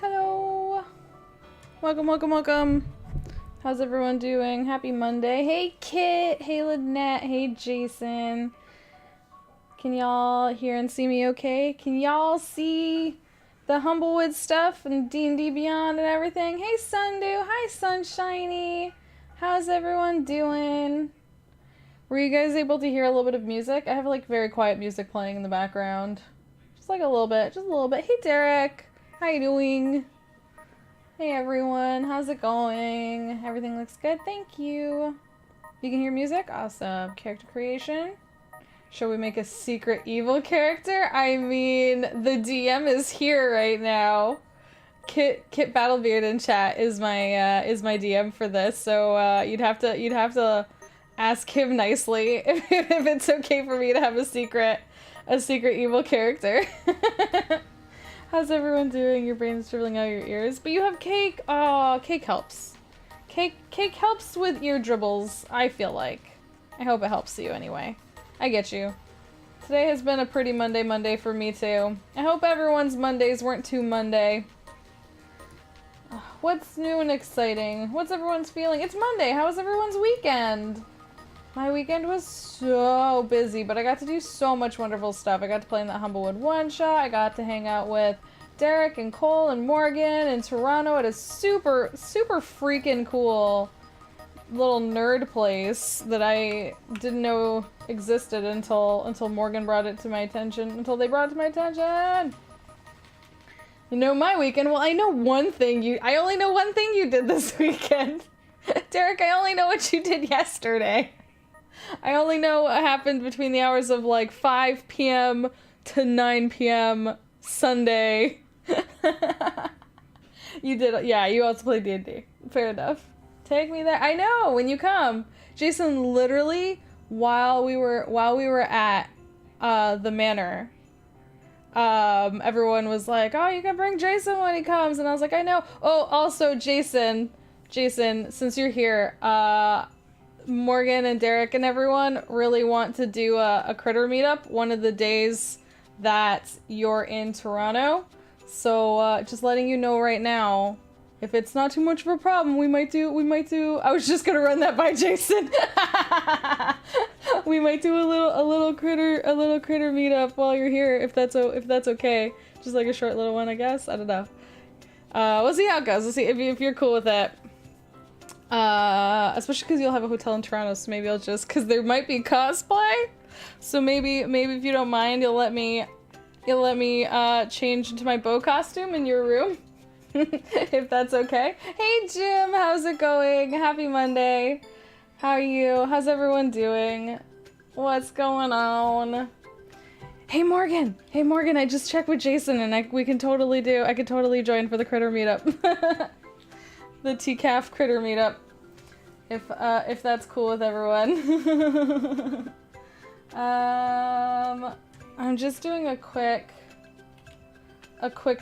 Hello. Welcome, welcome, welcome. How's everyone doing? Happy Monday. Hey Kit, hey Lynette, hey Jason. Can y'all hear and see me okay? Can y'all see the Humblewood stuff and DnD Beyond and everything? Hey Sundew, hi Sunshiny. How's everyone doing? Were you guys able to hear a little bit of music? I have like very quiet music playing in the background. Just like a little bit, just a little bit. Hey Derek, how you doing? Hey everyone, how's it going? Everything looks good, thank you. You can hear music? Awesome. Character creation. Shall we make a secret evil character? I mean, the DM is here right now. Kit Battlebeard in chat is my DM for this, so you'd have to ask him nicely if it's okay for me to have a secret evil character. How's everyone doing? Your brain's dribbling out your ears, but you have cake. Oh, cake helps. Cake helps with ear dribbles, I feel like. I hope it helps you anyway. I get you. Today has been a pretty Monday for me too. I hope everyone's Mondays weren't too Monday. What's new and exciting? What's everyone's feeling? It's Monday. How was everyone's weekend? My weekend was so busy, but I got to do so much wonderful stuff. I got to play in that Humblewood one-shot. I got to hang out with Derek and Cole and Morgan in Toronto at a super freaking cool little nerd place that I didn't know existed until Morgan brought it to my attention. Until they brought it to my attention. You know my weekend? Well, I know one thing I only know one thing you did this weekend. Derek, I only know what you did yesterday. I only know what happened between the hours of like 5 p.m. to 9 p.m. Sunday. You did, yeah, you also played D&D. Fair enough. Take me there. I know, when you come. Jason, literally, while we were at the manor, everyone was like, oh, you can bring Jason when he comes. And I was like, I know. Oh, also, Jason, since you're here, Morgan and Derek and everyone really want to do a critter meetup one of the days that you're in Toronto. So just letting you know right now, if it's not too much of a problem, we might do I was just gonna run that by Jason. We might do a little critter meetup while you're here, if that's okay. Just like a short little one, I guess. I don't know. We'll see how it goes. We'll see if you're cool with it. Especially because you'll have a hotel in Toronto, so maybe I'll just, because there might be cosplay, so maybe if you don't mind, you'll let me change into my bow costume in your room, if that's okay. Hey Jim, how's it going? Happy Monday. How are you? How's everyone doing? What's going on? Hey Morgan, I just checked with Jason and I could totally join for the critter meetup. The TCAF critter meetup, if that's cool with everyone. I'm just doing a quick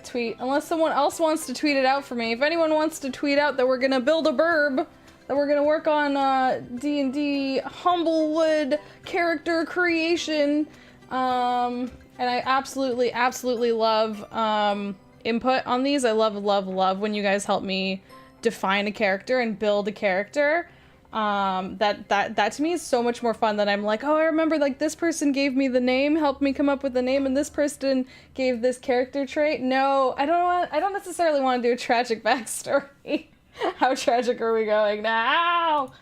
tweet, unless someone else wants to tweet it out for me. If anyone wants to tweet out that we're gonna build a burb, that we're gonna work on D&D Humblewood character creation, and I absolutely love input on these. I love when you guys help me define a character and build a character. That to me is so much more fun than I'm like, oh, I remember like this person gave me the name, helped me come up with the name, and this person gave this character trait. No, I don't necessarily want to do a tragic backstory. How tragic are we going now?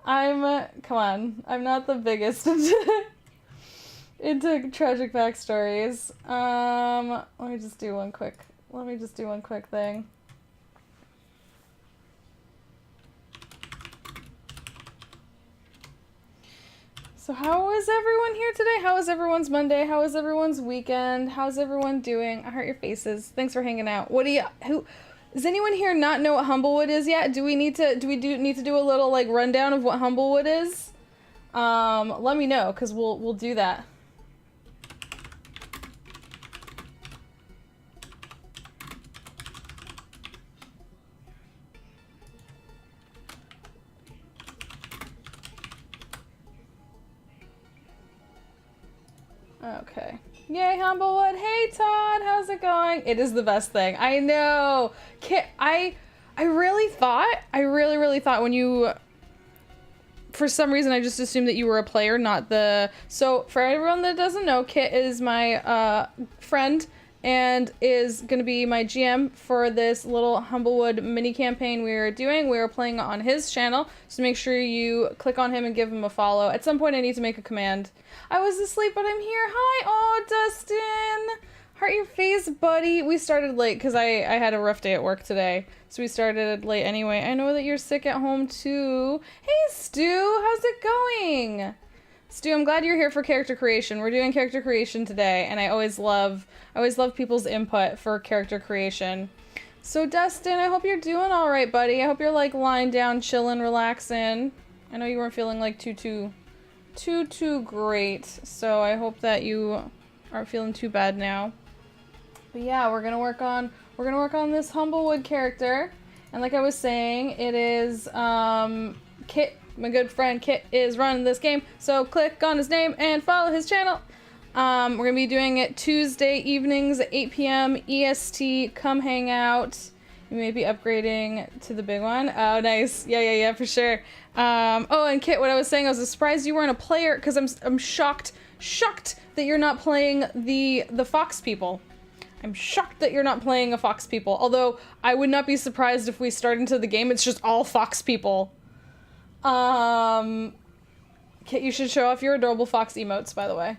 Come on, I'm not the biggest into tragic backstories. Let me just do one quick thing. So how is everyone here today? How is everyone's Monday? How is everyone's weekend? How's everyone doing? I heart your faces. Thanks for hanging out. Does anyone here not know what Humblewood is yet? Do we need to do a little like rundown of what Humblewood is? Let me know, cause we'll do that. Okay. Yay, Humblewood. Hey, Todd. How's it going? It is the best thing. I know. Kit, I really thought when you... For some reason, I just assumed that you were a player, not the... So, for everyone that doesn't know, Kit is my friend and is going to be my GM for this little Humblewood mini campaign we are doing. We are playing on his channel, so make sure you click on him and give him a follow. At some point, I need to make a command. I was asleep, but I'm here. Hi, oh, Dustin. Heart your face, buddy. We started late because I had a rough day at work today, so we started late anyway. I know that you're sick at home too. Hey, Stu, how's it going? Stu, I'm glad you're here for character creation. We're doing character creation today, and I always love people's input for character creation. So Dustin, I hope you're doing all right, buddy. I hope you're like lying down, chilling, relaxing. I know you weren't feeling like too great, so I hope that you aren't feeling too bad now. But yeah, we're gonna work on this Humblewood character, and like I was saying, it is Kit. My good friend Kit is running this game, so click on his name and follow his channel. We're gonna be doing it Tuesday evenings at 8 p.m. EST. Come hang out. You may be upgrading to the big one. Oh, nice. Yeah, for sure. Oh, and Kit, what I was saying, I was surprised you weren't a player, because I'm shocked that you're not playing the Fox people. I'm shocked that you're not playing a Fox people. Although I would not be surprised if we start into the game, it's just all Fox people. Kit, you should show off your adorable fox emotes, by the way.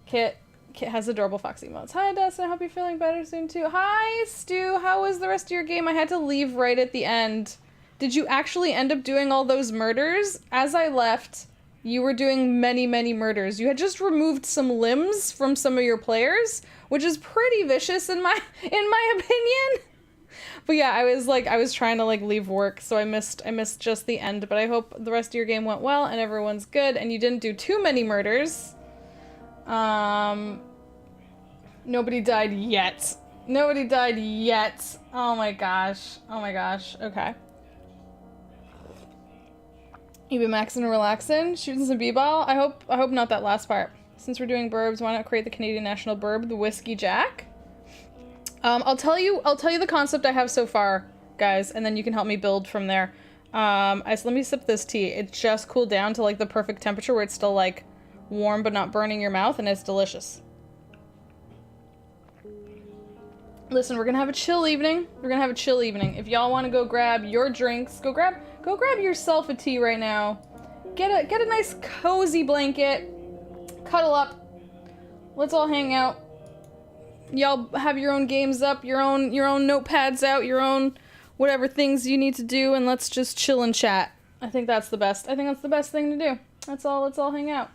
Kit has adorable fox emotes. Hi, Dustin. I hope you're feeling better soon, too. Hi, Stu. How was the rest of your game? I had to leave right at the end. Did you actually end up doing all those murders? As I left, you were doing many, many murders. You had just removed some limbs from some of your players, which is pretty vicious in my opinion. But yeah, I was trying to like leave work, so I missed just the end, but I hope the rest of your game went well and everyone's good and you didn't do too many murders. Nobody died yet. Nobody died yet. Oh my gosh. Okay. You been maxing and relaxing? Shooting some b-ball? I hope not that last part. Since we're doing burbs, why not create the Canadian National Burb, the Whiskey Jack? I'll tell you the concept I have so far, guys, and then you can help me build from there. Let me sip this tea. It just cooled down to like the perfect temperature where it's still like warm but not burning your mouth, and it's delicious. Listen, we're gonna have a chill evening. If y'all want to go grab your drinks, go grab yourself a tea right now. Get a nice cozy blanket. Cuddle up. Let's all hang out. Y'all have your own games up, your own notepads out, your own whatever things you need to do, and let's just chill and chat. I think that's the best thing to do. Let's all hang out.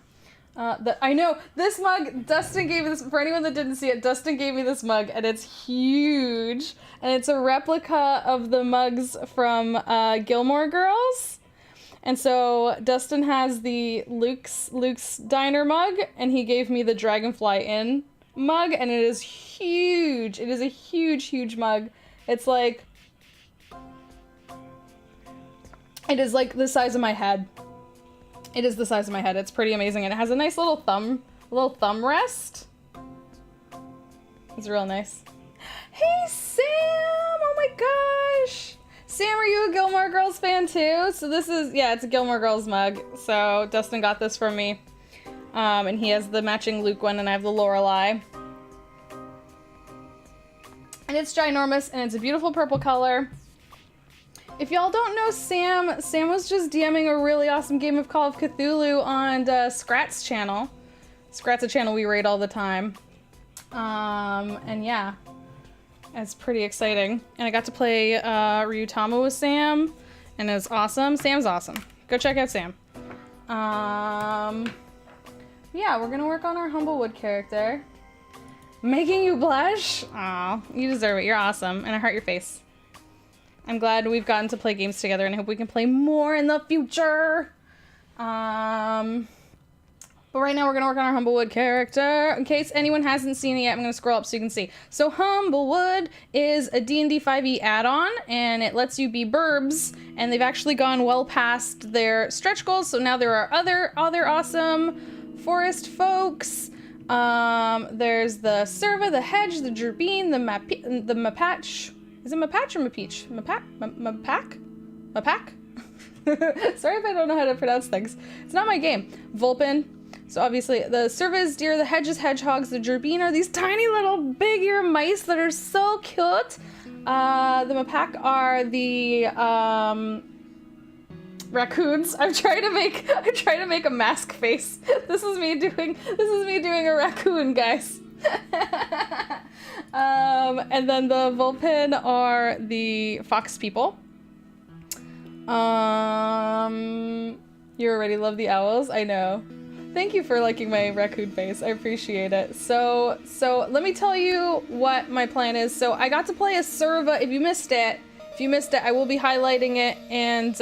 I know this mug, Dustin gave me this, for anyone that didn't see it, Dustin gave me this mug, and it's huge, and it's a replica of the mugs from Gilmore Girls. And so Dustin has the Luke's Diner mug, and he gave me the Dragonfly Inn mug, and it is huge. It is a huge mug. It's like, it is like the size of my head. It is the size of my head. It's pretty amazing, and it has a nice little thumb rest. It's real nice. Hey, Sam! Oh my gosh! Sam, are you a Gilmore Girls fan too? So this is, yeah, it's a Gilmore Girls mug. So Dustin got this from me. And he has the matching Luke one, and I have the Lorelai. And it's ginormous, and it's a beautiful purple color. If y'all don't know Sam was just DMing a really awesome game of Call of Cthulhu on Scrat's channel. Scrat's a channel we raid all the time. And yeah, it's pretty exciting. And I got to play Ryutama with Sam, and it was awesome. Sam's awesome. Go check out Sam. Yeah, we're gonna work on our Humblewood character. Making you blush? Aw, you deserve it. You're awesome. And I heart your face. I'm glad we've gotten to play games together, and I hope we can play more in the future. But right now we're gonna work on our Humblewood character. In case anyone hasn't seen it yet, I'm gonna scroll up so you can see. So Humblewood is a D&D 5e add-on, and it lets you be burbs, and they've actually gone well past their stretch goals, so now there are other awesome forest folks. There's the Serva, the Hedge, the Gerbine, the Mapatch. Is it Mapatch or Mapeach? Mapak? Sorry if I don't know how to pronounce things. It's not my game. Vulpin. So obviously the Serva is deer, the Hedge is hedgehogs, the Gerbine are these tiny little big ear mice that are so cute. The Mapak are the raccoons. I'm trying to make a mask face. This is me doing a raccoon, guys. And then the Vulpin are the fox people. You already love the owls, I know. Thank you for liking my raccoon face. I appreciate it. So let me tell you what my plan is. So I got to play a Serva. If you missed it, I will be highlighting it and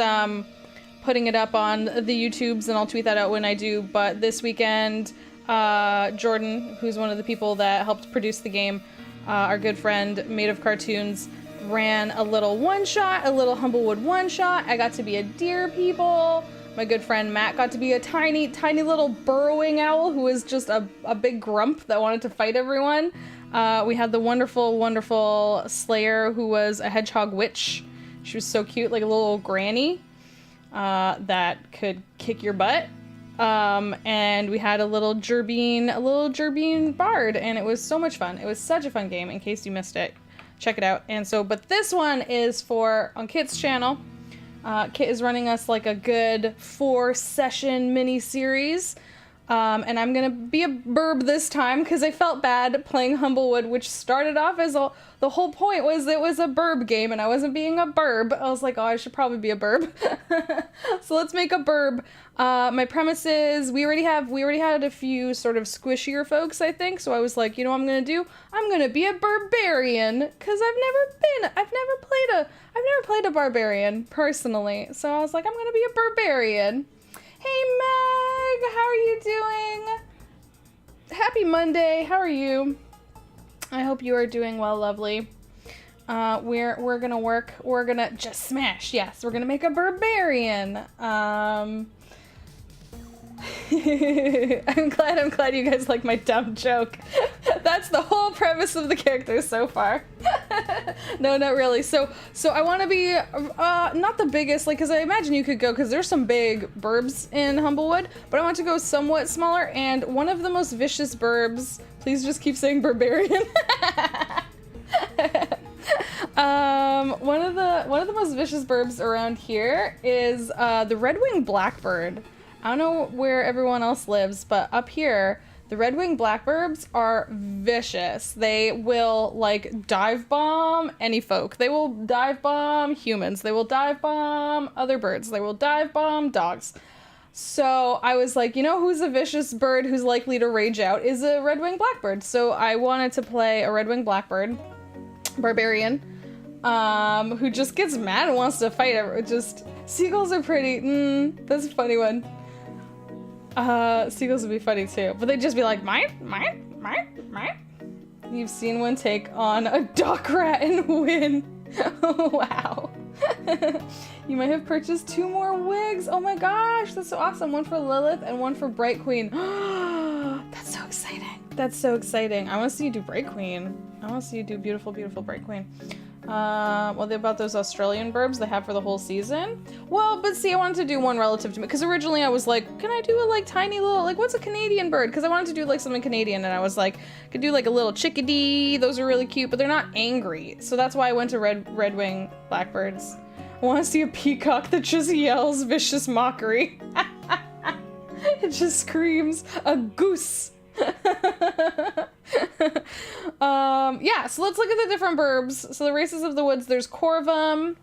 putting it up on the YouTubes, and I'll tweet that out when I do. But this weekend, Jordan, who's one of the people that helped produce the game, our good friend, Made of Cartoons, ran a little one-shot, a little Humblewood one-shot. I got to be a deer people. My good friend Matt got to be a tiny little burrowing owl who was just a big grump that wanted to fight everyone. We had the wonderful Slayer who was a hedgehog witch. She was so cute, like a little granny that could kick your butt. And we had a little Gerbine bard, and it was so much fun. It was such a fun game. In case you missed it, check it out. And so, but this one is on Kit's channel. Kit is running us like a good 4-session mini-series. And I'm gonna be a burb this time because I felt bad playing Humblewood, which started off as the whole point was it was a burb game and I wasn't being a burb. I was like, oh, I should probably be a burb. So let's make a burb. My premise is we already had a few sort of squishier folks, I think. So I was like, you know what I'm gonna do? I'm gonna be a Barbarian because I've never played a Barbarian personally. So I was like, I'm gonna be a Barbarian. Hey Meg, how are you doing? Happy Monday, how are you? I hope you are doing well, lovely. We're gonna just smash, yes, we're gonna make a Barbarian. I'm glad you guys like my dumb joke. That's the whole premise of the character so far. No, not really. So I want to be not the biggest, like, because I imagine you could go, because there's some big burbs in Humblewood, but I want to go somewhat smaller, and one of the most vicious burbs, please just keep saying Barbarian. One of the most vicious burbs around here is the red-winged blackbird. I don't know where everyone else lives, but up here, the red-winged blackbirds are vicious. They will, like, dive bomb any folk. They will dive bomb humans. They will dive bomb other birds. They will dive bomb dogs. So I was like, you know who's a vicious bird who's likely to rage out is a red-winged blackbird. So I wanted to play a red-winged blackbird, Barbarian, who just gets mad and wants to fight. Seagulls are pretty. That's a funny one. Seagulls would be funny too, but they'd just be like, mine. You've seen one take on a dock rat and win. Wow. You might have purchased 2 more wigs. Oh my gosh, that's so awesome. One for Lilith and one for Bright Queen. That's so exciting. That's so exciting. I want to see you do Bright Queen. I want to see you do beautiful, beautiful Bright Queen. What about those Australian burbs they have for the whole season? Well, but see, I wanted to do one relative to me, because originally I was like, can I do a, like, tiny little, like, what's a Canadian bird? Because I wanted to do, like, something Canadian, and I was like, I could do, like, a little chickadee. Those are really cute, but they're not angry. So that's why I went to red-wing blackbirds. I want to see a peacock that just yells vicious mockery. It just screams, a goose. Yeah, so let's look at the different burbs. So the races of the woods, there's Corvum.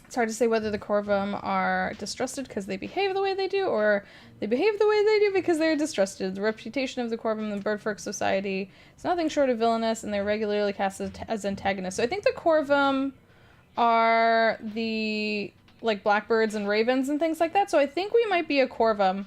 It's hard to say whether the Corvum are distrusted because they behave the way they do, or they behave the way they do because they're distrusted. The reputation of the Corvum in the Birdfolk Society is nothing short of villainous, and they're regularly cast as antagonists. So I think the Corvum are the, like, blackbirds and ravens and things like that. So I think we might be a Corvum.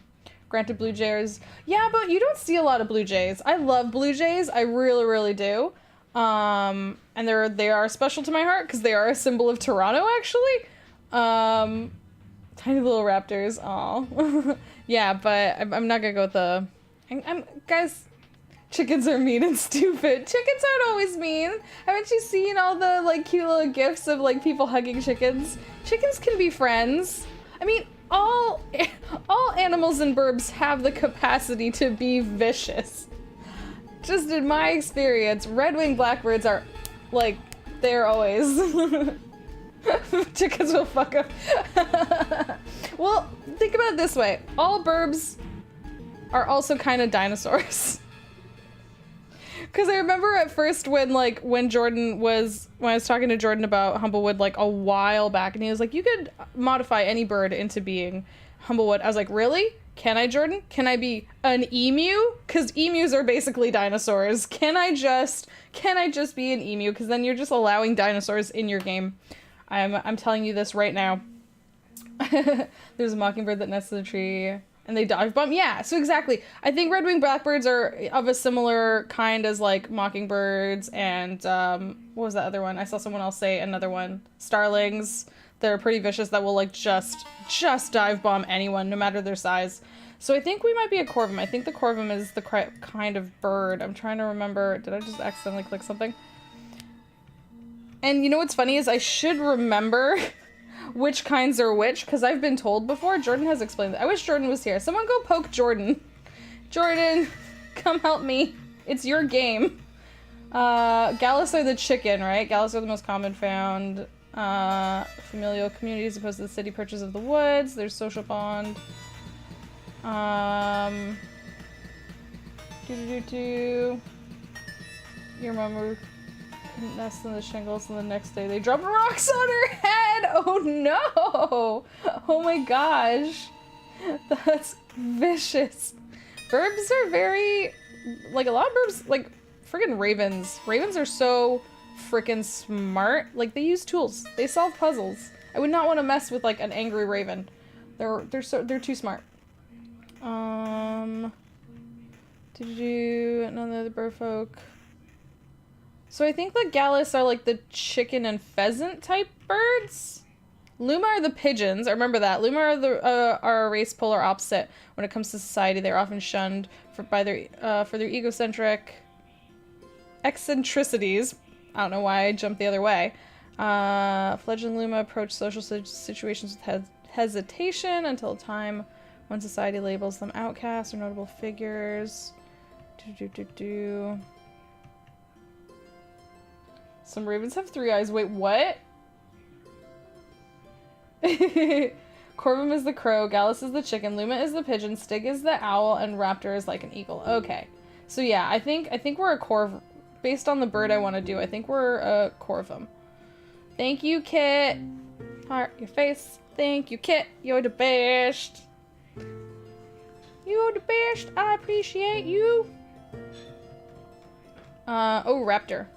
Granted, blue jays. Yeah, but you don't see a lot of blue jays. I love blue jays. I really, really do. And they are special to my heart because they are a symbol of Toronto, actually. Tiny little raptors. Aw. Yeah, but I'm not gonna go with the... guys, Chickens are mean and stupid. Chickens aren't always mean. Haven't you seen all the like cute little gifs of like people hugging chickens? Chickens can be friends. I mean, all animals and burbs have the capacity to be vicious. Just in my experience, red-winged blackbirds are like, they're always chickens will fuck up. Well, think about it this way. All burbs are also kind of dinosaurs. Because I remember at first when I was talking to Jordan about Humblewood like a while back, and he was like, you could modify any bird into being Humblewood. I was like, really? Can I, Jordan? Can I be an emu? Because emus are basically dinosaurs. Can I just be an emu? Because then you're just allowing dinosaurs in your game. I'm telling you this right now. There's a mockingbird that nests in the tree. And they dive bomb? Yeah, so exactly. I think red-winged blackbirds are of a similar kind as, like, mockingbirds and, what was that other one? I saw someone else say another one. Starlings. They're pretty vicious that will, like, just dive bomb anyone, no matter their size. So I think we might be a corvum. I think the corvum is the kind of bird. I'm trying to remember. Did I just accidentally click something? And you know what's funny is I should remember which kinds are which, because I've been told before. Jordan has explained that. I wish Jordan was here. Someone go poke Jordan. Jordan, come help me. It's your game. Gallus are the chicken, right? Gallus are the most common found. Familial communities opposed to the city perches of the woods. There's social bond. Your mom nest in the shingles, and the next day they dropped rocks on her head. Oh no! Oh my gosh, that's vicious. Burbs are very, like, a lot of burbs, like friggin' ravens. Ravens are so frickin' smart. Like, they use tools. They solve puzzles. I would not want to mess with like an angry raven. They're too smart. Did you none of the bird folk? So I think the Gallus are like the chicken and pheasant type birds. Luma are the pigeons. I remember that. Luma are a race polar opposite when it comes to society. They're often shunned for their egocentric eccentricities. I don't know why I jumped the other way. Fledgling Luma approach social situations with hesitation until a time when society labels them outcasts or notable figures. Some ravens have 3 eyes. Wait, what? Corvum is the crow, Gallus is the chicken, Luma is the pigeon, Stig is the owl, and Raptor is like an eagle. Okay. So yeah, I think we're a corv. Based on the bird I want to do, I think we're a corvum. Thank you, Kit. Heart your face. Thank you, Kit. You're the best. You're the best. I appreciate you. Oh, Raptor.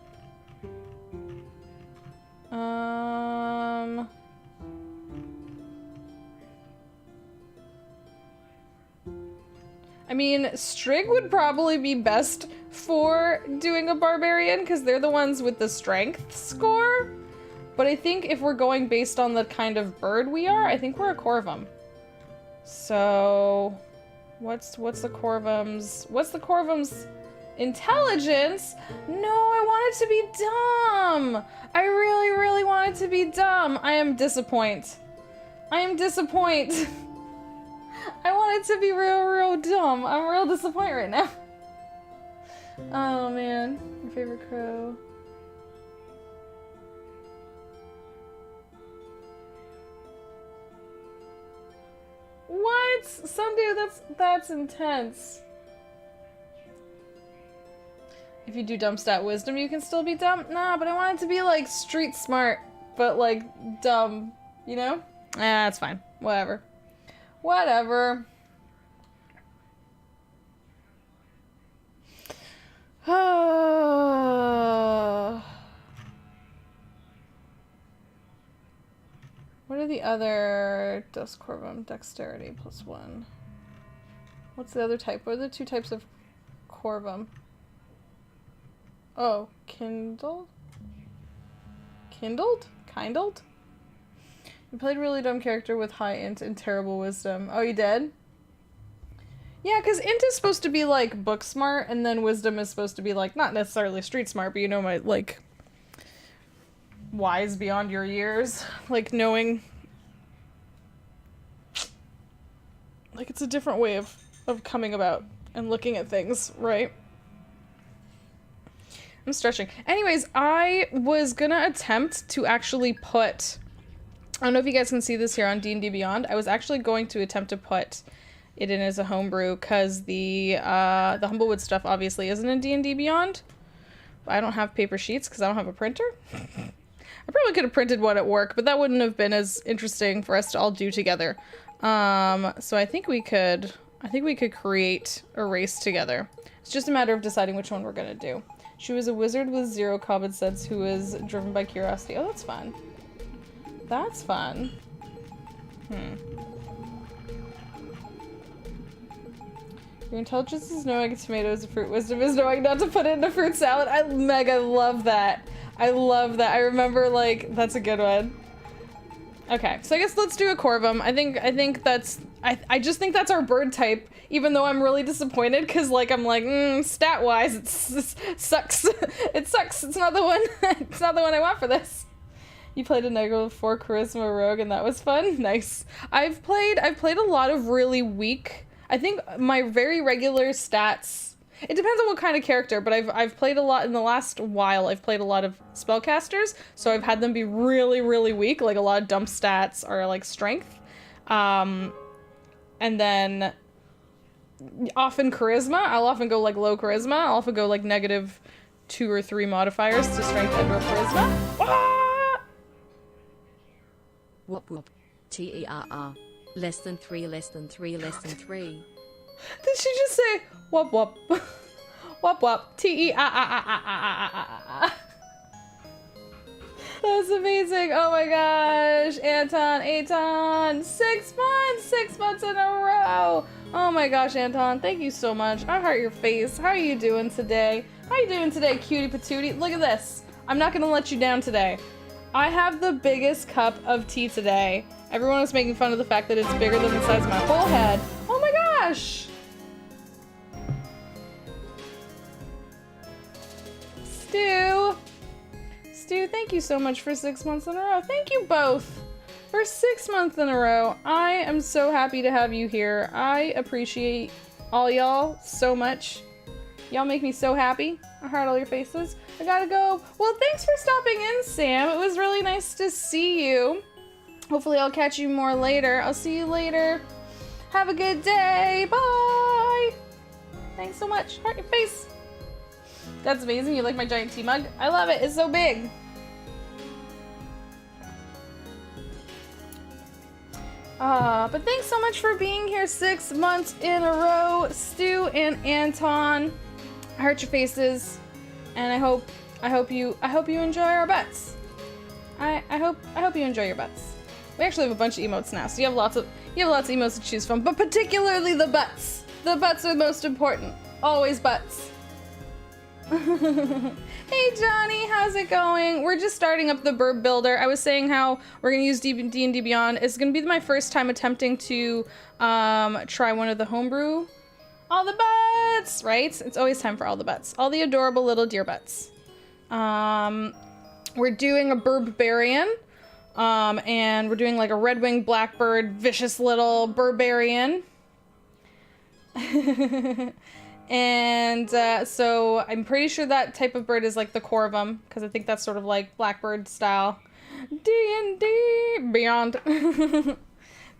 I mean, Strig would probably be best for doing a Barbarian, because they're the ones with the strength score. But I think if we're going based on the kind of bird we are, I think we're a corvum. So, what's the corvum's intelligence? No, I want it to be dumb. I really, really want it to be dumb. I am disappointed. I want it to be real, real dumb. I'm real disappointed right now. Oh man, my favorite crow. What? Some dude, that's intense. If you do dumb stat wisdom, you can still be dumb? Nah, but I want it to be like street smart, but like dumb, you know? That's fine. Whatever. Whatever. What are the other Dust Corvum? Dexterity +1. What's the other type? What are the 2 types of Corvum? Oh, Kindled? Kindled? Kindled? You played a really dumb character with high int and terrible wisdom. Oh, you did? Yeah, because int is supposed to be like book smart, and then wisdom is supposed to be like not necessarily street smart, but you know, my like wise beyond your years, like knowing, like it's a different way of coming about and looking at things, right? I'm stretching. Anyways, I was gonna attempt to actually put, I don't know if you guys can see this here on DnD Beyond. I was actually going to attempt to put it in as a homebrew because the Humblewood stuff obviously isn't in DnD Beyond. I don't have paper sheets because I don't have a printer. I probably could have printed one at work, but that wouldn't have been as interesting for us to all do together. So I think we could create a race together. It's just a matter of deciding which one we're gonna do. She was a wizard with 0 common sense who was driven by curiosity. Oh, that's fun. That's fun. Your intelligence is knowing a tomato is a fruit. Wisdom is knowing not to put it in a fruit salad. I mega love that. I love that. I remember, like, that's a good one. Okay, so I guess let's do a Corvum. I think that's, I just think that's our bird type, even though I'm really disappointed, because, like, I'm like, stat-wise, it sucks. It sucks. It's not the one, it's not the one I want for this. You played a negative 4 charisma rogue, and that was fun? Nice. I've played a lot of really weak, I think my very regular stats, it depends on what kind of character, but I've played a lot in the last while. I've played a lot of spellcasters, so I've had them be really, really weak, like a lot of dump stats are like strength. And then often charisma. I'll often go like low charisma. I'll often go like negative 2 or 3 modifiers to strength and or charisma. Ah! Whoop whoop. TERR. Less than 3, less than 3, less than 3. Did she just say whoop whoop? Whoop whoop. TERR. That's amazing. Oh my gosh. Anton. 6 months. 6 months in a row. Oh my gosh, Anton. Thank you so much. I heart your face. How are you doing today? How are you doing today, cutie patootie? Look at this. I'm not going to let you down today. I have the biggest cup of tea today. Everyone was making fun of the fact that it's bigger than the size of my whole head. Oh my gosh! Stu, thank you so much for 6 months in a row. Thank you both for 6 months in a row. I am so happy to have you here. I appreciate all y'all so much. Y'all make me so happy. I heart all your faces. I gotta go. Well, thanks for stopping in, Sam. It was really nice to see you. Hopefully I'll catch you more later. I'll see you later. Have a good day. Bye. Thanks so much. Heart your face. That's amazing. You like my giant tea mug? I love it. It's so big. But thanks so much for being here 6 months in a row, Stu and Anton. I heart your faces, and I hope you enjoy our butts. I hope you enjoy your butts. We actually have a bunch of emotes now, so you have lots of emotes to choose from, but particularly the butts. The butts are most important. Always butts. Hey Johnny, how's it going? We're just starting up the Birb builder. I was saying how we're gonna use DnD Beyond. It's gonna be my first time attempting to try one of the homebrew. All the butts, right? It's always time for all the butts. All the adorable little deer butts. We're doing a Barbarian. And we're doing like a red-winged blackbird, vicious little Barbarian. And so I'm pretty sure that type of bird is like the Corvum, because I think that's sort of like blackbird style. DnD Beyond.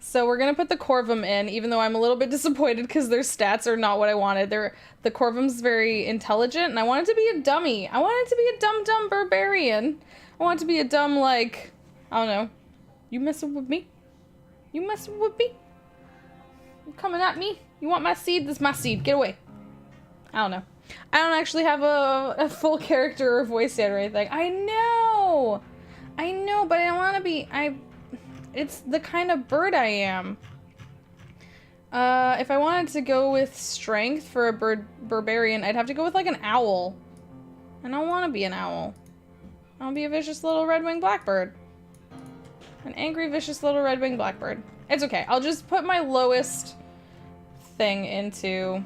So we're gonna put the Corvum in, even though I'm a little bit disappointed because their stats are not what I wanted. The Corvum's very intelligent, and I want it to be a dummy. I want it to be a dumb Barbarian. I want it to be a dumb, like, I don't know. You messing with me? You messing with me? You coming at me? You want my seed? This is my seed. Get away. I don't know. I don't actually have a full character or voice yet or anything. I know, but I don't want to be. It's the kind of bird I am. If I wanted to go with strength for a Barbarian, I'd have to go with like an owl. I don't want to be an owl. I want to be a vicious little red-winged blackbird. An angry, vicious little red-winged blackbird. It's okay. I'll just put my lowest thing into...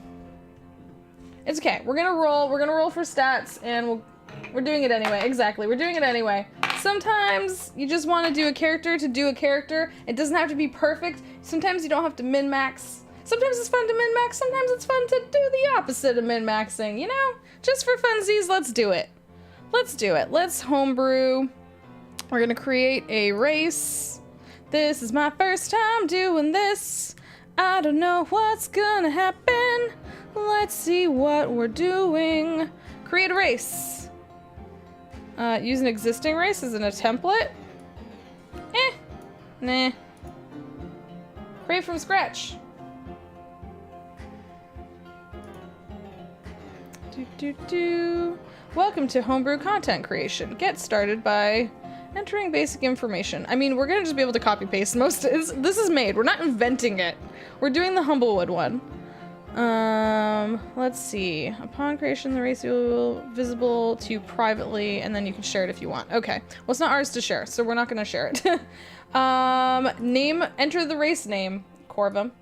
It's okay. We're gonna roll for stats, and we're doing it anyway. Exactly, we're doing it anyway. Sometimes you just want to do a character to do a character. It doesn't have to be perfect. Sometimes you don't have to min-max. Sometimes it's fun to min-max, sometimes it's fun to do the opposite of min-maxing, you know? Just for funsies, let's do it. Let's do it. Let's homebrew. We're gonna create a race. This is my first time doing this. I don't know what's gonna happen. Let's see what we're doing. Create a race. Use an existing race as in a template. Nah. Create from scratch. Welcome to Homebrew content creation. Get started by entering basic information. I mean, we're gonna just be able to copy paste most. This is made. We're not inventing it. We're doing the Humblewood one. Let's see. Upon creation, the race will be visible to you privately, and then you can share it if you want. Okay. Well, it's not ours to share, so we're not gonna share it. Enter the race name. Corvum.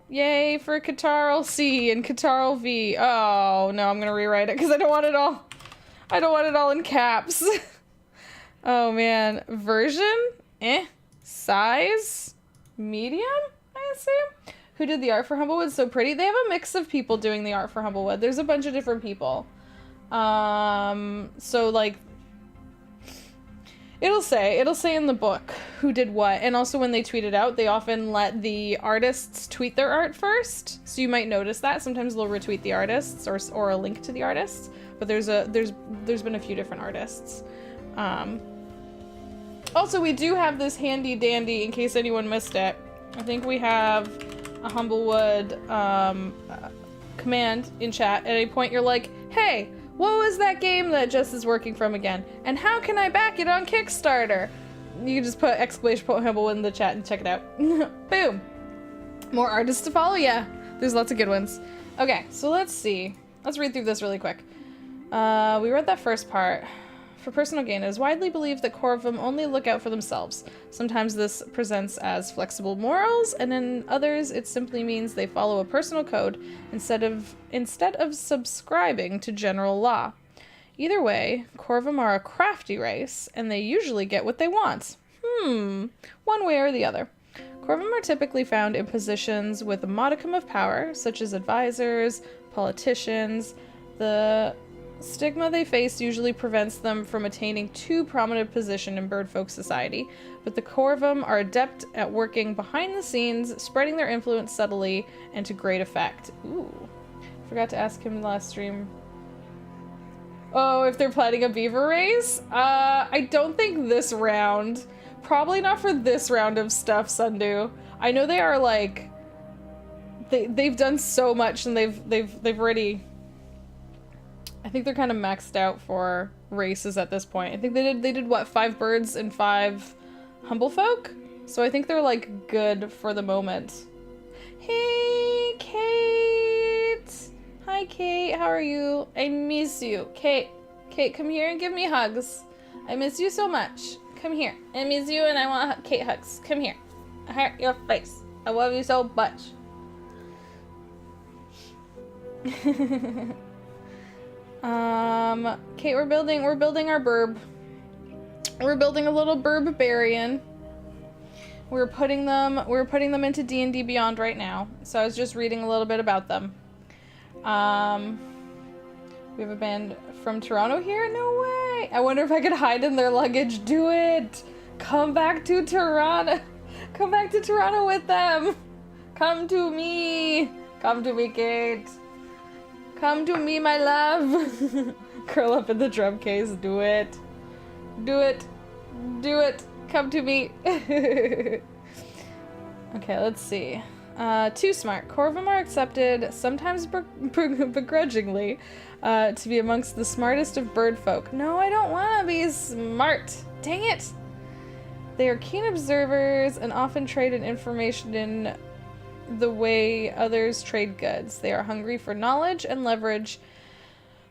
Yay for Catarl C and Catarl V. Oh, no, I'm gonna rewrite it because I don't want it all. I don't want it all in caps. Oh, man. Version? Size? Medium? I assume? Who did the art for Humblewood? So pretty. They have a mix of people doing the art for Humblewood. There's a bunch of different people. So, like... It'll say in the book who did what, and also when they tweet it out, they often let the artists tweet their art first, so you might notice that. Sometimes they'll retweet the artists or a link to the artists, but there's been a few different artists. Also, we do have this handy dandy, in case anyone missed it. I think we have a Humblewood command in chat. At any point, you're like, hey, what was that game that Jess is working from again? And how can I back it on Kickstarter? You can just put !Humblewood in the chat and check it out. Boom. More artists to follow? Yeah, there's lots of good ones. Okay, so let's see. Let's read through this really quick. We read that first part. For personal gain, it is widely believed that Corvum only look out for themselves. Sometimes this presents as flexible morals, and in others it simply means they follow a personal code instead of subscribing to general law. Either way, Corvum are a crafty race, and they usually get what they want. One way or the other. Corvum are typically found in positions with a modicum of power, such as advisors, politicians. The stigma they face usually prevents them from attaining too prominent a position in birdfolk society, but the Corvum are adept at working behind the scenes, spreading their influence subtly and to great effect. Ooh. Forgot to ask him last stream. Oh, if they're planning a beaver race? I don't think this round. Probably not for this round of stuff, Sundu. I know they are like... They've done so much and they've already... I think they're kind of maxed out for races at this point. I think they did what, 5 birds and 5 humblefolk? So I think they're like good for the moment. Hey, Kate! Hi, Kate, how are you? I miss you. Kate, come here and give me hugs. I miss you so much. Come here. I miss you and I want Kate hugs. Come here. I hurt your face. I love you so much. Kate, we're building our burb. We're building a little Birbarian. We're putting them into DnD Beyond right now. So I was just reading a little bit about them. We have a band from Toronto here? No way! I wonder if I could hide in their luggage. Do it! Come back to Toronto! Come back to Toronto with them! Come to me! Come to me, Kate! Come to me, my love! Curl up in the drum case. Do it. Do it. Do it. Come to me. Okay, let's see. Too smart. Corvum are accepted, sometimes begrudgingly, to be amongst the smartest of bird folk. No, I don't want to be smart. Dang it. They are keen observers and often trade in information in the way others trade goods. They are hungry for knowledge and leverage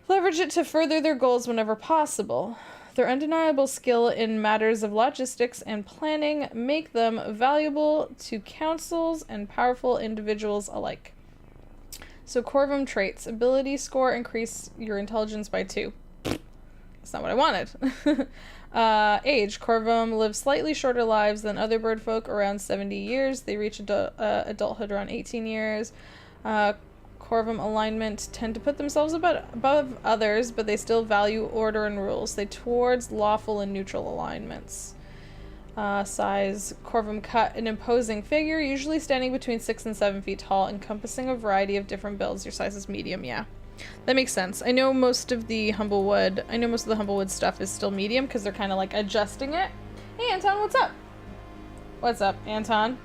it to further their goals whenever possible. Their undeniable skill in matters of logistics and planning make them valuable to councils and powerful individuals alike. So Corvum traits. Ability score, increase your intelligence by 2. That's not what I wanted. Age. Corvum live slightly shorter lives than other bird folk, around 70 years. They reach adulthood around 18 years. Corvum alignment tend to put themselves above others, but they still value order and rules. They towards lawful and neutral alignments. Size. Corvum cut an imposing figure, usually standing between 6 and 7 feet tall, encompassing a variety of different builds. Your size is medium, yeah. That makes sense. I know most of the Humblewood stuff is still medium because they're kind of like adjusting it. Hey Anton, what's up? What's up, Anton?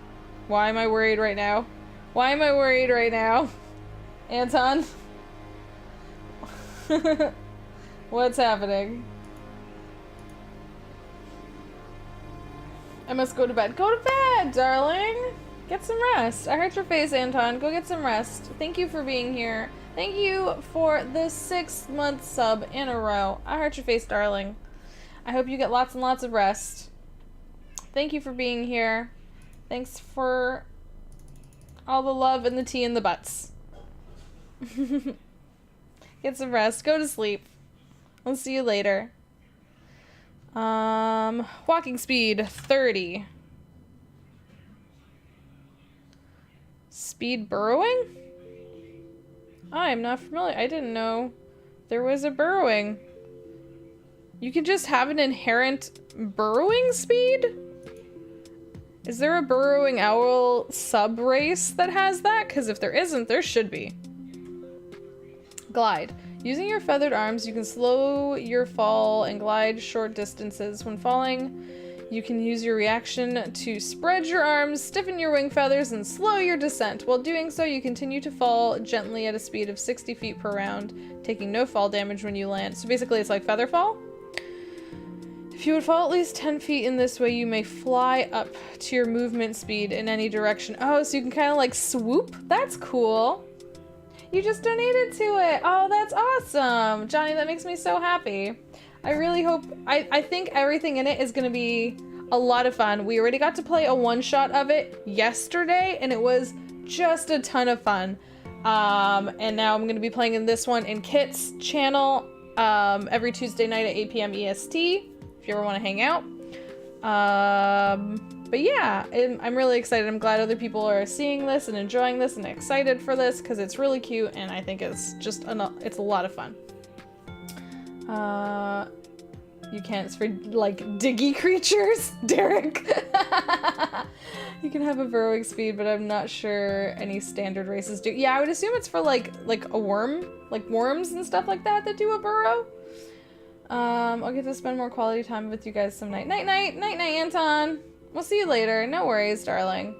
Why am I worried right now? Why am I worried right now? Anton? What's happening? I must go to bed. Go to bed, darling! Get some rest. I hurt your face, Anton. Go get some rest. Thank you for being here. Thank you for the 6-month sub in a row. I hurt your face, darling. I hope you get lots and lots of rest. Thank you for being here. Thanks for all the love and the tea and the butts. Get some rest. Go to sleep. I'll see you later. Walking speed, 30. Speed burrowing? I'm not familiar. I didn't know there was a burrowing. You can just have an inherent burrowing speed? Is there a burrowing owl subrace that has that? Because if there isn't, there should be. Glide. Using your feathered arms, you can slow your fall and glide short distances. When falling, you can use your reaction to spread your arms, stiffen your wing feathers, and slow your descent. While doing so, you continue to fall gently at a speed of 60 feet per round, taking no fall damage when you land. So basically, it's like feather fall. If you would fall at least 10 feet in this way, you may fly up to your movement speed in any direction. Oh, so you can kind of like swoop? That's cool. You just donated to it. Oh, that's awesome. Johnny, that makes me so happy. I really hope... I think everything in it is going to be a lot of fun. We already got to play a one-shot of it yesterday, and it was just a ton of fun. And now I'm going to be playing in this one in Kit's channel every Tuesday night at 8 p.m. EST, if you ever want to hang out. But yeah, I'm really excited. I'm glad other people are seeing this and enjoying this and excited for this because it's really cute and I think it's just it's a lot of fun. You can't, it's for like diggy creatures, Derek. You can have a burrowing speed, but I'm not sure any standard races do. Yeah, I would assume it's for like a worm, like worms and stuff like that do a burrow. I'll get to spend more quality time with you guys some night. Night, Anton. We'll see you later. No worries, darling.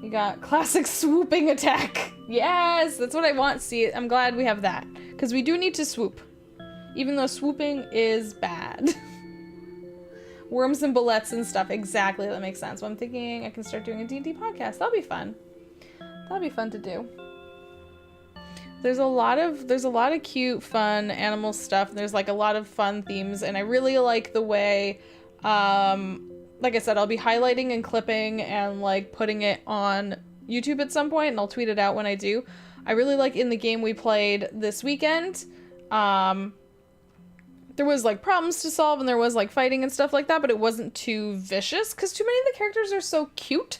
You got classic swooping attack. Yes, that's what I want. See, I'm glad we have that. Because we do need to swoop. Even though swooping is bad. Worms and bullets and stuff. Exactly, that makes sense. Well, I'm thinking I can start doing a D&D podcast. That'll be fun. That'll be fun to do. There's a lot of cute, fun animal stuff. There's like a lot of fun themes, and I really like the way, like I said, I'll be highlighting and clipping and like putting it on YouTube at some point, and I'll tweet it out when I do. I really like in the game we played this weekend, there was like problems to solve and there was like fighting and stuff like that, but it wasn't too vicious because too many of the characters are so cute.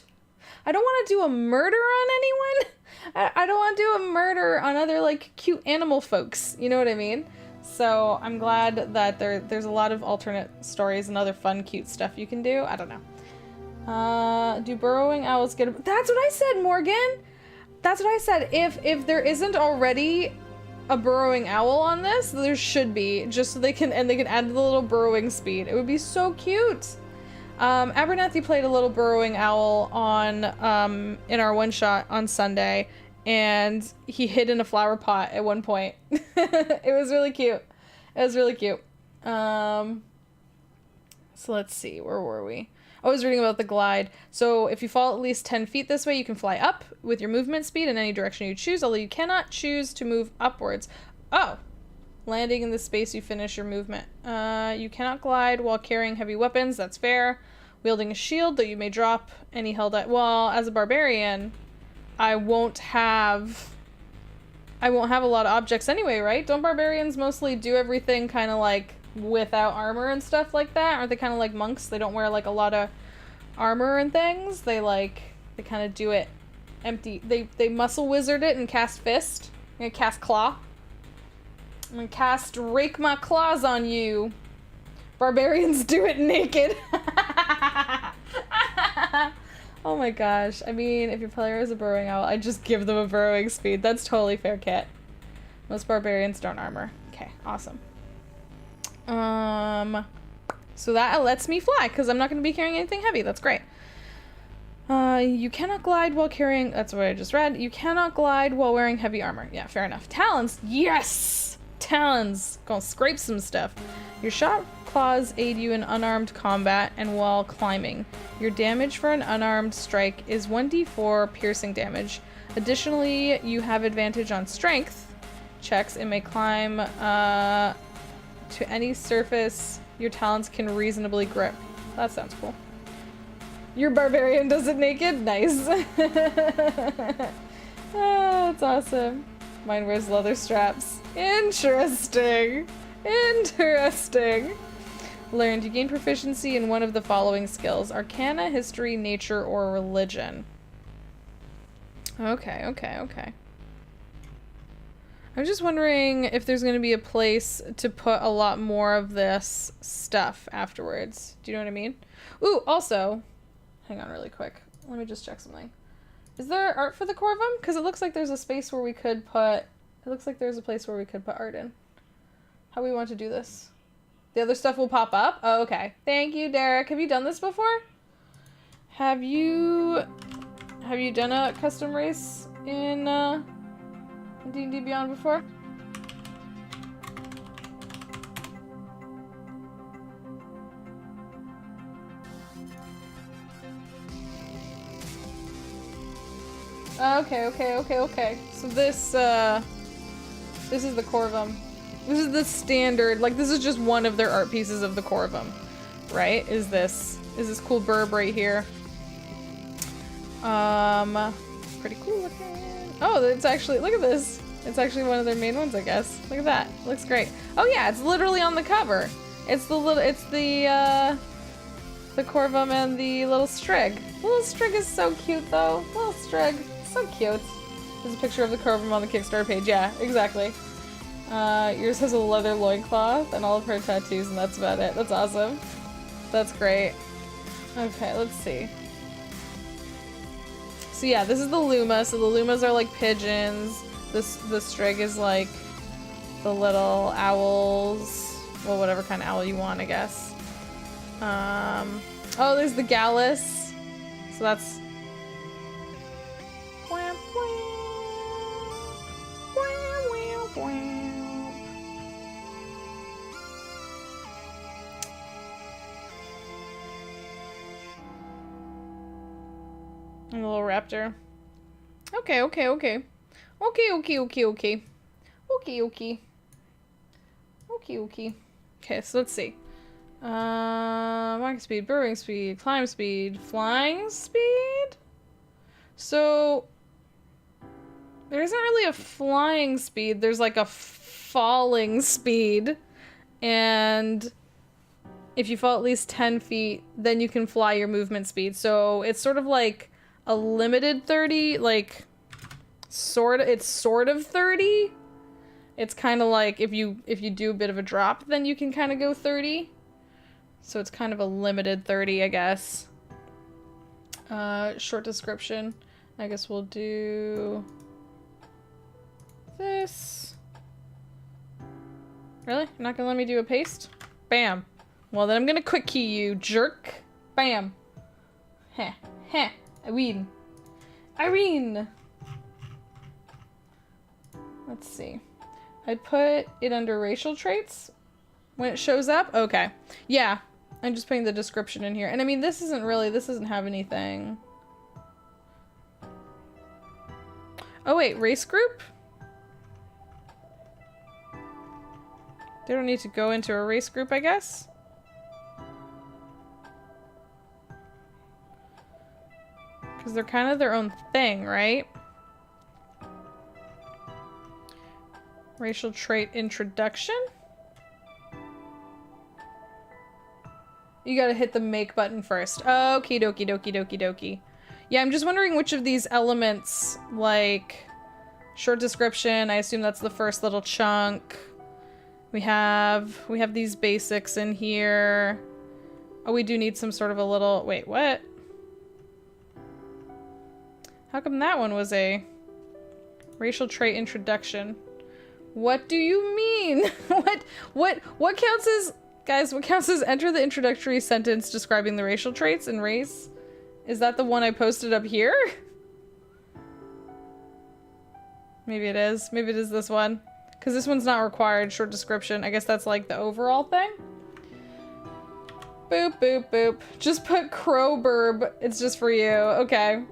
I don't want to do a murder on anyone. I don't want to do a murder on other like cute animal folks. You know what I mean? So I'm glad that there's a lot of alternate stories and other fun, cute stuff you can do. I don't know. Do burrowing owls get a... That's what I said, Morgan! That's what I said. If there isn't already a burrowing owl on this, there should be, just so they can add the little burrowing speed. It would be so cute. Abernathy played a little burrowing owl on in our one shot on Sunday, and he hid in a flower pot at one point. It was really cute. It was really cute. So let's see, where were we? I was reading about the glide. So if you fall at least 10 feet this way, you can fly up with your movement speed in any direction you choose, although you cannot choose to move upwards. Oh, landing in the space you finish your movement. You cannot glide while carrying heavy weapons. That's fair. Wielding a shield, though you may drop any held at. Well, as a barbarian, I won't have a lot of objects anyway, right? Don't barbarians mostly do everything kind of like without armor and stuff like that? Aren't they kind of like monks? They don't wear like a lot of armor and things. They kind of do it empty. They muscle wizard it and cast fist. I'm gonna cast claw. I'm gonna cast rake my claws on you. Barbarians do it naked. Oh my gosh. I mean, if your player is a burrowing owl, I just give them a burrowing speed. That's totally fair, Kit. Most barbarians don't armor. Okay, awesome. So that lets me fly, because I'm not going to be carrying anything heavy. That's great. You cannot glide while carrying... That's what I just read. You cannot glide while wearing heavy armor. Yeah, fair enough. Talons. Yes! Talons. Gonna scrape some stuff. Your sharp claws aid you in unarmed combat and while climbing. Your damage for an unarmed strike is 1d4 piercing damage. Additionally, you have advantage on strength checks and may climb to any surface your talons can reasonably grip. That sounds cool. Your barbarian does it naked? Nice. Oh, that's awesome. Mine wears leather straps. Interesting. Interesting. Learned. You gain proficiency in one of the following skills: Arcana, History, Nature, or Religion. Okay, okay, okay. I'm just wondering if there's going to be a place to put a lot more of this stuff afterwards. Do you know what I mean? Ooh, also, hang on really quick. Let me just check something. Is there art for the Corvum? Because it looks like there's a space where we could put... It looks like there's a place where we could put art in. How do we want to do this? The other stuff will pop up? Oh, okay. Thank you, Derek. Have you done this before? Have you done a custom race in DnD Beyond before? Okay. So this is the Corvum. This is the standard, like this is just one of their art pieces of the Corvum, right? Is this cool burb right here. Pretty cool looking. Oh, it's actually, look at this. It's actually one of their main ones, I guess. Look at that. It looks great. Oh yeah, it's literally on the cover. It's the Corvum and the little Strig. The little Strig is so cute though. Little Strig, so cute. There's a picture of the Corvum on the Kickstarter page. Yeah, exactly. Yours has a leather loincloth and all of her tattoos, and that's about it. That's awesome. That's great. Okay, let's see. So yeah, this is the Luma. So the Lumas are like pigeons. The Strig is like the little owls. Well, whatever kind of owl you want, I guess. Oh, there's the Gallus. So that's... And the little raptor. Okay. Okay. Okay, so let's see. Walking speed, burrowing speed, climb speed, flying speed? So there isn't really a flying speed, there's like a falling speed. And if you fall at least 10 feet, then you can fly your movement speed. So it's sort of like a limited 30, like it's sort of 30. It's kind of like if you do a bit of a drop, then you can kind of go 30. So it's kind of a limited 30, I guess. Short description. I guess we'll do this. Really? You're not gonna let me do a paste? Bam. Well, then I'm gonna quick key you, jerk. Bam. Heh. Heh. Irene! Let's see. I'd put it under racial traits when it shows up. Okay. Yeah. I'm just putting the description in here. And I mean, this doesn't have anything. Oh wait, race group? They don't need to go into a race group, I guess. Because they're kind of their own thing, right? Racial trait introduction? You gotta hit the make button first. Okie dokie dokie dokie dokie. Yeah, I'm just wondering which of these elements, like short description, I assume that's the first little chunk. We have these basics in here. Oh, we do need some sort of a little, wait, what? How come that one was a racial trait introduction? What do you mean? What counts as, guys, what counts as enter the introductory sentence describing the racial traits and race? Is that the one I posted up here? Maybe it is. Maybe it is this one. Because this one's not required, short description. I guess that's like the overall thing. Boop, boop, boop. Just put Crowburb. It's just for you. Okay.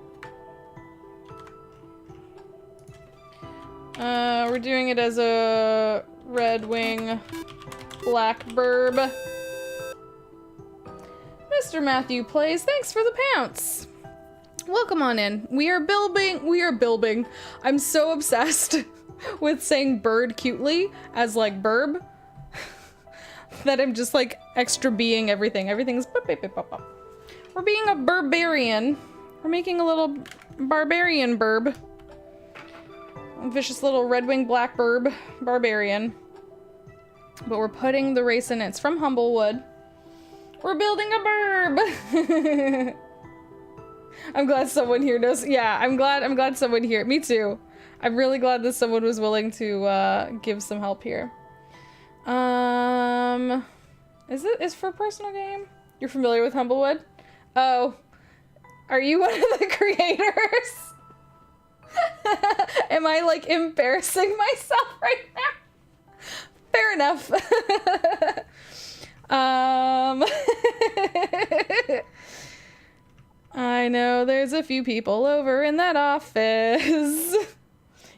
We're doing it as a red wing black burb. Mr. Matthew Plays, thanks for the pounce. Welcome on in. We are bilbing. I'm so obsessed with saying bird cutely as like burb that I'm just like extra being everything. Everything's bop, bop, bop, bop. We're being a Barbarian. We're making a little Barbarian burb. A vicious little red-winged black burb Barbarian. But we're putting the race in. It's from Humblewood. We're building a burb. I'm glad someone here knows. Yeah, I'm glad someone here. Me too. I'm really glad that someone was willing to give some help here. Is for a personal game? You're familiar with Humblewood? Oh, are you one of the creators? Am I like embarrassing myself right now? Fair enough. I know there's a few people over in that office.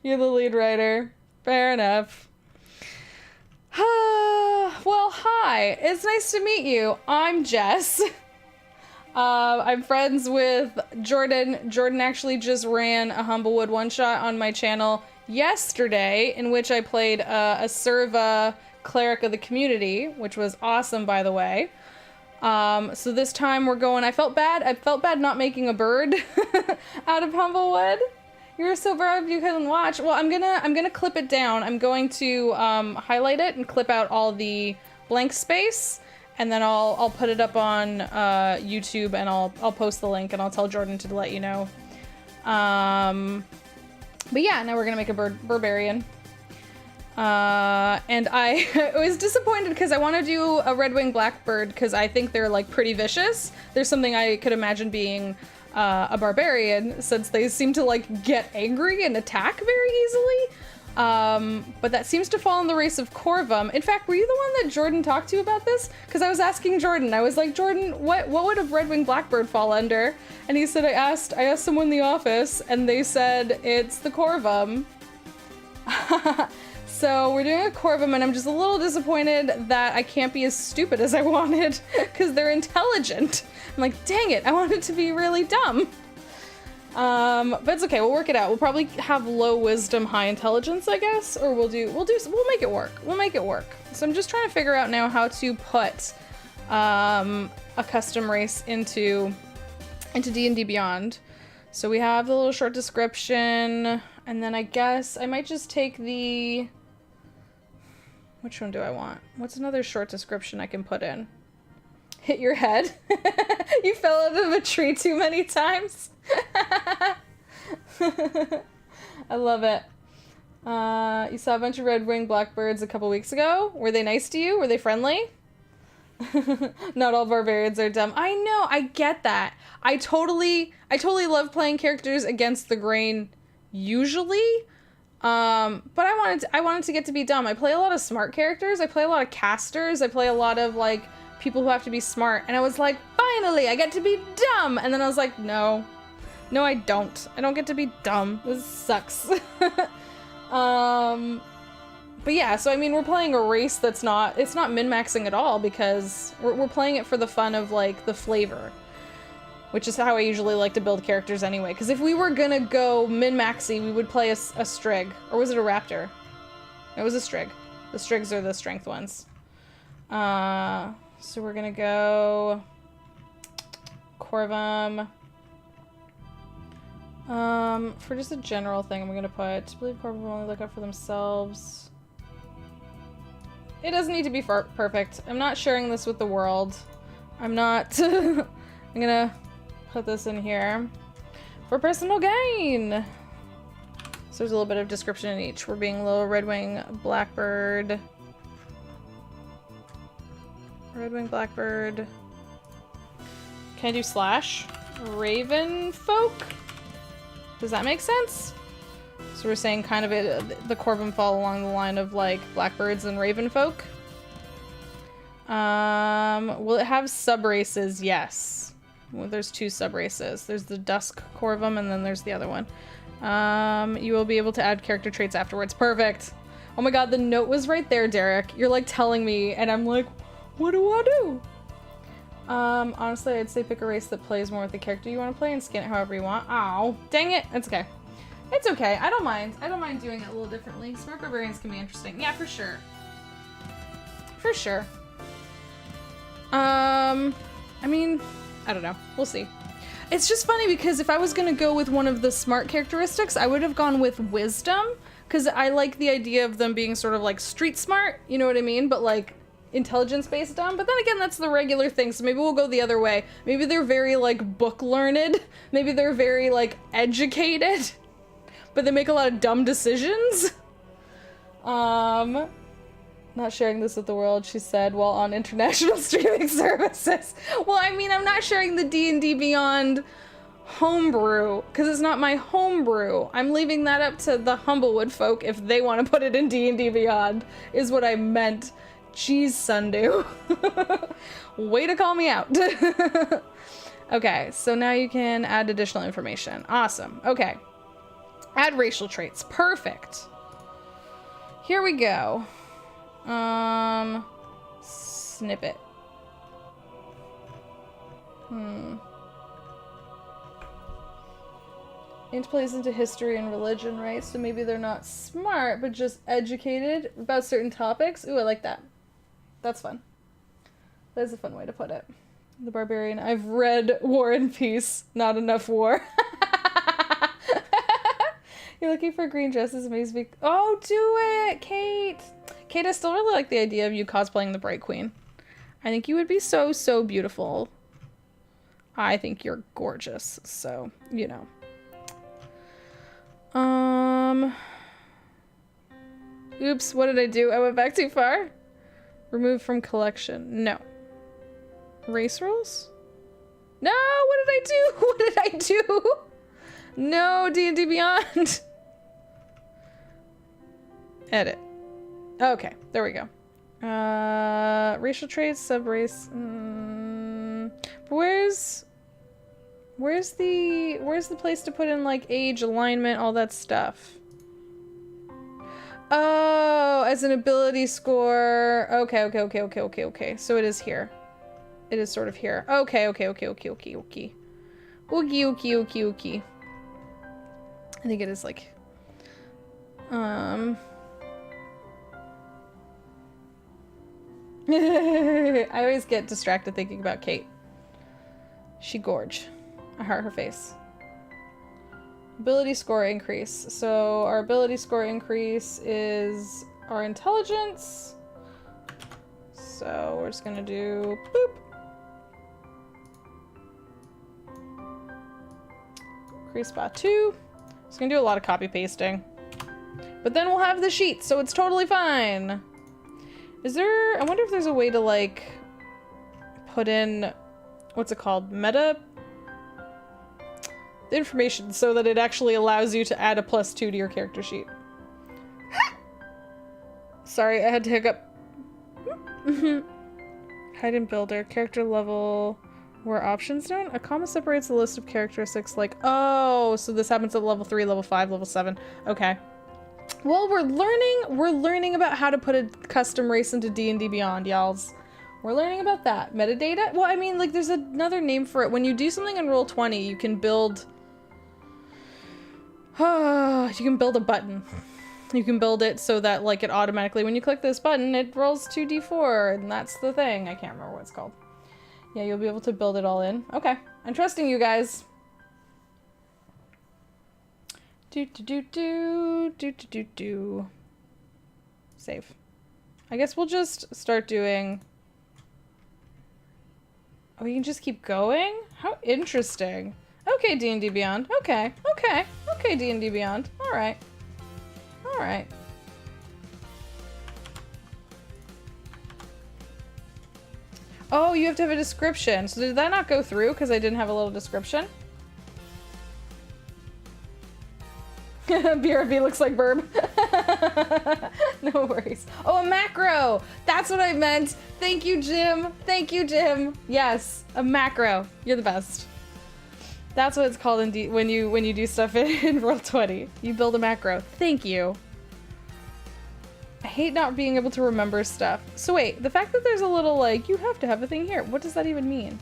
You're the lead writer. Fair enough. Well, hi. It's nice to meet you. I'm Jess. I'm friends with Jordan. Jordan actually just ran a Humblewood one-shot on my channel yesterday, in which I played a Serva cleric of the community, which was awesome, by the way. So this time we're going, I felt bad not making a bird out of Humblewood. You were so brave you couldn't watch. Well, I'm gonna clip it down. I'm going to highlight it and clip out all the blank space, and then I'll put it up on YouTube, and I'll post the link, and I'll tell Jordan to let you know. But yeah, now we're gonna make a Birbarian. And I was disappointed because I want to do a red-winged blackbird because I think they're like pretty vicious. There's something I could imagine being a barbarian, since they seem to like get angry and attack very easily. But that seems to fall in the race of Corvum. In fact, were you the one that Jordan talked to about this? Because I was asking Jordan. I was like, Jordan, what would a red-winged blackbird fall under? And he said, I asked someone in the office, and they said it's the Corvum. So we're doing a Corvum, and I'm just a little disappointed that I can't be as stupid as I wanted, because they're intelligent. I'm like, dang it, I want it to be really dumb. But it's okay, we'll work it out. We'll probably have low wisdom, high intelligence, I guess, or we'll make it work. We'll make it work. So I'm just trying to figure out now how to put a custom race into DnD Beyond. So we have the little short description, and then I guess I might just take the... Which one do I want? What's another short description I can put in? Hit your head. You fell out of a tree too many times. I love it. You saw a bunch of red-winged blackbirds a couple weeks ago. Were they nice to you? Were they friendly? Not all barbarians are dumb. I know, I get that. I totally love playing characters against the grain usually. But I wanted to get to be dumb. I play a lot of smart characters. I play a lot of casters. I play a lot of like people who have to be smart. And I was like, finally, I get to be dumb. And then I was like, no, I don't. I don't get to be dumb. This sucks. But yeah, so I mean, we're playing a race that's not, it's not min-maxing at all because we're playing it for the fun of like the flavor, which is how I usually like to build characters anyway. Because if we were gonna go min-maxy, we would play a Strig, or was it a Raptor? It was a Strig. The Strigs are the strength ones. So we're gonna go Corvum. For just a general thing, I'm gonna put, I believe Corvum will only look out for themselves. It doesn't need to be perfect. I'm not sharing this with the world. I'm not. I'm gonna put this in here for personal gain. So there's a little bit of description in each. We're being little redwing blackbird. Redwing blackbird. Can I do slash? Raven folk? Does that make sense? So we're saying kind of the Corvum fall along the line of like blackbirds and raven folk. Will it have subraces? Yes. Well, there's 2 subraces. There's the dusk Corvum and then there's the other one. You will be able to add character traits afterwards. Perfect. Oh my god, the note was right there, Derek. You're like telling me and I'm like, what do I do? Honestly, I'd say pick a race that plays more with the character you want to play and skin it however you want. Ow. Dang it. It's okay. It's okay. I don't mind. I don't mind doing it a little differently. Smart barbarians can be interesting. Yeah, for sure. For sure. I mean, I don't know. We'll see. It's just funny because if I was gonna go with one of the smart characteristics, I would have gone with wisdom, because I like the idea of them being sort of like street smart, you know what I mean? But like intelligence based dumb. But then again, that's the regular thing, so maybe we'll go the other way. Maybe they're very like book learned. Maybe they're very like educated, but they make a lot of dumb decisions. Not sharing this with the world, she said, while on international streaming services. Well, I mean, I'm not sharing the D&D Beyond homebrew, because it's not my homebrew. I'm leaving that up to the Humblewood folk if they want to put it in D&D Beyond, is what I meant. Jeez, Sundew. Way to call me out. Okay, so now you can add additional information. Awesome. Okay. Add racial traits. Perfect. Here we go. Snippet. Int plays into history and religion, right? So maybe they're not smart, but just educated about certain topics. Ooh, I like that. That's fun. That is a fun way to put it. The Barbarian. I've read War and Peace, not enough war. You're looking for green dresses, amazing. Me. Oh, do it, Kate. Kate, I still really like the idea of you cosplaying the Bright Queen. I think you would be so, so beautiful. I think you're gorgeous, so, you know. Oops, what did I do? I went back too far? Remove from collection. No. Race rules? No, what did I do? What did I do? No, D&D Beyond. Edit. Okay, there we go. Racial traits, subrace. Where's the place to put in like age, alignment, all that stuff? Oh, as an ability score. Okay. So it is here. It is sort of here. Okay. Ookie. I think it is like I always get distracted thinking about Kate. She gorge. I heart her face. Ability score increase. So our ability score increase is our intelligence. So we're just gonna do boop. Increase by 2. It's gonna do a lot of copy pasting. But then we'll have the sheet, so it's totally fine. Is there, I wonder if there's a way to like put in, what's it called? Meta information so that it actually allows you to add a +2 to your character sheet. Sorry, I had to hiccup. Hide and builder, character level, where options known? A comma separates the list of characteristics like, oh, so this happens at level 3, level 5, level 7. Okay. Well, we're learning about how to put a custom race into D&D Beyond, y'alls. We're learning about that. Metadata? Well, I mean, like, there's another name for it. When you do something in Roll20, you can build... you can build a button. You can build it so that, like, it automatically, when you click this button, it rolls 2d4, and that's the thing. I can't remember what it's called. Yeah, you'll be able to build it all in. Okay. I'm trusting you guys. Do. Save. I guess we'll just start doing... Oh, you can just keep going? How interesting. Okay, D&D Beyond. Okay, D&D Beyond. Alright. Alright. Oh, you have to have a description. So did that not go through because I didn't have a little description? BRB looks like Burb. No worries. Oh, a macro! That's what I meant! Thank you, Jim! Thank you, Jim! Yes, a macro. You're the best. That's what it's called in when you do stuff in Roll20. You build a macro. Thank you. I hate not being able to remember stuff. So wait, the fact that there's a little, like, you have to have a thing here, what does that even mean?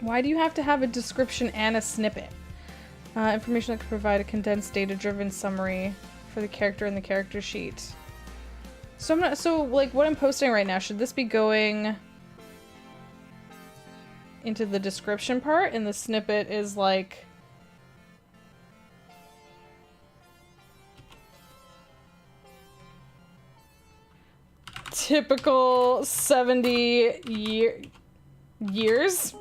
Why do you have to have a description and a snippet? Information that could provide a condensed data-driven summary for the character in the character sheet. So like, what I'm posting right now, should this be going into the description part, and the snippet is, like... typical 70 years?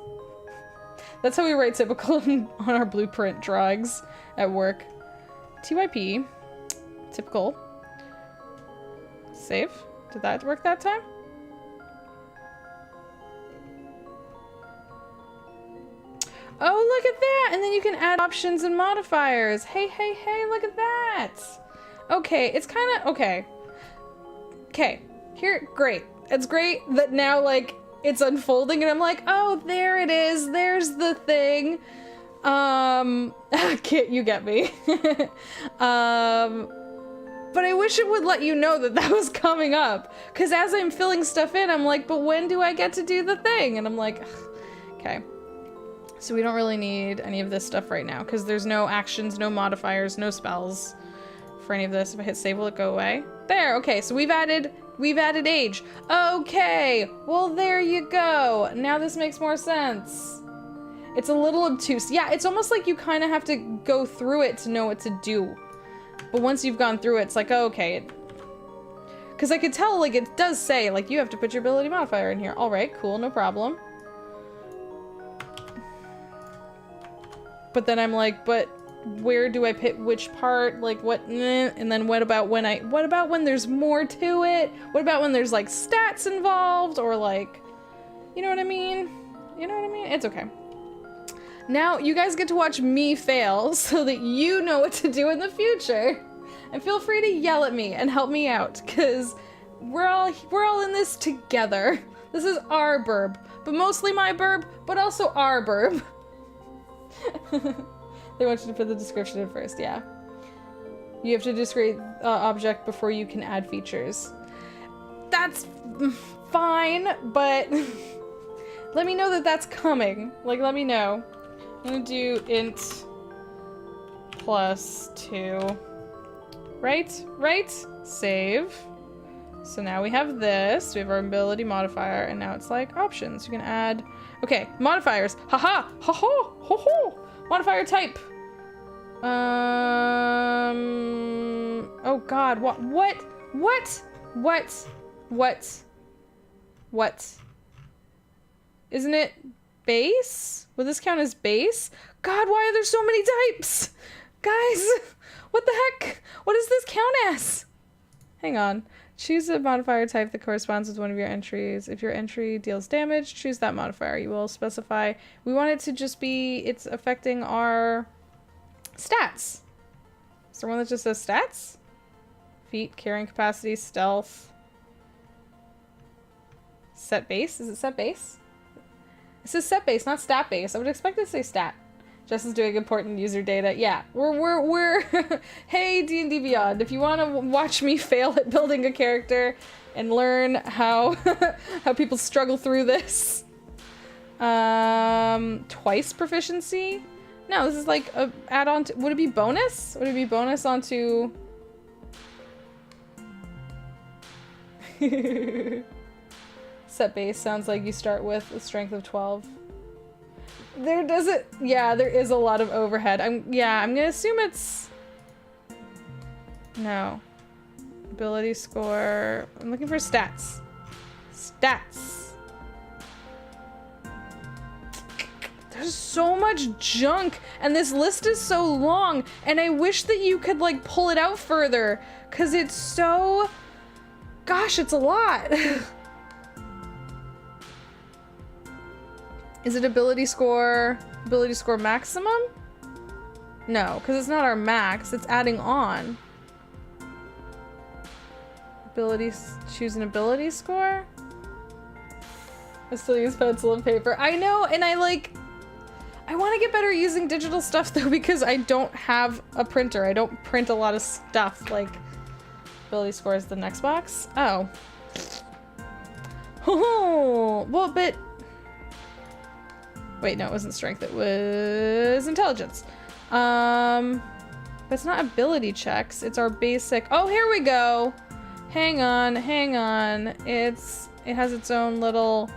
That's how we write typical on our blueprint drawings at work. TYP. Typical. Save. Did that work that time? Oh, look at that! And then you can add options and modifiers. Hey, hey, hey, look at that! Okay, it's kind of... Okay. Okay. Here, great. It's great that now, like, it's unfolding and I'm like, oh, there it is. There's the thing. Kit, you get me. But I wish it would let you know that that was coming up. Because as I'm filling stuff in, I'm like, but when do I get to do the thing? And I'm like, ugh. Okay. So we don't really need any of this stuff right now because there's no actions, no modifiers, no spells for any of this. If I hit save, will it go away? There, okay, so we've added age. Okay, well there you go. Now this makes more sense. It's a little obtuse. Yeah, it's almost like you kind of have to go through it to know what to do. But once you've gone through it, it's like, oh, okay. Because I could tell, like, it does say, like, you have to put your ability modifier in here. All right, cool, no problem. But then I'm like, but where do I pick which part? Like, what? And then what about when there's more to it? What about when there's, like, stats involved? Or, like, you know what I mean? You know what I mean? It's okay. Now, you guys get to watch me fail so that you know what to do in the future. And feel free to yell at me and help me out, because we're all in this together. This is our burb. But mostly my burb, but also our burb. They want you to put the description in first, yeah. You have to describe object before you can add features. That's fine, but let me know that that's coming. Like, let me know. I'm gonna do int +2. Right? Right? Save. So now we have this. We have our ability modifier, and now it's like options. You can add... Okay, modifiers. Haha! Ho-ho! Ho-ho! Modifier type. Oh god, what? Isn't it base? Will this count as base? God, why are there so many types? Guys, what the heck? What does this count as? Hang on. Choose a modifier type that corresponds with one of your entries. If your entry deals damage, choose that modifier. You will specify... We want it to just be... It's affecting our stats. Is there one that just says stats? Feet, carrying capacity, stealth. Set base? Is it set base? It says set base, not stat base. I would expect it to say stat. Jess is doing important user data. Yeah, we're hey DnD Beyond, if you want to watch me fail at building a character and learn how how people struggle through this. Twice proficiency? No, this is like a add-on to, would it be bonus? Would it be bonus onto set base? Sounds like you start with a strength of 12. There doesn't, yeah, there is a lot of overhead. I'm gonna assume it's, no. Ability score, I'm looking for stats. Stats. There's so much junk, and this list is so long, and I wish that you could like pull it out further, cause it's so, gosh, it's a lot. Is it ability score maximum? No, because it's not our max, it's adding on. Choose an ability score? I still use pencil and paper. I know, and I want to get better using digital stuff though, because I don't have a printer. I don't print a lot of stuff. Like, ability score is the next box? Oh. Oh, well, but wait, no, it wasn't strength, it was intelligence. But it's not ability checks, it's our basic, oh, here we go. Hang on. It has its own little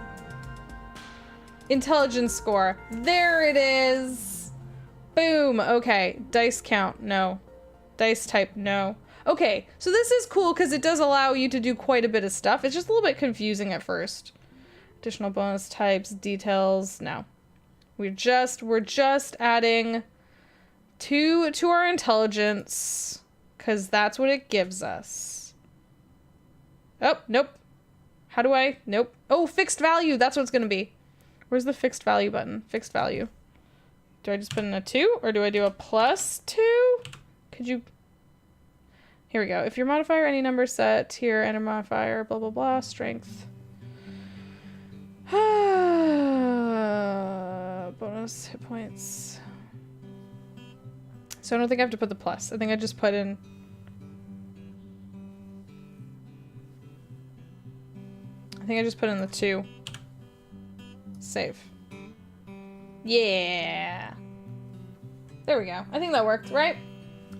intelligence score. There it is. Boom, okay. Dice count, no. Dice type, no. Okay, so this is cool because it does allow you to do quite a bit of stuff. It's just a little bit confusing at first. Additional bonus types, details, no. We're just adding two to our intelligence because that's what it gives us. Oh, nope. How do I? Nope. Oh, fixed value. That's what it's going to be. Where's the fixed value button? Fixed value. Do I just put in a 2 or do I do a +2? Could you? Here we go. If your modifier any number set, tier, enter modifier, blah, blah, blah, strength. Bonus hit points. So I don't think I have to put the plus. I think I just put in. I think I just put in the 2. Save. Yeah. There we go. I think that worked, right?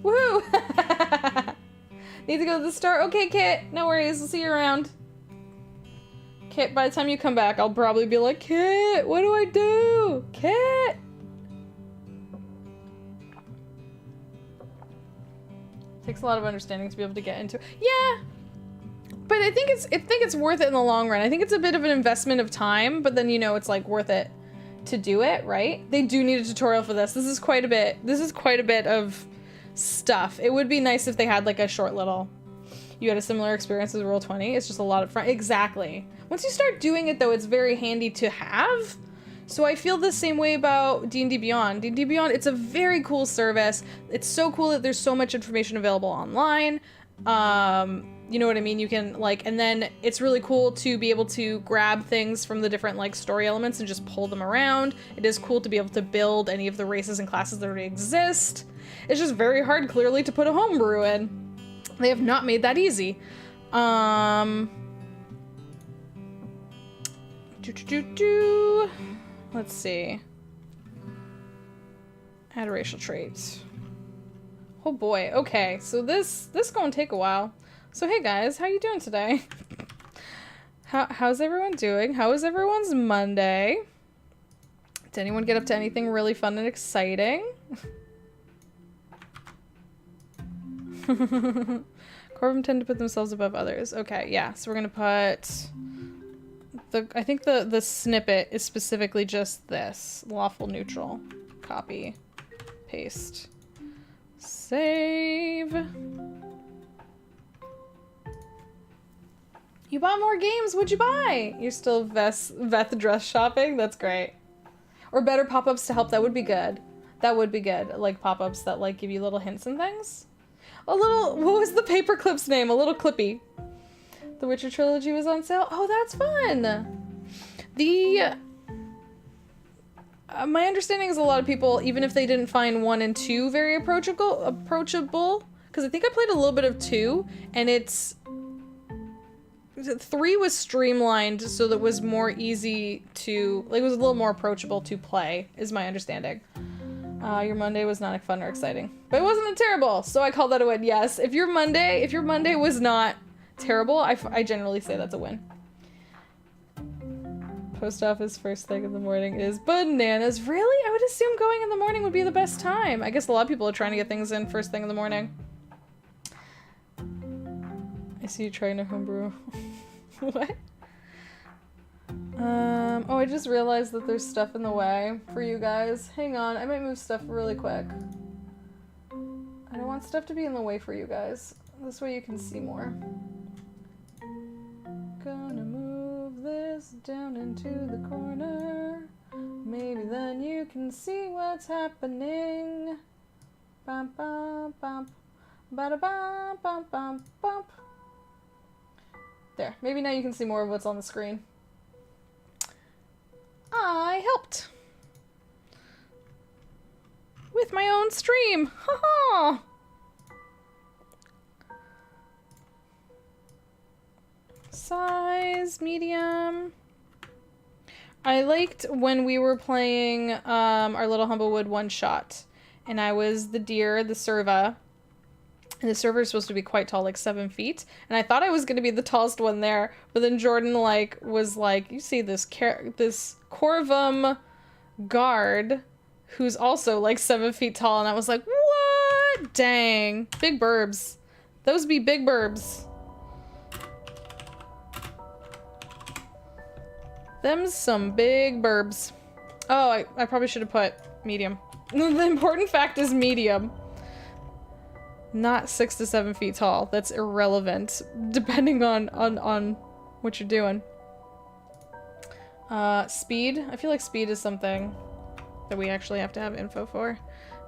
Woohoo! Need to go to the store? Okay, Kit. No worries. We'll see you around. Kit, by the time you come back, I'll probably be like, Kit, what do I do? Kit! Takes a lot of understanding to be able to get into it. Yeah! But I think it's worth it in the long run. I think it's a bit of an investment of time, but then, you know, it's like worth it to do it, right? They do need a tutorial for this. This is quite a bit of stuff. It would be nice if they had like a short little, you had a similar experience as Roll20. It's just a lot of fun. Exactly. Once you start doing it though, it's very handy to have. So I feel the same way about DnD Beyond. DnD Beyond, it's a very cool service. It's so cool that there's so much information available online. You know what I mean? You can like, and then it's really cool to be able to grab things from the different like story elements and just pull them around. It is cool to be able to build any of the races and classes that already exist. It's just very hard, clearly, to put a homebrew in. They have not made that easy. Let's see. Add racial traits. Oh boy, okay, so this gonna take a while. So hey guys, how you doing today? How's everyone doing? How was everyone's Monday? Did anyone get up to anything really fun and exciting? Corvum tend to put themselves above others. Okay, yeah, so we're gonna put I think the snippet is specifically just this. Lawful neutral. Copy. Paste. Save. You bought more games, what'd you buy? You're still Veth dress shopping? That's great. Or better pop-ups to help, that would be good. That would be good. Like pop-ups that like give you little hints and things. A little, what was the paperclip's name? A little clippy. The Witcher trilogy was on sale. Oh, that's fun. my understanding is a lot of people, even if they didn't find 1 and 2 very approachable, because I think I played a little bit of 2, and 3 was streamlined so that it was more easy to, like, it was a little more approachable to play, is my understanding. Your Monday was not fun or exciting, but it wasn't terrible, so I call that a win. Yes, if your Monday was not terrible, I generally say that's a win. Post office first thing in the morning is bananas. Really? I would assume going in the morning would be the best time. I guess a lot of people are trying to get things in first thing in the morning. I see you trying to homebrew. What? Oh, I just realized that there's stuff in the way for you guys. Hang on, I might move stuff really quick. I don't want stuff to be in the way for you guys. This way you can see more. Gonna move this down into the corner. Maybe then you can see what's happening. Bum bum bum. Bada bum bum bum bum. There, maybe now you can see more of what's on the screen. I helped with my own stream. Haha. Size medium. I liked when we were playing our little Humblewood one shot, and I was the deer, the serva. And the server is supposed to be quite tall, like 7 feet. And I thought I was going to be the tallest one there. But then Jordan, like, was like, you see this Corvum guard who's also, like, 7 feet tall. And I was like, what? Dang. Big burbs. Those be big burbs. Them's some big burbs. Oh, I probably should have put medium. The important fact is medium. Not 6 to 7 feet tall. That's irrelevant, depending on what you're doing. Speed. I feel like speed is something that we actually have to have info for.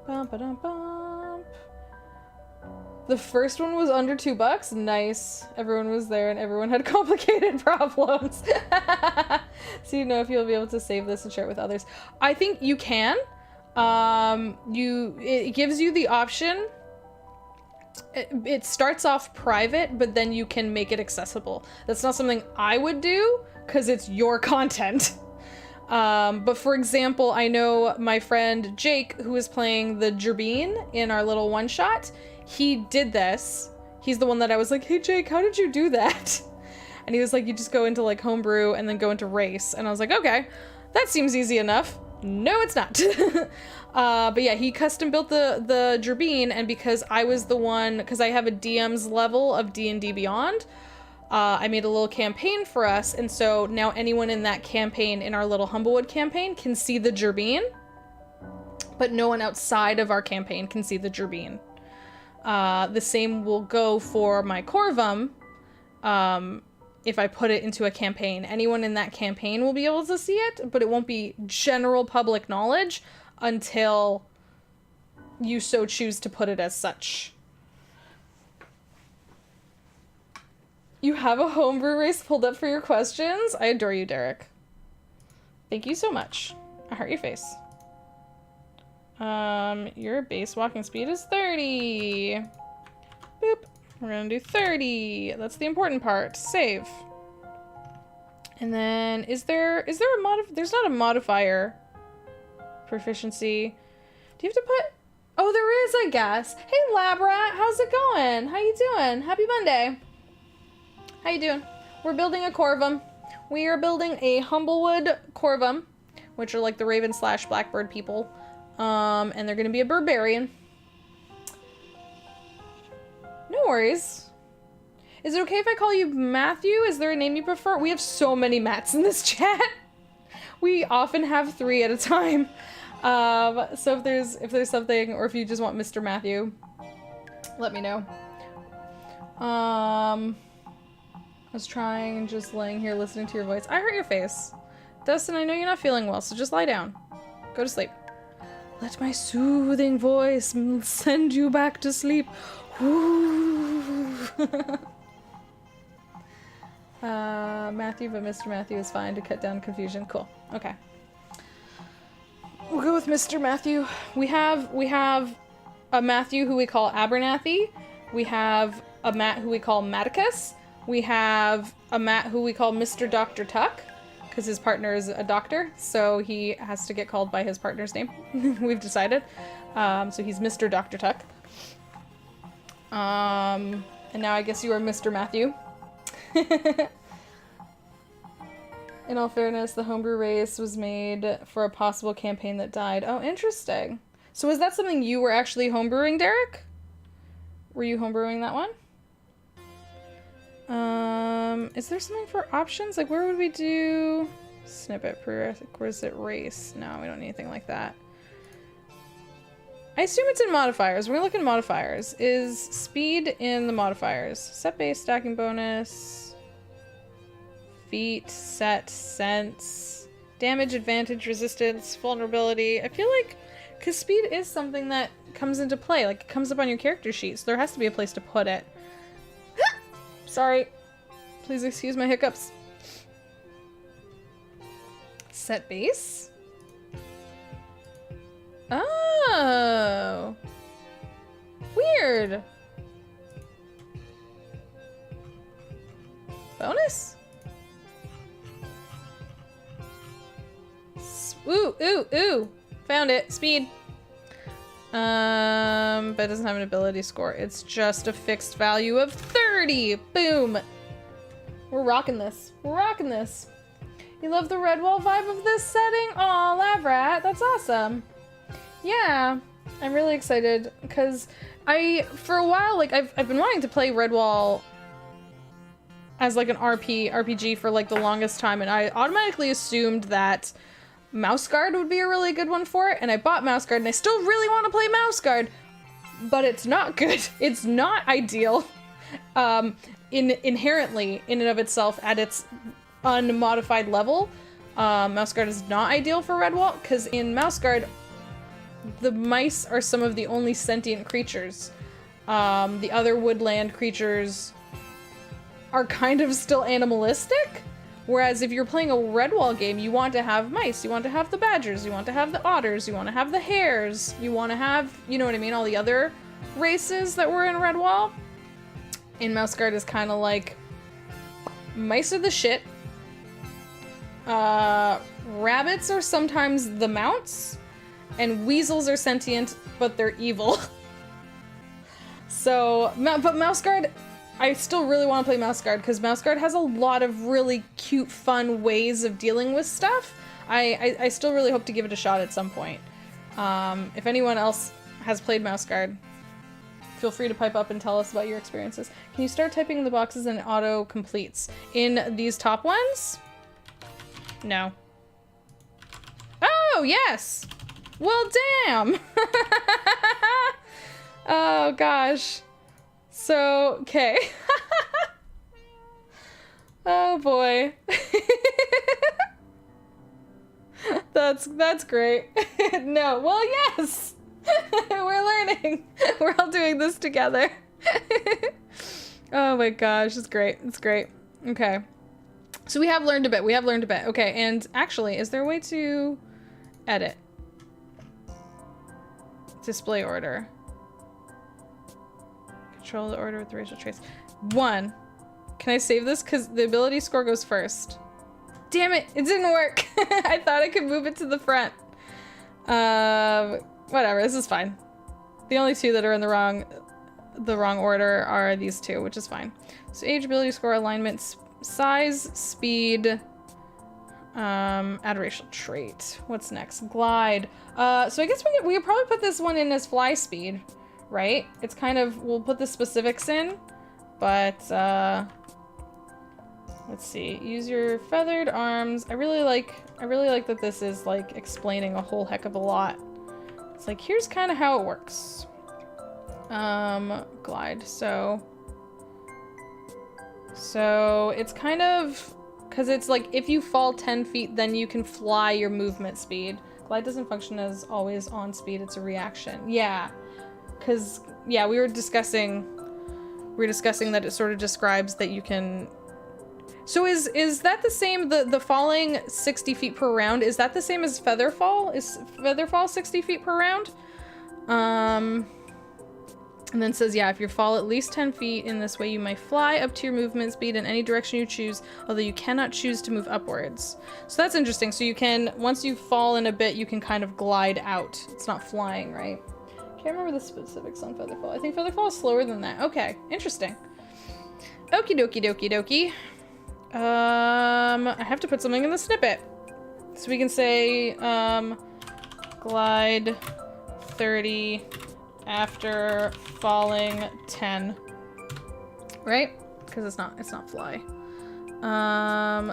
Bum, ba-dum, bum. The first one was under $2. Nice. Everyone was there and everyone had complicated problems. So you know if you'll be able to save this and share it with others. I think you can. It gives you the option. It starts off private, but then you can make it accessible. That's not something I would do, because it's your content. But for example, I know my friend Jake, who is playing the Gerbine in our little one-shot, he did this. He's the one that I was like, hey Jake, how did you do that? And he was like, you just go into like homebrew and then go into race. And I was like, okay, that seems easy enough. No, it's not. But yeah, he custom built the Gerbine, and because I was the one, because I have a DM's level of DnD Beyond, I made a little campaign for us, and so now anyone in that campaign, in our little Humblewood campaign, can see the Gerbine, but no one outside of our campaign can see the Gerbine. The same will go for my Corvum. If I put it into a campaign, anyone in that campaign will be able to see it, but it won't be general public knowledge until you so choose to put it as such. You have a homebrew race pulled up for your questions? I adore you, Derek. Thank you so much. I heart your face. Your base walking speed is 30. Boop. We're gonna do 30. That's the important part. Save. And then, is there a there's not a modifier. Proficiency. Do you have to put... Oh, there is, I guess. Hey, Labrat, how's it going? How you doing? Happy Monday. How you doing? We're building a Corvum. We are building a Humblewood Corvum, which are like the Raven / Blackbird people. And they're gonna be a Barbarian. No worries. Is it okay if I call you Matthew? Is there a name you prefer? We have so many Matts in this chat. We often have 3 at a time. So if there's something, or if you just want Mr. Matthew, let me know. I was trying and just laying here listening to your voice. I hurt your face. Dustin, I know you're not feeling well, so just lie down. Go to sleep. Let my soothing voice send you back to sleep. Matthew, but Mr. Matthew is fine to cut down confusion. Cool. Okay. We'll go with Mr. Matthew. We have a Matthew who we call Abernathy. We have a Matt who we call Matticus. We have a Matt who we call Mr. Dr. Tuck, because his partner is a doctor, so he has to get called by his partner's name. We've decided. So he's Mr. Dr. Tuck. And now I guess you are Mr. Matthew. In all fairness, the homebrew race was made for a possible campaign that died. Oh, interesting. So is that something you were actually homebrewing, Derek? Were you homebrewing that one? Is there something for options? Like, where would we do snippet, prerequisite race? No, we don't need anything like that. I assume it's in modifiers. We're gonna look at modifiers. Is speed in the modifiers? Set base, stacking bonus, feat, set, sense, damage, advantage, resistance, vulnerability. I feel like, because speed is something that comes into play, like it comes up on your character sheet, so there has to be a place to put it. Sorry. Please excuse my hiccups. Set base? Oh. Weird. Bonus? Ooh, ooh, ooh. Found it. Speed. But it doesn't have an ability score. It's just a fixed value of 30. Boom. We're rocking this. We're rocking this. You love the red wall vibe of this setting? Aw, Lavrat, that's awesome. Yeah, I'm really excited because for a while, like I've been wanting to play Redwall as like an RPG for like the longest time, and I automatically assumed that Mouse Guard would be a really good one for it, and I bought Mouse Guard, and I still really want to play Mouse Guard, but it's not good. It's not ideal. Inherently, in and of itself, at its unmodified level, Mouse Guard is not ideal for Redwall, because in Mouse Guard, the mice are some of the only sentient creatures. The other woodland creatures are kind of still animalistic, whereas if you're playing a Redwall game, you want to have mice, you want to have the badgers, you want to have the otters, you want to have the hares, you want to have, you know what I mean, all the other races that were in Redwall. In Mouse Guard is kind of like, mice are the shit. Rabbits are sometimes the mounts, and weasels are sentient, but they're evil. So, but Mouse Guard, I still really want to play Mouse Guard, because Mouse Guard has a lot of really cute, fun ways of dealing with stuff. I still really hope to give it a shot at some point. If anyone else has played Mouse Guard, feel free to pipe up and tell us about your experiences. Can you start typing in the boxes and it auto completes? In these top ones? No. Oh, yes! Well, damn! Oh, gosh. So, okay. Oh, boy. That's great. No, well, yes! We're learning. We're all doing this together. Oh my gosh, it's great. It's great. Okay. So we have learned a bit. We have learned a bit. Okay, and actually, is there a way to edit? Display order. Control the order with the racial traits. 1. Can I save this? Because the ability score goes first. Damn it, it didn't work. I thought I could move it to the front. Whatever, this is fine. The only two that are in the wrong order are these two, which is fine. So age, ability score, alignment, size, speed, add racial trait. What's next? Glide. So I guess we could probably put this one in as fly speed, right? It's kind of, we'll put the specifics in, but let's see. Use your feathered arms. I really like that this is like explaining a whole heck of a lot. It's like, here's kind of how it works. Glide. So it's kind of, because it's like, if you fall 10 feet, then you can fly your movement speed. Glide doesn't function as always on speed, it's a reaction. Yeah, because, yeah, we were discussing that it sort of describes that you can, So is that the same, the falling 60 feet per round, is that the same as Featherfall? Is Featherfall 60 feet per round? And then says, yeah, if you fall at least 10 feet in this way, you may fly up to your movement speed in any direction you choose, although you cannot choose to move upwards. So that's interesting. So you can, once you fall in a bit, you can kind of glide out. It's not flying, right? Can't remember the specifics on Featherfall. I think Featherfall is slower than that. Okay, interesting. Okie dokie dokie dokie. I have to put something in the snippet. So we can say, glide 30 after falling 10, right? Because it's not fly.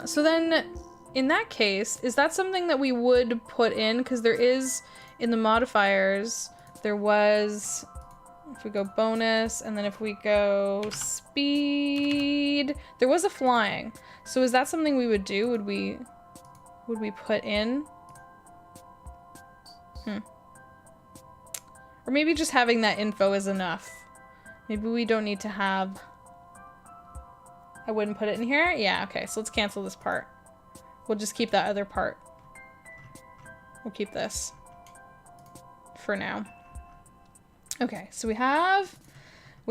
So then in that case, is that something that we would put in? Because there is, in the modifiers, there was, if we go bonus, and then if we go speed, there was a flying. So is that something we would do? Would we put in? Or maybe just having that info is enough. Maybe we don't need to have... I wouldn't put it in here? Yeah, okay, so let's cancel this part. We'll just keep that other part. We'll keep this for now. Okay, so we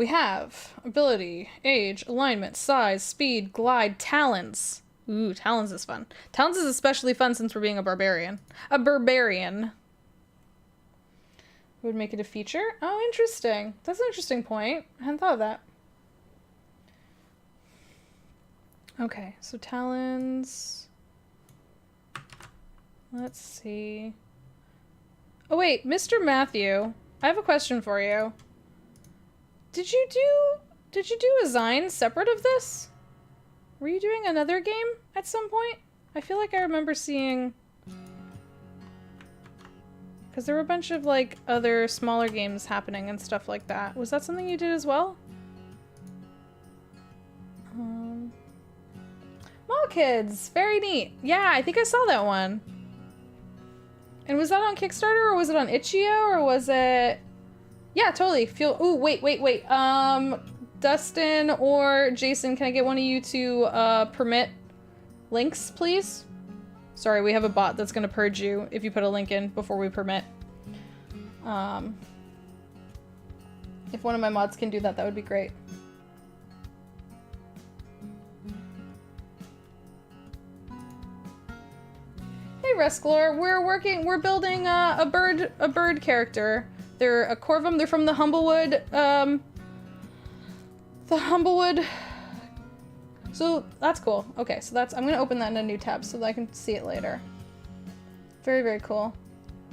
have ability, age, alignment, size, speed, glide, talons. Ooh, talons is fun. Talons is especially fun since we're being a barbarian. A Birbarian. Would make it a feature? Oh, interesting. That's an interesting point. I hadn't thought of that. Okay, so talons. Let's see. Oh wait, Mr. Matthew, I have a question for you. Did you do a Zine separate of this? Were you doing another game at some point? I feel like I remember seeing... Because there were a bunch of, like, other smaller games happening and stuff like that. Was that something you did as well? Mall Kids! Very neat. Yeah, I think I saw that one. And was that on Kickstarter, or was it on Itch.io, or was it... Yeah, totally. Ooh, wait. Dustin or Jason, can I get one of you to, permit links, please? Sorry, we have a bot that's gonna purge you if you put a link in before we permit. If one of my mods can do that, that would be great. Hey Resklor, we're building a bird character. They're a Corvum, they're from the Humblewood, so that's cool. Okay, so I'm gonna open that in a new tab so that I can see it later. Very, very cool.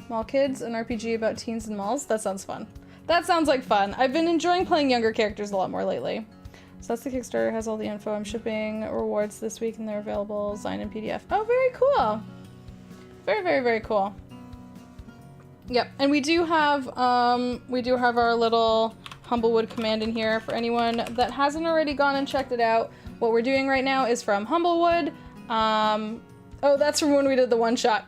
Mall Kids, an RPG about teens and malls. That sounds fun. That sounds like fun. I've been enjoying playing younger characters a lot more lately. So that's the Kickstarter, has all the info. I'm shipping rewards this week and they're available, Zine and PDF. Oh, very cool. Very, very, very cool. Yep, and we do have our little Humblewood command in here for anyone that hasn't already gone and checked it out. What we're doing right now is from Humblewood. Oh, that's from when we did the one-shot.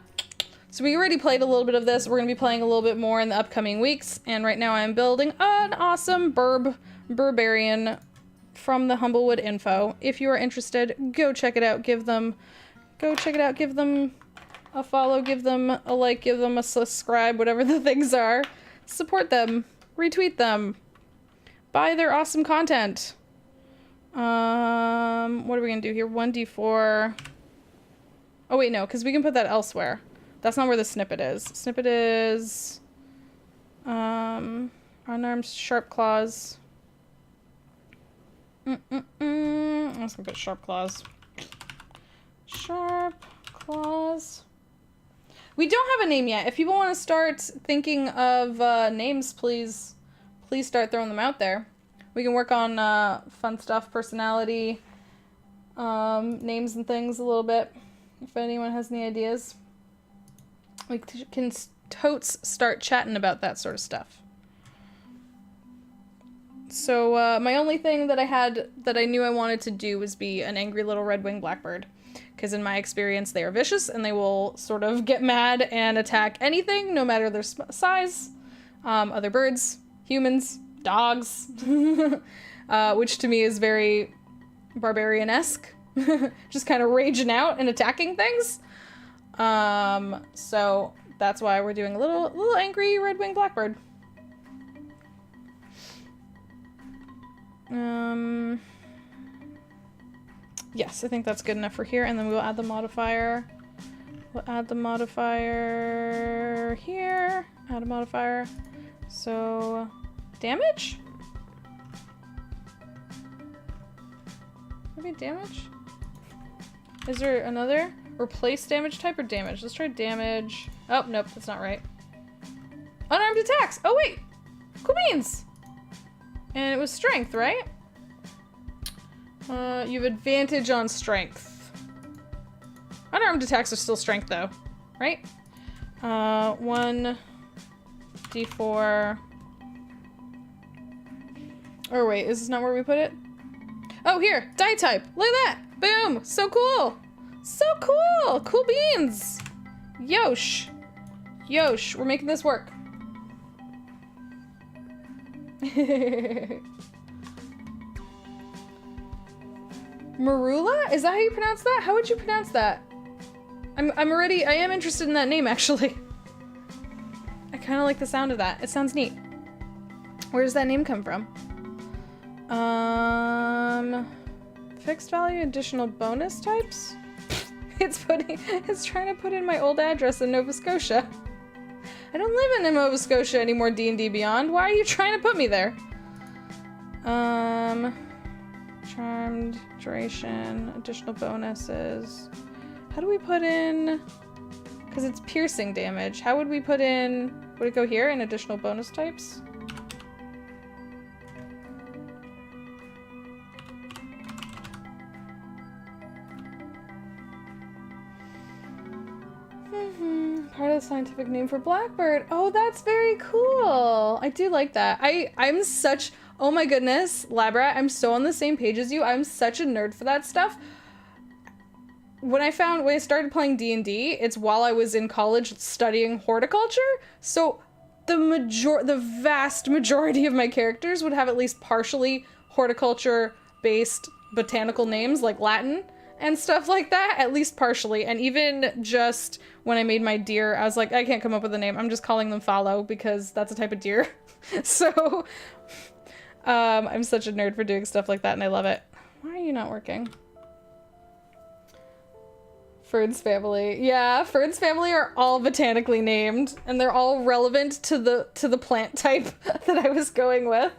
So we already played a little bit of this. We're going to be playing a little bit more in the upcoming weeks. And right now I'm building an awesome Birbarian from the Humblewood info. If you are interested, go check it out. Give them a follow, give them a like, give them a subscribe, whatever the things are. Support them. Retweet them. Buy their awesome content. What are we gonna do here? 1d4. Oh wait, no, because we can put that elsewhere. That's not where the snippet is. Snippet is unarmed sharp claws. I'm just gonna put sharp claws. Sharp claws. We don't have a name yet. If people want to start thinking of names, please start throwing them out there. We can work on fun stuff, personality, names and things a little bit. If anyone has any ideas, we can totes start chatting about that sort of stuff. So my only thing that I knew I wanted to do was be an angry little red-winged blackbird. Because in my experience, they are vicious and they will sort of get mad and attack anything, no matter their size. Other birds, humans, dogs, which to me is very Barbarian-esque. Just kind of raging out and attacking things. So that's why we're doing a little angry red-winged blackbird. Yes, I think that's good enough for here, and then we'll add the modifier. We'll add the modifier here. Add a modifier. So, damage? Maybe damage? Is there another? Replace damage type or damage? Let's try damage. Oh, nope, that's not right. Unarmed attacks! Oh, wait! Cool beans! And it was strength, right? You have advantage on strength. Unarmed attacks are still strength, though. Right? 1 d4. Or wait, is this not where we put it? Oh, here! Die type! Look at that! Boom! So cool! So cool! Cool beans! Yosh! Yosh, we're making this work. Marula? Is that how you pronounce that? How would you pronounce that? I am interested in that name, actually. I kind of like the sound of that. It sounds neat. Where does that name come from? Fixed value additional bonus types? It's trying to put in my old address in Nova Scotia. I don't live in Nova Scotia anymore, D&D Beyond. Why are you trying to put me there? Charmed, duration, additional bonuses. How do we put in... Because it's piercing damage. How would we put in... Would it go here in additional bonus types? Part of the scientific name for blackbird. Oh, that's very cool. I do like that. I'm such... Oh my goodness, Labrat, I'm so on the same page as you. I'm such a nerd for that stuff. When I started playing D&D, it's while I was in college studying horticulture. So the vast majority of my characters would have at least partially horticulture-based botanical names like Latin and stuff like that, at least partially. And even just when I made my deer, I was like, I can't come up with a name. I'm just calling them fallow because that's a type of deer. So... I'm such a nerd for doing stuff like that, and I love it. Why are you not working? Fern's family. Yeah, Fern's family are all botanically named, and they're all relevant to the plant type that I was going with.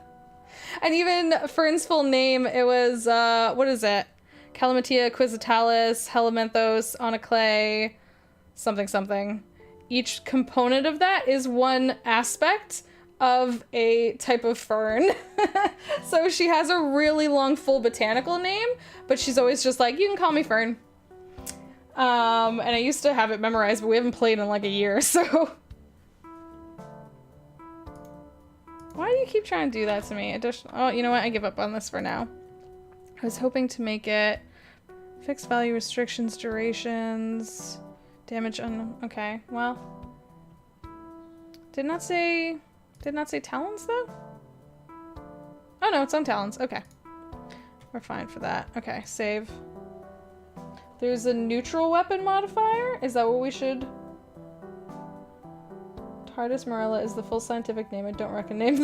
And even Fern's full name, it was, what is it? Calamatia, Quisitalis, Helminthos, Onaclay, something something. Each component of that is one aspect of a type of fern. So she has a really long full botanical name, but she's always just like, you can call me Fern. And I used to have it memorized, but we haven't played in like a year, so. Why do you keep trying to do that to me? Oh, you know what? I give up on this for now. I was hoping to make it fixed value restrictions, durations, damage on... Okay, well. Did not say talons, though? Oh, no, it's on talons. Okay. We're fine for that. Okay, save. There's a neutral weapon modifier? Is that what we should... Tardis Morella is the full scientific name. I don't recommend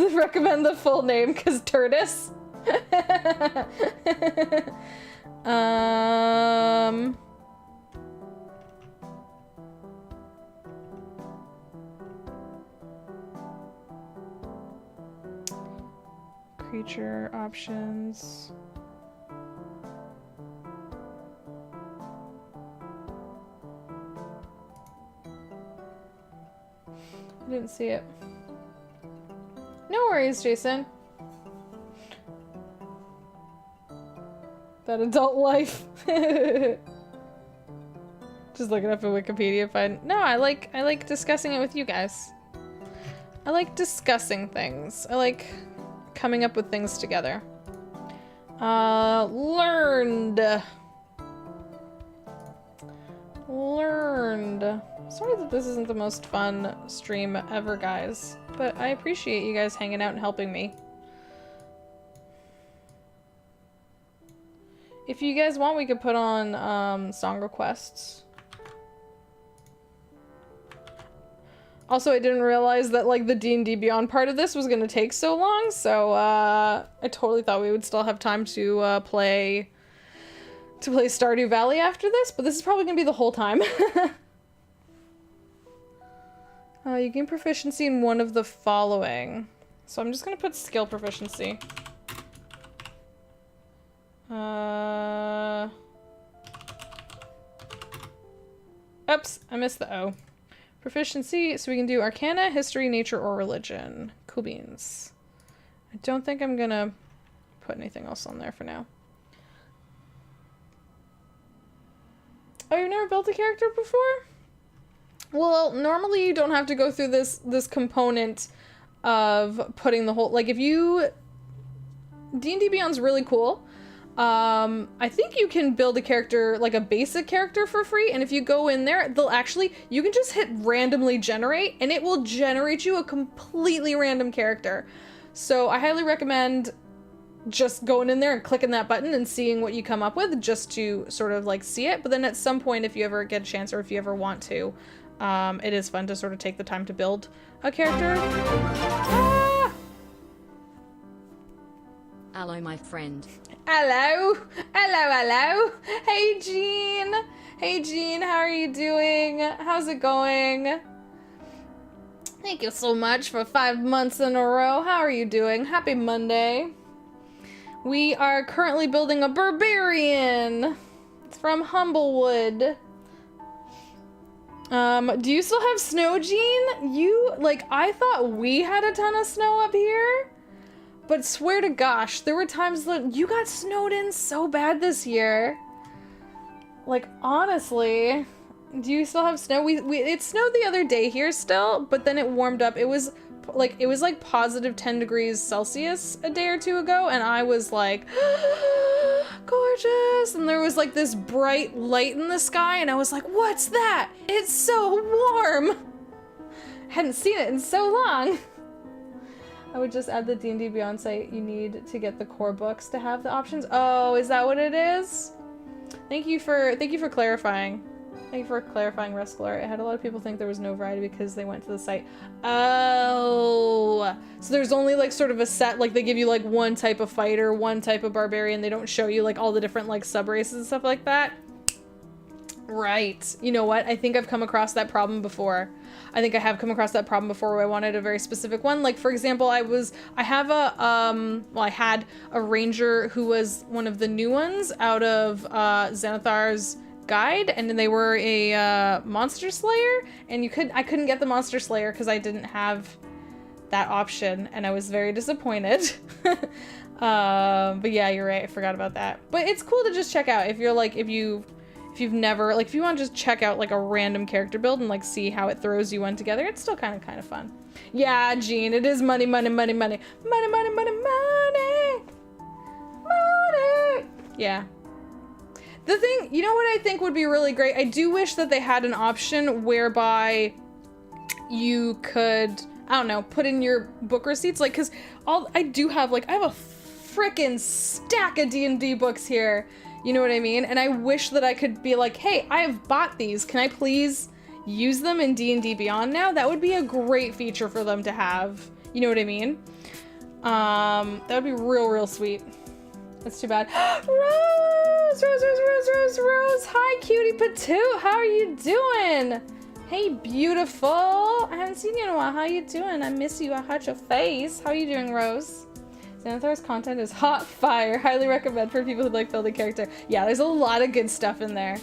the full name, because Turdis. Creature options. I didn't see it. No worries, Jason. That adult life. Just looking up in Wikipedia, no, I like discussing it with you guys. I like discussing things. I like coming up with things together. Learned. Sorry that this isn't the most fun stream ever, guys, but I appreciate you guys hanging out and helping me. If you guys want, we could put on song requests. Also, I didn't realize that like the D&D Beyond part of this was gonna take so long, so I totally thought we would still have time to play Stardew Valley after this, but this is probably gonna be the whole time. You gain proficiency in one of the following. So I'm just gonna put skill proficiency. Oops, I missed the O. Proficiency, so we can do Arcana, History, Nature, or Religion. Cool beans. I don't think I'm gonna put anything else on there for now. Oh, you've never built a character before? Well, normally you don't have to go through this component of putting the whole, like if you, D&D Beyond's really cool. I think you can build a character, like a basic character for free, and if you go in there, you can just hit randomly generate, and it will generate you a completely random character. So I highly recommend just going in there and clicking that button and seeing what you come up with, just to sort of like see it. But then at some point, if you ever get a chance, or if you ever want to, it is fun to sort of take the time to build a character. Ah! Hello, my friend. Hello. Hello, hello. Hey, Jean. Hey, Jean, how are you doing? How's it going? Thank you so much for 5 months in a row. How are you doing? Happy Monday. We are currently building a Barbarian. It's from Humblewood. Do you still have snow, Jean? I thought we had a ton of snow up here. But swear to gosh, there were times that you got snowed in so bad this year. Like, honestly, do you still have snow? It snowed the other day here still, but then it warmed up. It was like positive 10 degrees Celsius a day or two ago, and I was like, gorgeous. And there was like this bright light in the sky, and I was like, what's that? It's so warm. Hadn't seen it in so long. I would just add the D&D Beyond site. You need to get the core books to have the options. Oh, is that what it is? Thank you for clarifying. Thank you for clarifying, Rescler. I had a lot of people think there was no variety because they went to the site. Oh, so there's only like sort of a set, like they give you like one type of fighter, one type of barbarian. They don't show you like all the different like subraces and stuff like that. Right. You know what? I think I've come across that problem before. I think I have come across that problem before where I wanted a very specific one. Like, for example, I had a ranger who was one of the new ones out of Xanathar's guide, and they were a monster slayer, and I couldn't get the monster slayer because I didn't have that option, and I was very disappointed. But yeah, you're right. I forgot about that. But it's cool to just check out if you're like, if you've never, like, if you want to just check out like a random character build and like see how it throws you one together, it's still kind of fun. Yeah, Jean, it is money, money, money, money, money, money, money, money, money. Yeah. The thing, you know what I think would be really great? I do wish that they had an option whereby you could, I don't know, put in your book receipts, like, cause I have a frickin' stack of D&D books here. You know what I mean? And I wish that I could be like, hey, I have bought these. Can I please use them in D&D Beyond now? That would be a great feature for them to have. You know what I mean? That would be real, real sweet. That's too bad. Rose! Rose, Rose, Rose, Rose, Rose! Hi, cutie patoot! How are you doing? Hey, beautiful! I haven't seen you in a while. How you doing? I miss you. I hurt your face. How are you doing, Rose? Xanathar's content is hot fire. Highly recommend for people who like building character. Yeah, there's a lot of good stuff in there.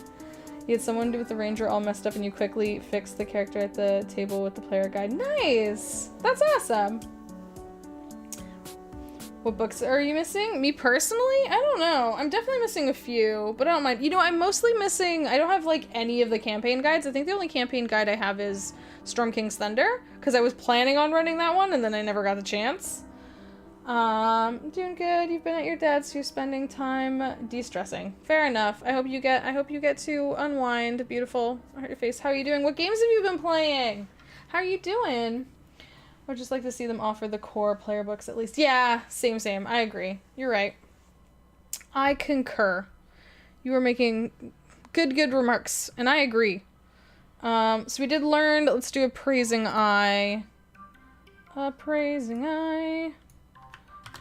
You had someone do with the ranger all messed up and you quickly fixed the character at the table with the player guide. Nice! That's awesome. What books are you missing? Me personally? I don't know. I'm definitely missing a few, but I don't mind. You know, I'm mostly missing, I don't have like any of the campaign guides. I think the only campaign guide I have is Storm King's Thunder, because I was planning on running that one and then I never got the chance. Doing good. You've been at your dad's, so you're spending time de-stressing. Fair enough. I hope you get to unwind. Beautiful. I hurt your face. How are you doing? What games have you been playing? How are you doing? I would just like to see them offer the core player books at least. Yeah, same. I agree. You're right. I concur. You were making good remarks, and I agree. So we did learn, let's do appraising eye. Appraising eye.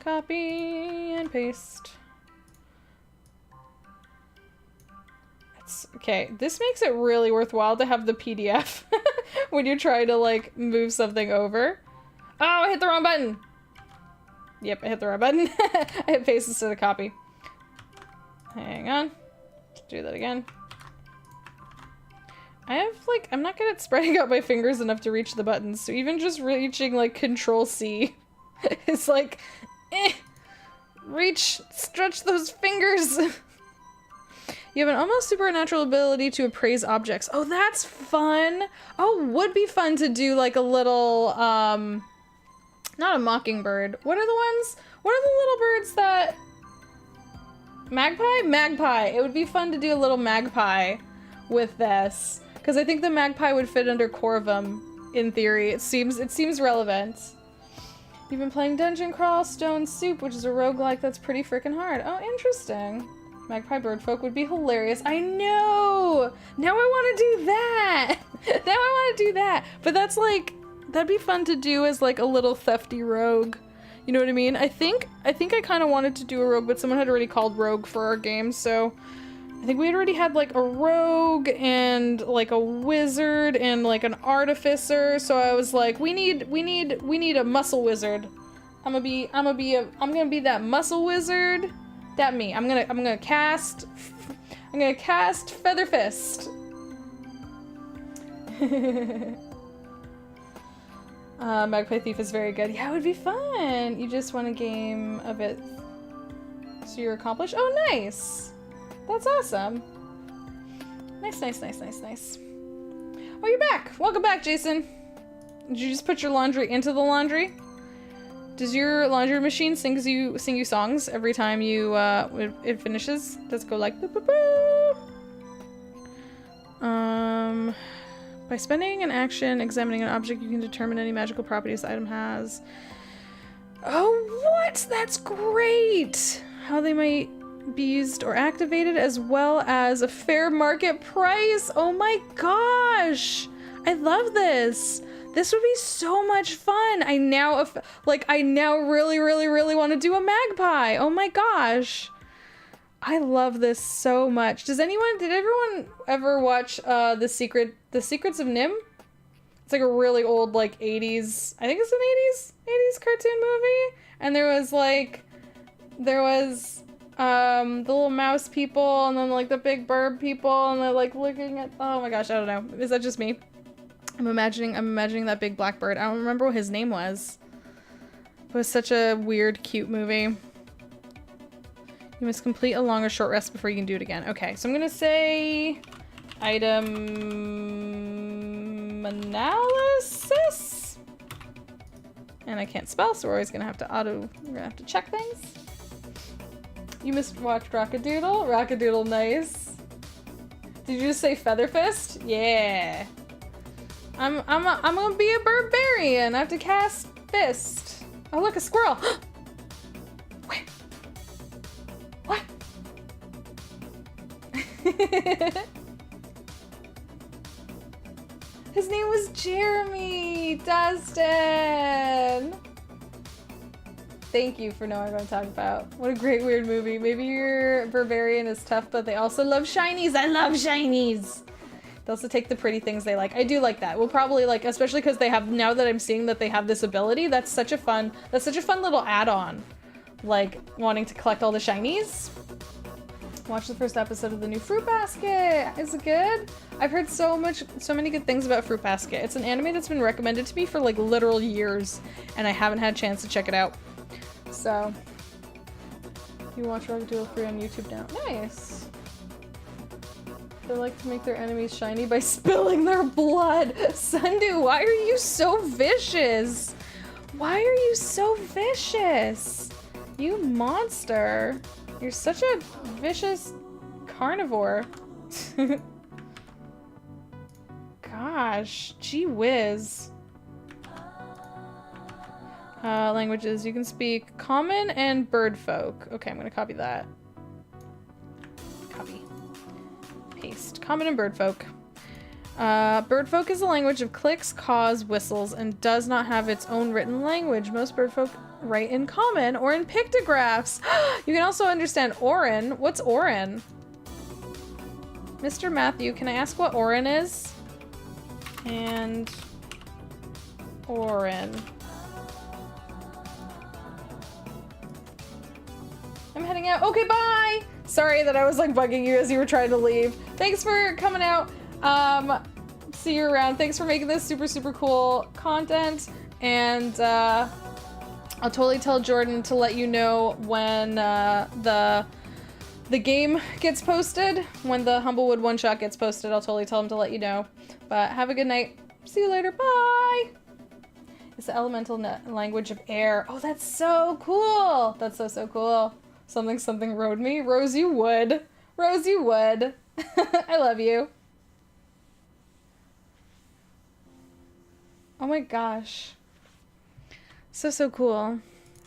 Copy and paste. Okay, this makes it really worthwhile to have the PDF when you try to, like, move something over. Oh, I hit the wrong button! Yep, I hit the wrong button. I hit paste instead of copy. Hang on. Let's do that again. I'm not good at spreading out my fingers enough to reach the buttons, so even just reaching, like, Control-C is like, stretch those fingers! You have an almost supernatural ability to appraise objects. Oh, that's fun! Oh, would be fun to do, like, a little, not a mockingbird. What are the little birds that... Magpie? Magpie! It would be fun to do a little magpie with this. Because I think the magpie would fit under Corvum, in theory. It seems relevant. You've been playing Dungeon Crawl Stone Soup, which is a roguelike that's pretty freaking hard. Oh, interesting. Magpie Birdfolk would be hilarious. I know! Now I want to do that! Now I want to do that! But that's like... That'd be fun to do as like a little thefty rogue. You know what I mean? I think I kind of wanted to do a rogue, but someone had already called rogue for our game, so... I think we had already had like a rogue and like a wizard and like an artificer, so I was like, we need a muscle wizard. I'm gonna be that muscle wizard. That me. I'm gonna cast Feather Fist. Magpie Thief is very good. Yeah, it would be fun. You just won a game of it, so you're accomplished. Oh, nice. That's awesome. Nice. Oh, you're back. Welcome back, Jason. Did you just put your laundry into the laundry? Does your laundry machine sing you songs every time you it finishes? Does it go like boo boo boo? By spending an action examining an object, you can determine any magical properties the item has. Oh, what? That's great! How they might be used or activated, as well as a fair market price. Oh my gosh! I love this! This would be so much fun! I now really want to do a magpie! Oh my gosh! I love this so much. Did everyone ever watch The Secrets of Nim? It's like a really old, like, 80s, I think it's an 80s cartoon movie? And there was the little mouse people, and then like the big bird people, and they're like looking at, oh my gosh, I don't know. Is that just me? I'm imagining that big black bird. I don't remember what his name was. It was such a weird, cute movie. You must complete a long or short rest before you can do it again. Okay, so I'm gonna say item analysis. And I can't spell, so we're always gonna have to check things. You must watch Rockadoodle. Rockadoodle, nice. Did you just say Feather Fist? Yeah. I'm gonna be a Barbarian. I have to cast Fist. Oh look, a squirrel. Wait. What? His name was Jeremy Dustin. Thank you for knowing what I'm talking about. What a great weird movie. Maybe your Birbarian is tough, but they also love shinies. I love shinies. They also take the pretty things they like. I do like that. We'll probably like, especially because they have, now that I'm seeing that they have this ability, that's such a fun little add-on. Like, wanting to collect all the shinies. Watch the first episode of the new Fruit Basket. Is it good? I've heard so many good things about Fruit Basket. It's an anime that's been recommended to me for like literal years, and I haven't had a chance to check it out. So, you watch Rockadoodle free on YouTube now. Nice. They like to make their enemies shiny by spilling their blood. Sundu, why are you so vicious? Why are you so vicious? You monster. You're such a vicious carnivore. Gosh, gee whiz. Languages. You can speak Common and Bird folk. Okay, I'm gonna copy that. Copy. least. Common and birdfolk. Birdfolk is a language of clicks, caws, whistles, and does not have its own written language. Most birdfolk write in common or in pictographs. You can also understand Orin. What's Orin? Mr. Matthew, can I ask what Orin is? And Orin. I'm heading out. Okay, bye! Sorry that I was like bugging you as you were trying to leave. Thanks for coming out. See you around. Thanks for making this super, super cool content. And I'll totally tell Jordan to let you know when the game gets posted. When the Humblewood one-shot gets posted, I'll totally tell him to let you know. But have a good night. See you later. Bye! It's the elemental language of air. Oh, that's so cool! That's so, so cool. Something, something rode me. Rose, you would. Rose, you would. I love you. Oh my gosh. So, so cool.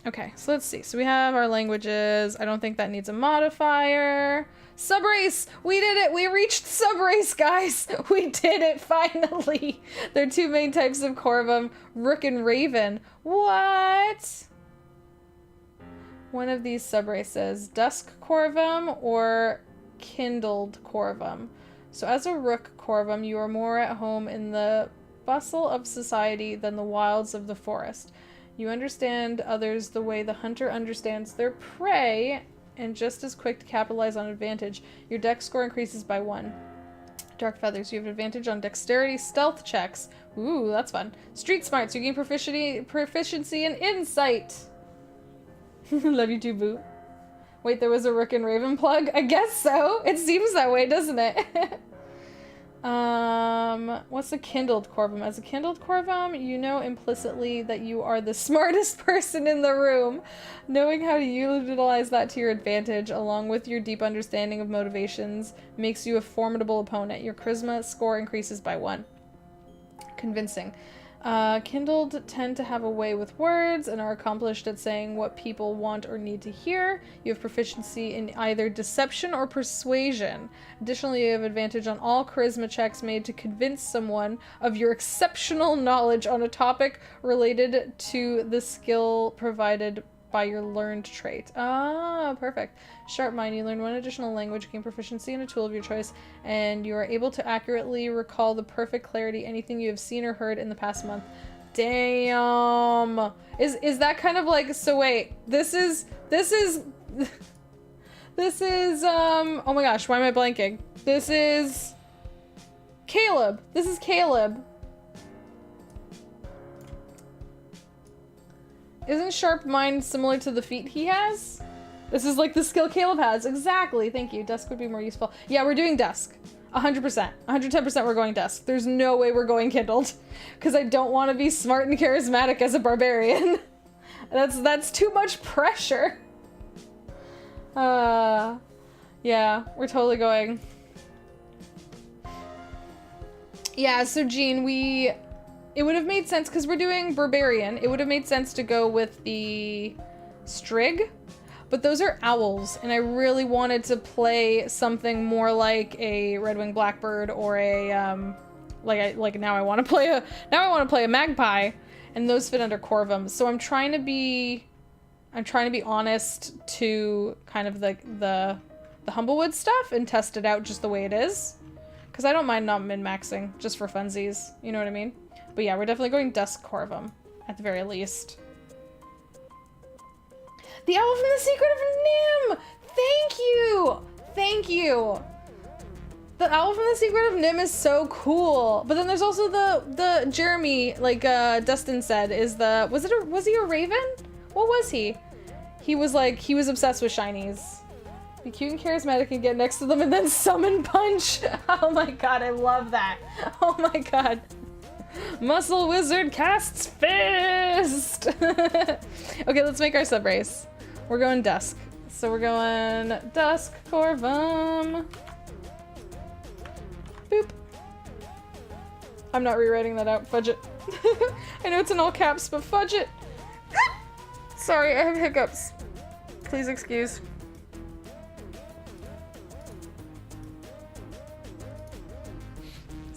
Okay, so let's see. So we have our languages. I don't think that needs a modifier. Subrace! We did it! We reached subrace, guys! We did it, finally! There are two main types of Corvum, Rook and Raven. What? One of these subraces, Dusk Corvum or Kindled Corvum. So as a Rook Corvum, you are more at home in the bustle of society than the wilds of the forest. You understand others the way the hunter understands their prey, and just as quick to capitalize on advantage. Your dex score increases by 1. Dark Feathers, you have advantage on dexterity stealth checks. Ooh, that's fun. Street Smarts, you gain proficiency in insight. Love you too, boo. Wait, there was a Rook and Raven plug? I guess so. It seems that way, doesn't it? What's a Kindled Corvum? As a Kindled Corvum, you know implicitly that you are the smartest person in the room. Knowing how to utilize that to your advantage, along with your deep understanding of motivations, makes you a formidable opponent. Your charisma score increases by 1. Convincing. Kindled tend to have a way with words and are accomplished at saying what people want or need to hear. You have proficiency in either deception or persuasion. Additionally, you have advantage on all charisma checks made to convince someone of your exceptional knowledge on a topic related to the skill provided by your learned trait. Ah, perfect. Sharp Mind, you learn one additional language, gain proficiency in a tool of your choice, and you are able to accurately recall the perfect clarity anything you have seen or heard in the past month. Damn. Is that kind of like, so wait, this is oh my gosh, why am I blanking? This is Caleb. This is Caleb. Isn't Sharp Mind similar to the feat he has? This is like the skill Caleb has. Exactly. Thank you. Dusk would be more useful. Yeah, we're doing Dusk. 100%. 110% we're going Dusk. There's no way we're going Kindled. Because I don't want to be smart and charismatic as a barbarian. That's too much pressure. Yeah, we're totally going. Yeah, so Jean, it would have made sense, because we're doing Barbarian, it would have made sense to go with the Strig, but those are owls, and I really wanted to play something more like a Red-Winged Blackbird or a, now I want to play a magpie, and those fit under Corvum, so I'm trying to be honest to kind of the Humblewood stuff and test it out just the way it is, because I don't mind not min-maxing, just for funsies, you know what I mean? But yeah, we're definitely going Dusk Corvum, at the very least. The Owl from the Secret of Nim! Thank you! Thank you! The Owl from the Secret of Nim is so cool. But then there's also the Jeremy, like Dustin said, was he a raven? What was he? He was obsessed with shinies. Be cute and charismatic and get next to them and then summon punch. Oh my god, I love that. Oh my god. Muscle Wizard casts fist! Okay, let's make our subrace. We're going Dusk. So we're going Dusk Corvum. Boop. I'm not rewriting that out. Fudge it. I know it's in all caps, but fudge it. Sorry, I have hiccups. Please excuse.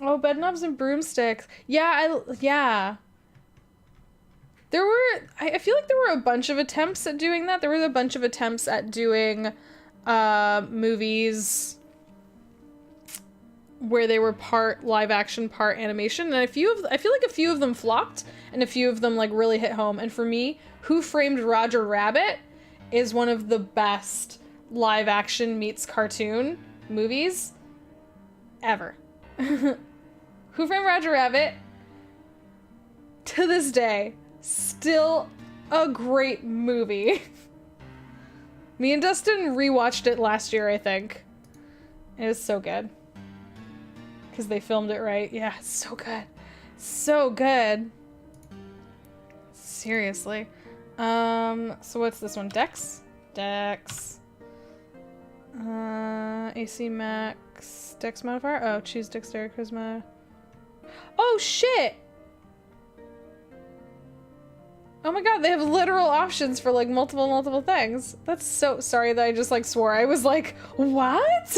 Oh, bed knobs and broomsticks. Yeah. I feel like there were a bunch of attempts at doing that. There were a bunch of attempts at doing movies where they were part live action, part animation, and I feel like a few of them flopped and a few of them like really hit home. And for me, Who Framed Roger Rabbit is one of the best live action meets cartoon movies ever. Who Framed Roger Rabbit, to this day, still a great movie. Me and Dustin rewatched it last year, I think. It was so good. Because they filmed it right. Yeah, it's so good. So good. Seriously. So what's this one? Dex? Dex. AC Max. Dex modifier? Oh, choose Dexterity Charisma. Oh, shit! Oh my god, they have literal options for, like, multiple things. That's so... Sorry that I just, like, swore. I was like, what?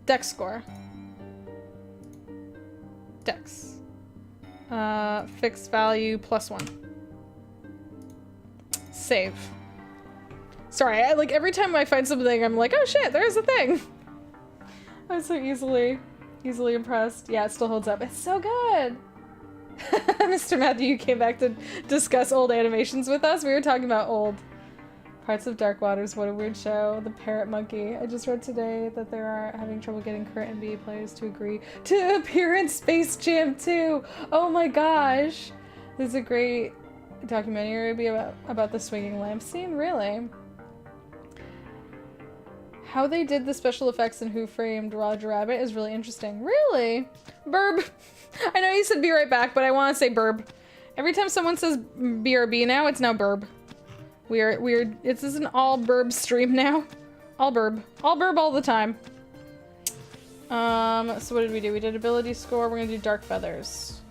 Dex score. Dex. Fixed value +1. Save. Sorry, like, every time I find something, I'm like, oh shit, there's a thing! I'm so easily impressed. Yeah, it still holds up. It's so good! Mr. Matthew, you came back to discuss old animations with us. We were talking about old parts of Dark Waters. What a weird show. The Parrot Monkey. I just read today that they are having trouble getting current NBA players to agree to appear in Space Jam 2. Oh my gosh. There's a great documentary about the swinging lamp scene. Really? How they did the special effects in Who Framed Roger Rabbit is really interesting. Really? Burb. I know you said be right back, but I want to say burb. Every time someone says BRB now, it's now burb. This is an all burb stream now. All burb. All burb all the time. So what did we do? We did ability score. We're gonna do dark feathers.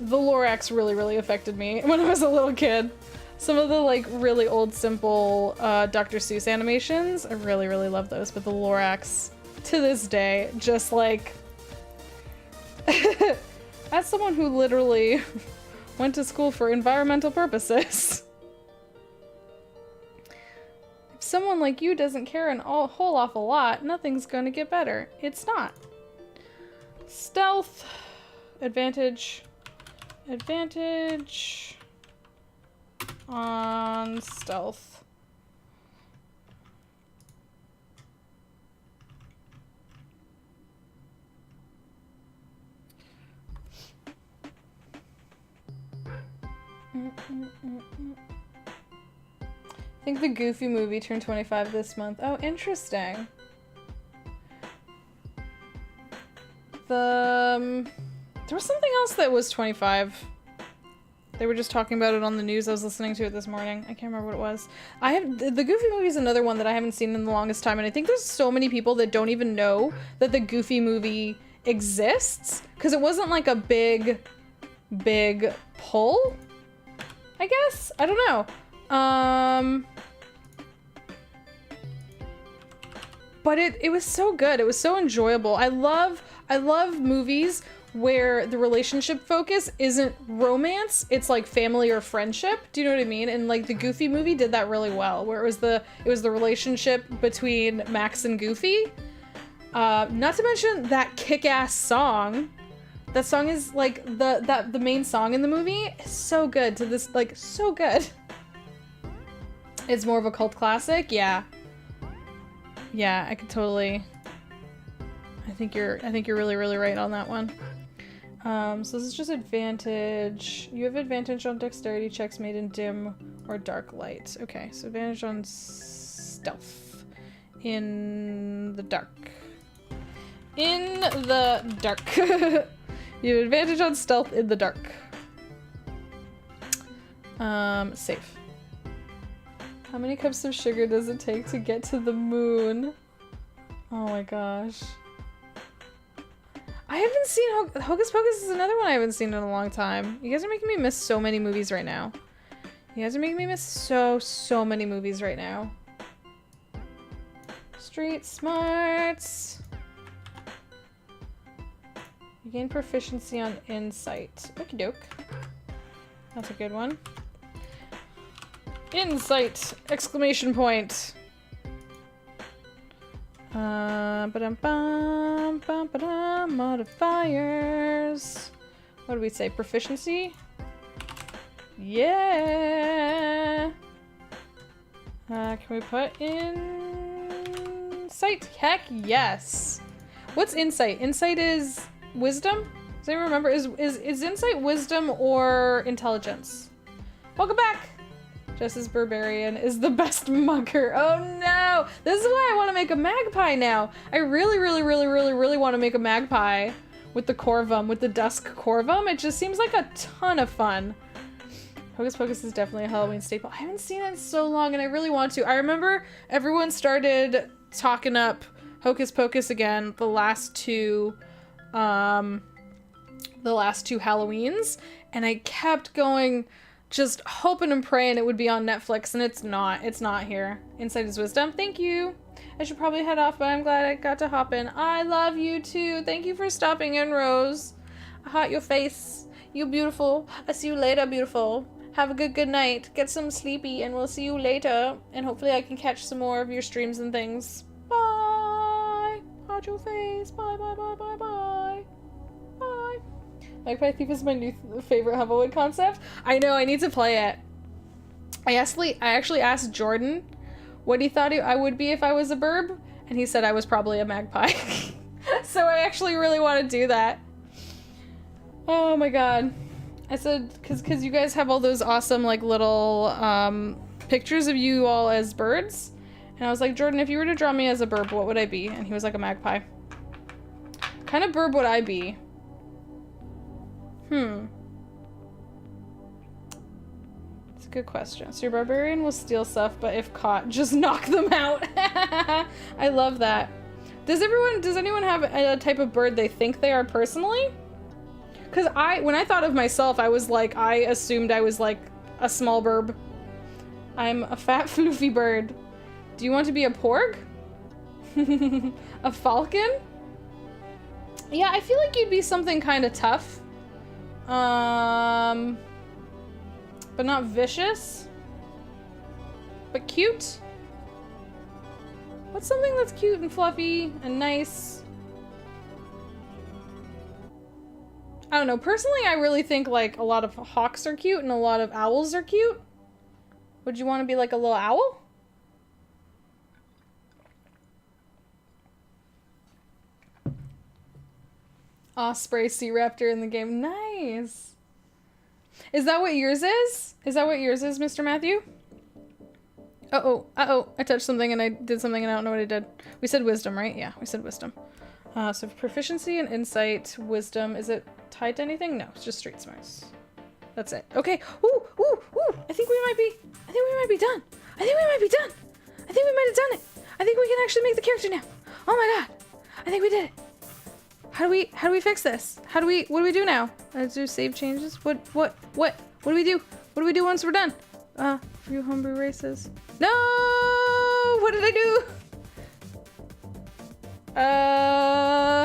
The Lorax really affected me when I was a little kid. Some of the, like, really old, simple, Dr. Seuss animations, I really love those, but the Lorax, to this day, just, like... As someone who literally went to school for environmental purposes. If someone like you doesn't care a whole awful lot, nothing's gonna get better. It's not. Stealth. Advantage on stealth. I think the Goofy movie turned 25 this month. Oh, interesting. There was something else that was 25. They were just talking about it on the news. I was listening to it this morning. I can't remember what it was. The Goofy movie is another one that I haven't seen in the longest time, and I think there's so many people that don't even know that the Goofy movie exists, because it wasn't like a big pull, I guess? I don't know. But it was so good. It was so enjoyable. I love movies where the relationship focus isn't romance, it's like family or friendship. Do you know what I mean? And like the Goofy movie did that really well, where it was the relationship between Max and Goofy. Not to mention that kick-ass song. That song is like the main song in the movie is so good to this, like, so good. It's more of a cult classic, yeah. Yeah, I could totally. I think you're really right on that one. So this is just advantage. You have advantage on dexterity checks made in dim or dark light. Okay, so advantage on stealth. In the dark. In the dark. You have advantage on stealth in the dark. Safe. How many cups of sugar does it take to get to the moon? Oh my gosh. I haven't seen Hocus Pocus is another one I haven't seen in a long time. You guys are making me miss so many movies right now. You guys are making me miss so many movies right now. Street smarts. You gain proficiency on insight. Okie doke. That's a good one. Insight! Exclamation point. Ba-dum-bum, bum-ba-dum, modifiers. What do we say? Proficiency? Yeah! Can we put insight? Heck yes! What's insight? Insight is wisdom? Does anyone remember? Is insight wisdom or intelligence? Welcome back! Jess's Barbarian is the best mugger. Oh no! This is why I want to make a magpie now. I really want to make a magpie with the Corvum, with the Dusk Corvum. It just seems like a ton of fun. Hocus Pocus is definitely a Halloween staple. I haven't seen it in so long and I really want to. I remember everyone started talking up Hocus Pocus again the last two Halloweens, and I kept going, just hoping and praying it would be on Netflix, and it's not. It's not here. Insight is wisdom. Thank you. I should probably head off, but I'm glad I got to hop in. I love you too. Thank you for stopping in, Rose. I heart your face. You beautiful. I see you later, beautiful. Have a good night. Get some sleepy, and we'll see you later. And hopefully I can catch some more of your streams and things. Bye. Heart your face. Bye, bye, bye, bye, bye. Bye. Magpie Thief is my new favorite Humblewood concept. I know, I need to play it. I actually asked Jordan what he thought I would be if I was a burb, and he said I was probably a magpie. So I actually really want to do that. Oh my god. I said, cause you guys have all those awesome like little pictures of you all as birds. And I was like, Jordan, if you were to draw me as a burb, what would I be? And he was like, a magpie. What kind of burb would I be? It's a good question. So your barbarian will steal stuff, but if caught, just knock them out. I love that. Does anyone have a type of bird they think they are personally? Because when I thought of myself, I assumed I was like a small burb. I'm a fat floofy bird. Do you want to be a porg? A falcon? Yeah, I feel like you'd be something kind of tough. But not vicious. But cute. What's something that's cute and fluffy and nice? I don't know. Personally, I really think like a lot of hawks are cute and a lot of owls are cute. Would you want to be like a little owl? Osprey Sea Raptor in the game. Nice. Is that what yours is? Is that what yours is, Mr. Matthew? Uh-oh. Uh-oh. I touched something and I did something and I don't know what I did. We said wisdom, right? Yeah, we said wisdom. So proficiency and insight, wisdom. Is it tied to anything? No, it's just street smarts. That's it. Okay. Ooh, ooh, ooh. I think we might be done. I think we might be done. I think we might have done it. I think we can actually make the character now. Oh my god. I think we did it. How do we fix this? What do we do now? Do save changes? What do we do? What do we do once we're done? View homebrew races. No! What did I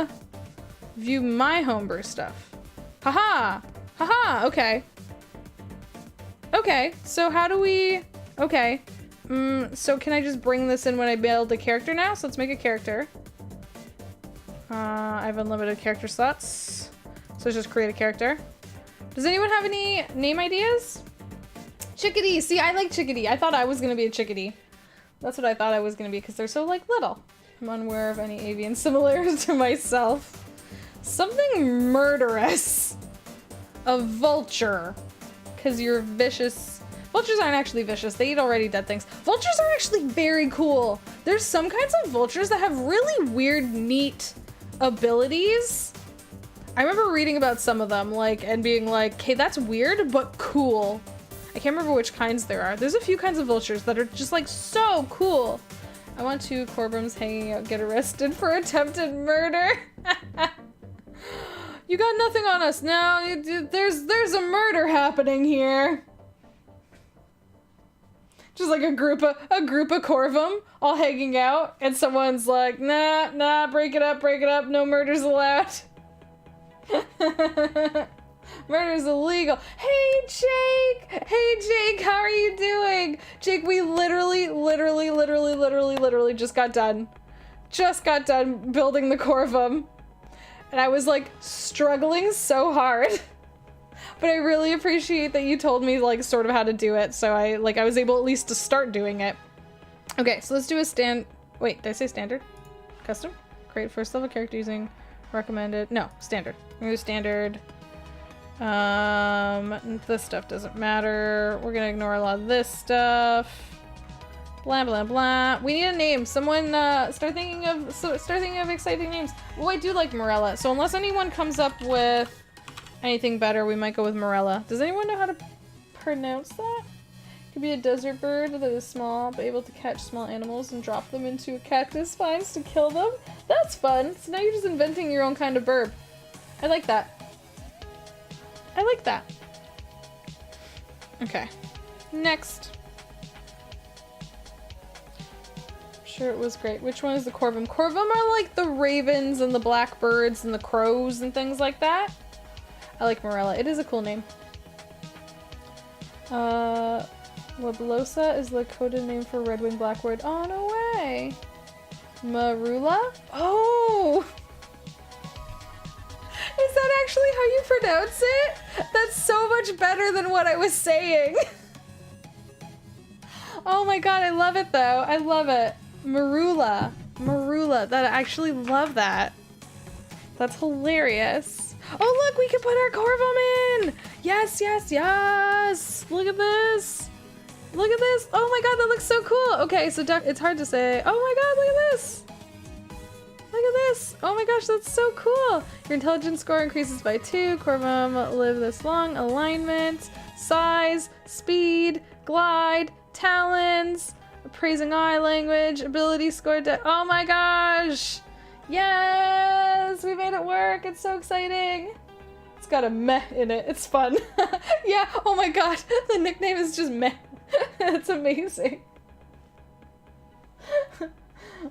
do? View my homebrew stuff. Haha! Haha! Okay. Okay, so how do we... Okay. So can I just bring this in when I build a character now? So let's make a character. I have unlimited character slots. So let's just create a character. Does anyone have any name ideas? Chickadee! See, I like chickadee. I thought I was gonna be a chickadee. That's what I thought I was gonna be because they're so, like, little. I'm unaware of any avian similarities to myself. Something murderous. A vulture. Because you're vicious. Vultures aren't actually vicious. They eat already dead things. Vultures are actually very cool. There's some kinds of vultures that have really weird, neat abilities. I remember reading about some of them, like, and being like, hey, that's weird, but cool. I can't remember which kinds there are. There's a few kinds of vultures that are just, like, so cool. I want 2 Corbums hanging out get arrested for attempted murder. You got nothing on us now. There's a murder happening here. Just like a group of Corvum all hanging out, and someone's like, nah, break it up, no murders allowed. Murder's illegal. Hey Jake, how are you doing? Jake, we literally just got done building the Corvum. And I was like struggling so hard. But I really appreciate that you told me like sort of how to do it. So I was able at least to start doing it. Okay, so let's do a wait, did I say standard? Custom? Create first level character using recommended. No, standard. I'm gonna do standard. This stuff doesn't matter. We're gonna ignore a lot of this stuff. Blah blah blah. We need a name. Someone start thinking of exciting names. Oh, I do like Morella. So unless anyone comes up with anything better, we might go with Morella. Does anyone know how to pronounce that? Could be a desert bird that is small, but able to catch small animals and drop them into cactus vines to kill them. That's fun. So now you're just inventing your own kind of bird. I like that. Okay. Next. Sure, it was great. Which one is the Corvum? Corvum are like the ravens and the blackbirds and the crows and things like that. I like Morella. It is a cool name. Labelosa is the coded name for red-winged blackbird. Oh, no way. Marula? Oh! Is that actually how you pronounce it? That's so much better than what I was saying. Oh my god, I love it though. I love it. Marula. That I actually love that. That's hilarious. Oh look, we can put our Corvum in! Yes! Look at this! Oh my god, that looks so cool! Okay, so it's hard to say. Oh my god, look at this! Oh my gosh, that's so cool! Your intelligence score increases by 2. Corvum live this long. Alignment, size, speed, glide, talons, appraising eye language, ability score. Oh my gosh! Yes! We made it work! It's so exciting! It's got a meh in it. It's fun. Yeah, oh my god. The nickname is just meh. It's amazing.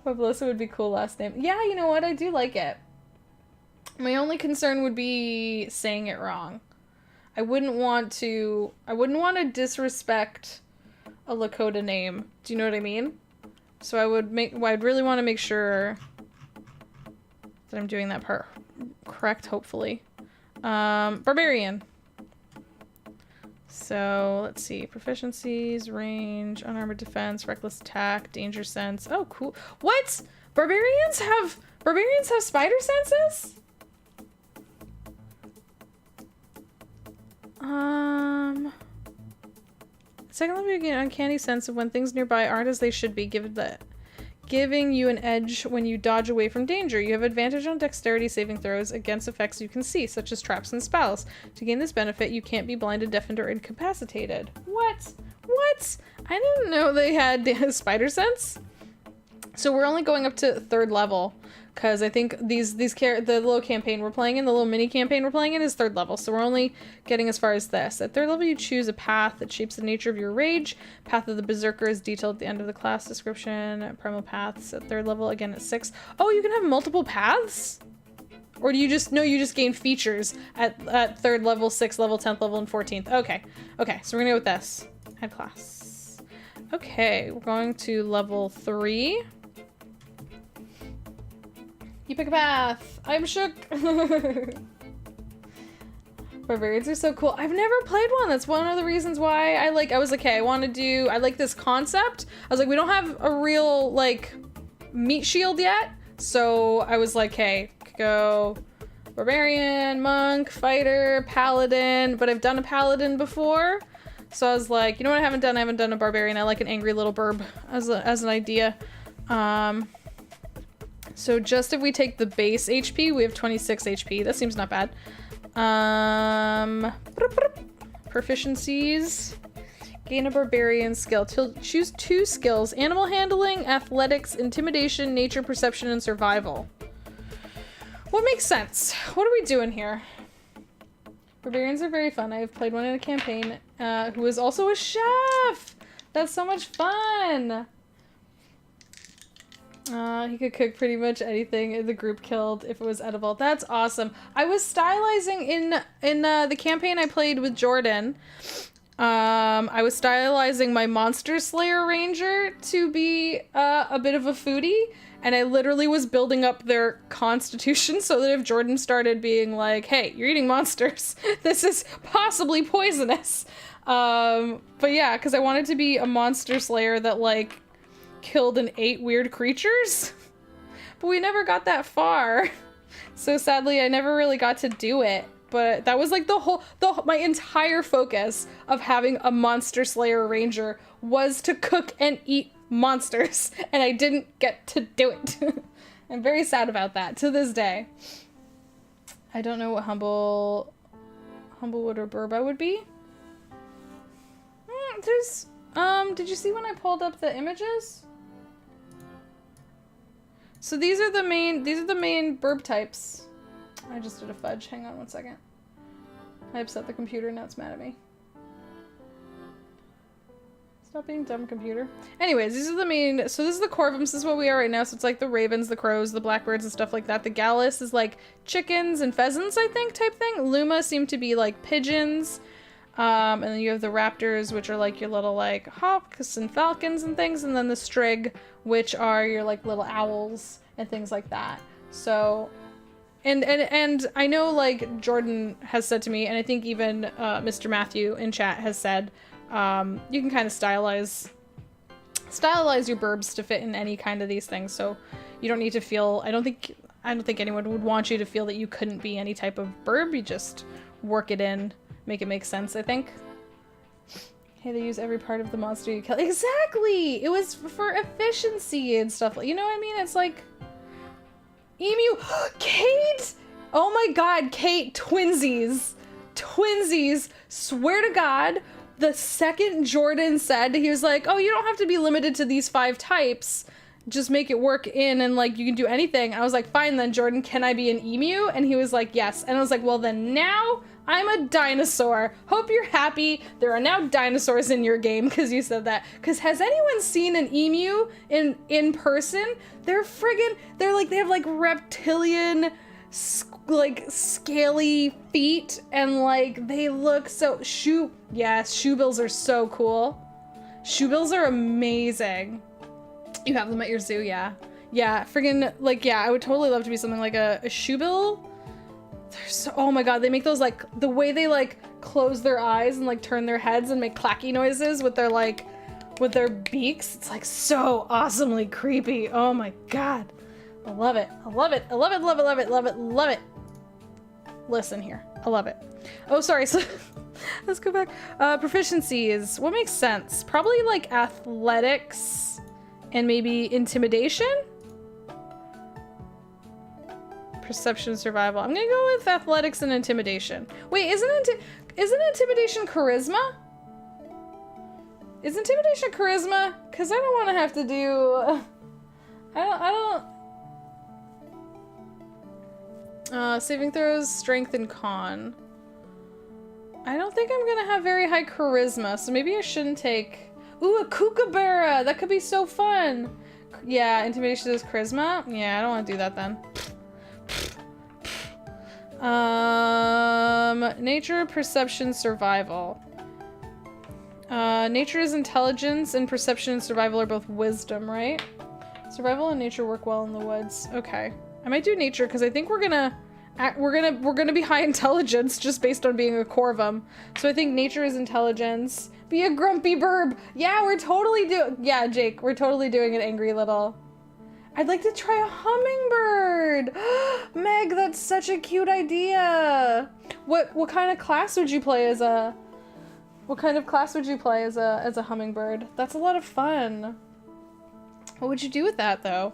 Mablosa would be cool last name. Yeah, you know what? I do like it. My only concern would be saying it wrong. I wouldn't want to disrespect a Lakota name. Do you know what I mean? So I'd really want to make sure that I'm doing that part correct, hopefully. Barbarian. So let's see. Proficiencies, range, unarmored defense, reckless attack, danger sense. Oh, cool. What? Barbarians have spider senses? Second level, you get an uncanny sense of when things nearby aren't as they should be, giving you an edge when you dodge away from danger. You have advantage on dexterity saving throws against effects you can see, such as traps and spells. To gain this benefit, you can't be blinded, deafened, or incapacitated. What? I didn't know they had spider sense. So we're only going up to 3rd level, because I think the little campaign we're playing in, the little mini campaign we're playing in is 3rd level, so we're only getting as far as this. At 3rd level, you choose a path that shapes the nature of your rage. Path of the Berserker is detailed at the end of the class description. Primal paths at 3rd level, again at 6. Oh, you can have multiple paths? Or do you just gain features at 3rd level, 6th level, 10th level, and 14th? Okay, so we're gonna go with this. Head class. Okay, we're going to level 3. You pick a path. I'm shook. Barbarians are so cool. I've never played one. That's one of the reasons why I was like, hey, I like this concept. I was like, we don't have a real, like, meat shield yet. So I was like, hey, go Barbarian, Monk, Fighter, Paladin. But I've done a Paladin before. So I was like, you know what I haven't done? I haven't done a Barbarian. I like an angry little burb as an idea. So just if we take the base HP, we have 26 HP. That seems not bad. Proficiencies. Gain a barbarian skill. Choose 2 skills. Animal handling, athletics, intimidation, nature, perception, and survival. What makes sense? What are we doing here? Barbarians are very fun. I have played one in a campaign who is also a chef. That's so much fun. He could cook pretty much anything the group killed if it was edible. That's awesome. I was stylizing in the campaign I played with Jordan. I was stylizing my Monster Slayer Ranger to be a bit of a foodie, and I literally was building up their constitution so that if Jordan started being like, hey, you're eating monsters, this is possibly poisonous. But yeah, because I wanted to be a monster slayer that, like, killed and ate weird creatures. But we never got that far. So sadly, I never really got to do it. But that was like my entire focus of having a Monster Slayer Ranger was to cook and eat monsters, and I didn't get to do it. I'm very sad about that to this day. I don't know what Humblewood or Burb I would be. Did you see when I pulled up the images? So these are the main Burb types. I just did a fudge. Hang on one second. I upset the computer, now it's mad at me. Stop being dumb, computer. Anyways, these are the main... So this is the Corvums. This is what we are right now. So it's like the ravens, the crows, the blackbirds, and stuff like that. The Gallus is like chickens and pheasants, I think, type thing. Luma seem to be like pigeons. And then you have the raptors, which are like your little like hawks and falcons and things. And then the strig, which are your like little owls and things like that. So... And I know, like, Jordan has said to me, and I think even Mr. Matthew in chat has said, you can kind of stylize your burbs to fit in any kind of these things, so you don't need to feel... I don't think anyone would want you to feel that you couldn't be any type of burb. You just work it in, make it make sense, I think. Hey, they use every part of the monster you kill. Exactly! It was for efficiency and stuff. You know what I mean? It's like... Emu! Kate! Oh my god, Kate, twinsies. Twinsies. Swear to God, the second Jordan said, he was like, oh, you don't have to be limited to these 5 types. Just make it work in and, like, you can do anything. I was like, fine then, Jordan, can I be an emu? And he was like, yes. And I was like, well then now I'm a dinosaur. Hope you're happy. There are now dinosaurs in your game because you said that. Because has anyone seen an emu in person? They're friggin', they have like reptilian, like scaly feet, and like they look so, shoebills are so cool. Shoebills are amazing. You have them at your zoo, yeah. Yeah, friggin', like, yeah, I would totally love to be something like a shoebill. They're so, oh my god, they make those, like, the way they, like, close their eyes and, like, turn their heads and make clacky noises with their, like, with their beaks. It's, like, so awesomely creepy. Oh my god. I love it. I love it. I love it, love it, love it, love it, love it. Listen here. I love it. Oh, sorry. So, let's go back. Proficiencies. What makes sense? Probably, like, athletics and maybe intimidation? Perception, survival. I'm gonna go with athletics and intimidation. Wait, isn't intimidation charisma? Is intimidation charisma? Because I don't want to have to do... I don't... saving throws, strength, and con. I don't think I'm gonna have very high charisma, so maybe I shouldn't take... Ooh, a kookaburra! That could be so fun! Yeah, intimidation is charisma? Yeah, I don't want to do that then. Nature, perception, survival. Nature is intelligence, and perception and survival are both wisdom, right? Survival and nature work well in the woods. Okay. I might do nature, because I think we're gonna be high intelligence just based on being a Corvum. So I think nature is intelligence. Be a grumpy burb! Yeah, we're totally yeah, Jake, we're totally doing an angry little... I'd like to try a hummingbird! Meg, that's such a cute idea! What kind of class would you play as a... What kind of class would you play as a hummingbird? That's a lot of fun. What would you do with that, though?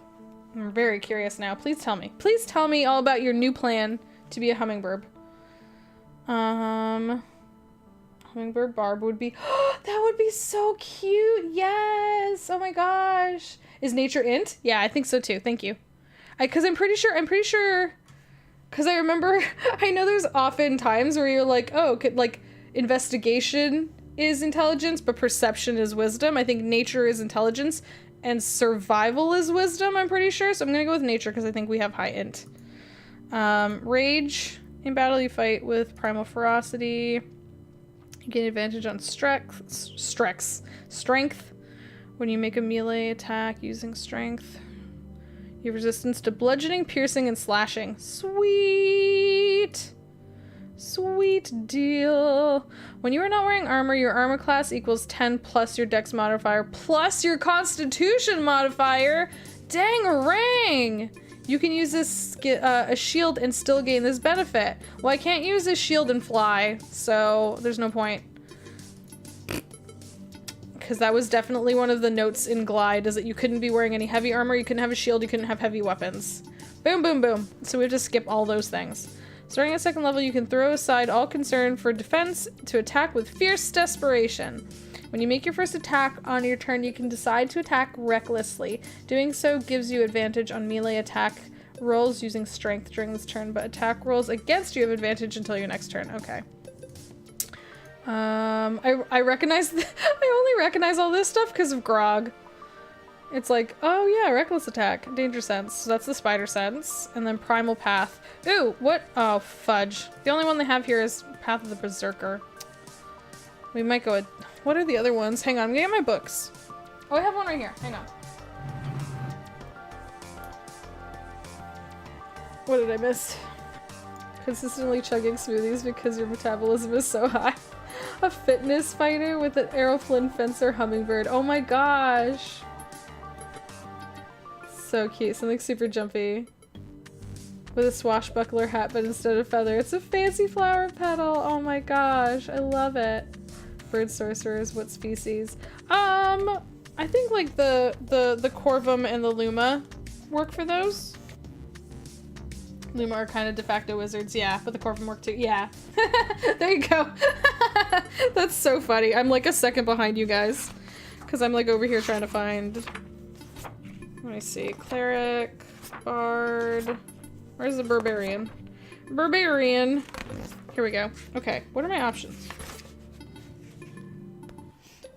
I'm very curious now. Please tell me. Please tell me all about your new plan to be a hummingbird. Hummingbird Barb would be, that would be so cute. Yes. Oh my gosh. Is nature int? Yeah, I think so too. Thank you. Cause I'm pretty sure, cause I remember, I know there's often times where you're like, oh, like investigation is intelligence, but perception is wisdom. I think nature is intelligence and survival is wisdom, I'm pretty sure. So I'm gonna go with nature because I think we have high int. Rage. In battle, you fight with primal ferocity. You gain advantage on strength. When you make a melee attack using strength. You have resistance to bludgeoning, piercing, and slashing. Sweet! Sweet deal. When you are not wearing armor, your armor class equals 10 plus your dex modifier plus your constitution modifier. Dang rang! You can use this a shield and still gain this benefit. Well, I can't use a shield and fly, so there's no point. Because that was definitely one of the notes in Glide, is that you couldn't be wearing any heavy armor, you couldn't have a shield, you couldn't have heavy weapons. Boom, boom, boom. So we have to skip all those things. Starting at second level, you can throw aside all concern for defense to attack with fierce desperation. When you make your first attack on your turn, you can decide to attack recklessly. Doing so gives you advantage on melee attack rolls using strength during this turn, but attack rolls against you have advantage until your next turn. Okay. I recognize, I only recognize all this stuff because of Grog. It's like, oh yeah, reckless attack, danger sense. So that's the spider sense, and then primal path. Ooh, what? Oh, fudge. The only one they have here is Path of the Berserker. We might go with, what are the other ones? Hang on, I'm gonna get my books. Oh, I have one right here. Hang on. What did I miss? Consistently chugging smoothies because your metabolism is so high. A fitness fighter with an Aeroflin fencer hummingbird. Oh my gosh. So cute. Something super jumpy. With a swashbuckler hat, but instead of feather, it's a fancy flower petal. Oh my gosh. I love it. Bird sorcerers, what species? I think like the Corvum and the Luma work for those. Luma are kind of de facto wizards, yeah, but the Corvum work too. Yeah. There you go. That's so funny. I'm like a second behind you guys. Because I'm like over here trying to find... Let me see. Cleric, Bard... Where's the Barbarian? Barbarian! Here we go. Okay, what are my options?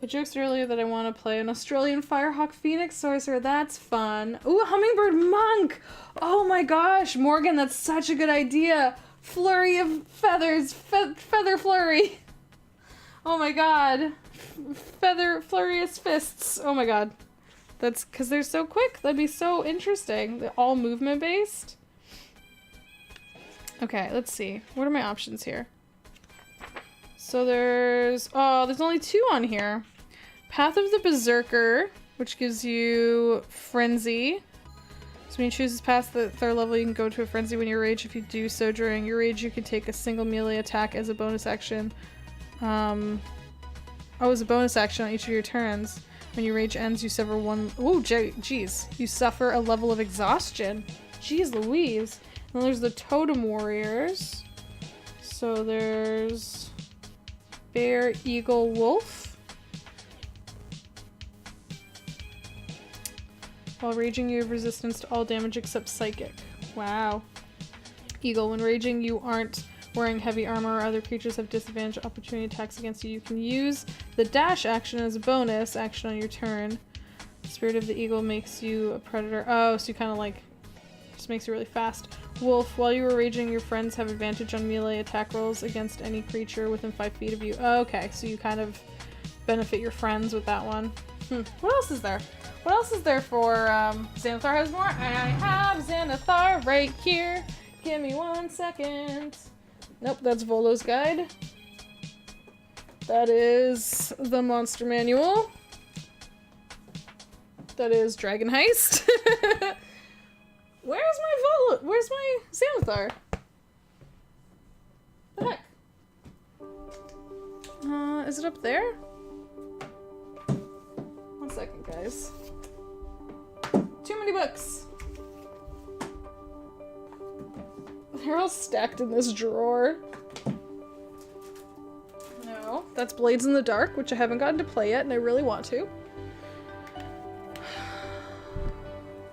I joked earlier that I want to play an Australian Firehawk Phoenix Sorcerer. That's fun. Ooh, a Hummingbird Monk! Oh my gosh, Morgan, that's such a good idea! Flurry of feathers! Feather flurry! Oh my god. Flurious fists. Oh my god. That's because they're so quick. That'd be so interesting. They're all movement based. Okay, let's see. What are my options here? So there's only 2 on here. Path of the Berserker, which gives you Frenzy. So when you choose this path at the 3rd level, you can go to a Frenzy when you rage. If you do so during your rage, you can take a single melee attack as a bonus action. As a bonus action on each of your turns. When your rage ends, you suffer one... Ooh, jeez. You suffer a level of exhaustion. Jeez Louise. And then there's the Totem Warriors. So there's... Bear, Eagle, Wolf. While raging, you have resistance to all damage except psychic. Wow. Eagle, when raging, you aren't wearing heavy armor or other creatures have disadvantage opportunity attacks against you. You can use the dash action as a bonus action on your turn. Spirit of the Eagle makes you a predator. Oh, so you kind of like... just makes you really fast. Wolf, while you are raging, your friends have advantage on melee attack rolls against any creature within 5 feet of you. Oh, okay, so you kind of benefit your friends with that one. What else is there? What else is there for Xanathar has more? I have Xanathar right here. Give me 1 second. Nope, that's Volo's Guide. That is the Monster Manual. That is Dragon Heist. Where's my Xanathar? The heck? Is it up there? 1 second, guys. Too many books. They're all stacked in this drawer. No. That's Blades in the Dark, which I haven't gotten to play yet, and I really want to.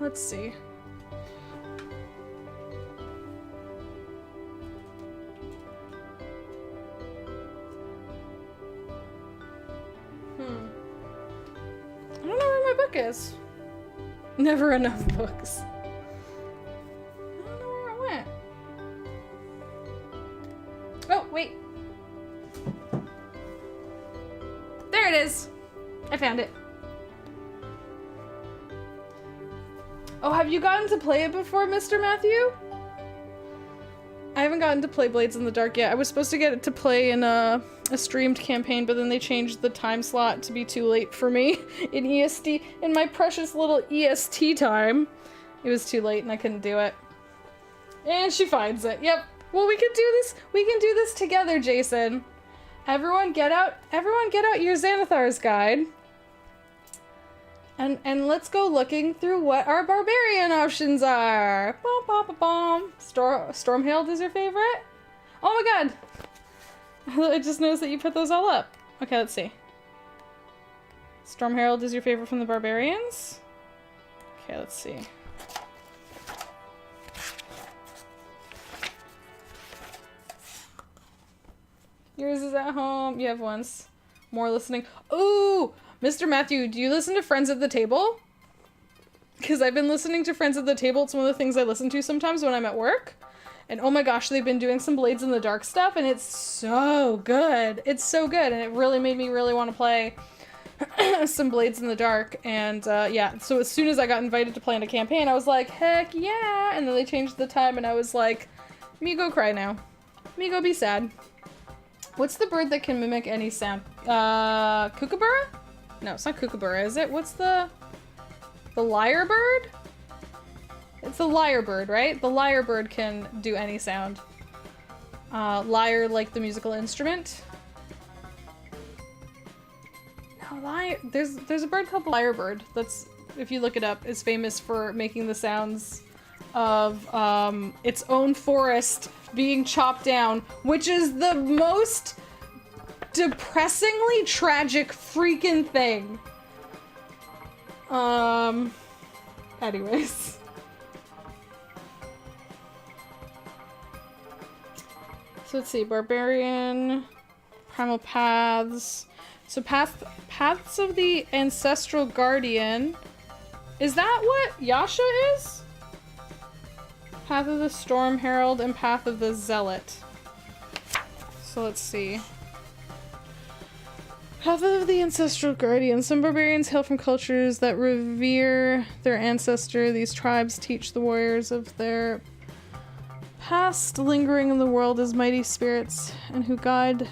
Let's see. I don't know where my book is. Never enough books. I don't know where it went. Oh, wait. There it is. I found it. Oh, have you gotten to play it before, Mr. Matthew? I haven't gotten to play Blades in the Dark yet. I was supposed to get it to play in a streamed campaign, but then they changed the time slot to be too late for me in EST. In my precious little EST time. It was too late and I couldn't do it. And she finds it. Yep. Well, we can do this. We can do this together, Jason. Everyone get out your Xanathar's guide. And let's go looking through what our barbarian options are. Bom, bom, bom, bom. Stormhailed is your favorite? Oh my god! I just noticed that you put those all up. Okay, let's see. Stormherald is your favorite from the barbarians? Okay, let's see. Yours is at home. You have once. More listening. Ooh! Mr. Matthew, do you listen to Friends at the Table? Because I've been listening to Friends at the Table. It's one of the things I listen to sometimes when I'm at work. And oh my gosh, they've been doing some Blades in the Dark stuff, and it's so good. It's so good, and it really made me really want to play some Blades in the Dark. And yeah, so as soon as I got invited to play in a campaign, I was like, heck yeah! And then they changed the time, and I was like, me go cry now. Me go be sad. What's the bird that can mimic any sound? Kookaburra? No, it's not Kookaburra, is it? What's the lyrebird? It's the lyrebird, right? The lyrebird can do any sound. Lyre, like the musical instrument. No, lyre. There's a bird called the lyrebird that's, if you look it up, is famous for making the sounds of its own forest being chopped down, which is the most depressingly tragic freaking thing. Anyways. So let's see, Barbarian, Primal Paths. So Paths of the Ancestral Guardian. Is that what Yasha is? Path of the Storm Herald and Path of the Zealot. So let's see. Path of the Ancestral Guardian. Some barbarians hail from cultures that revere their ancestor. These tribes teach the warriors of their past lingering in the world as mighty spirits and who guide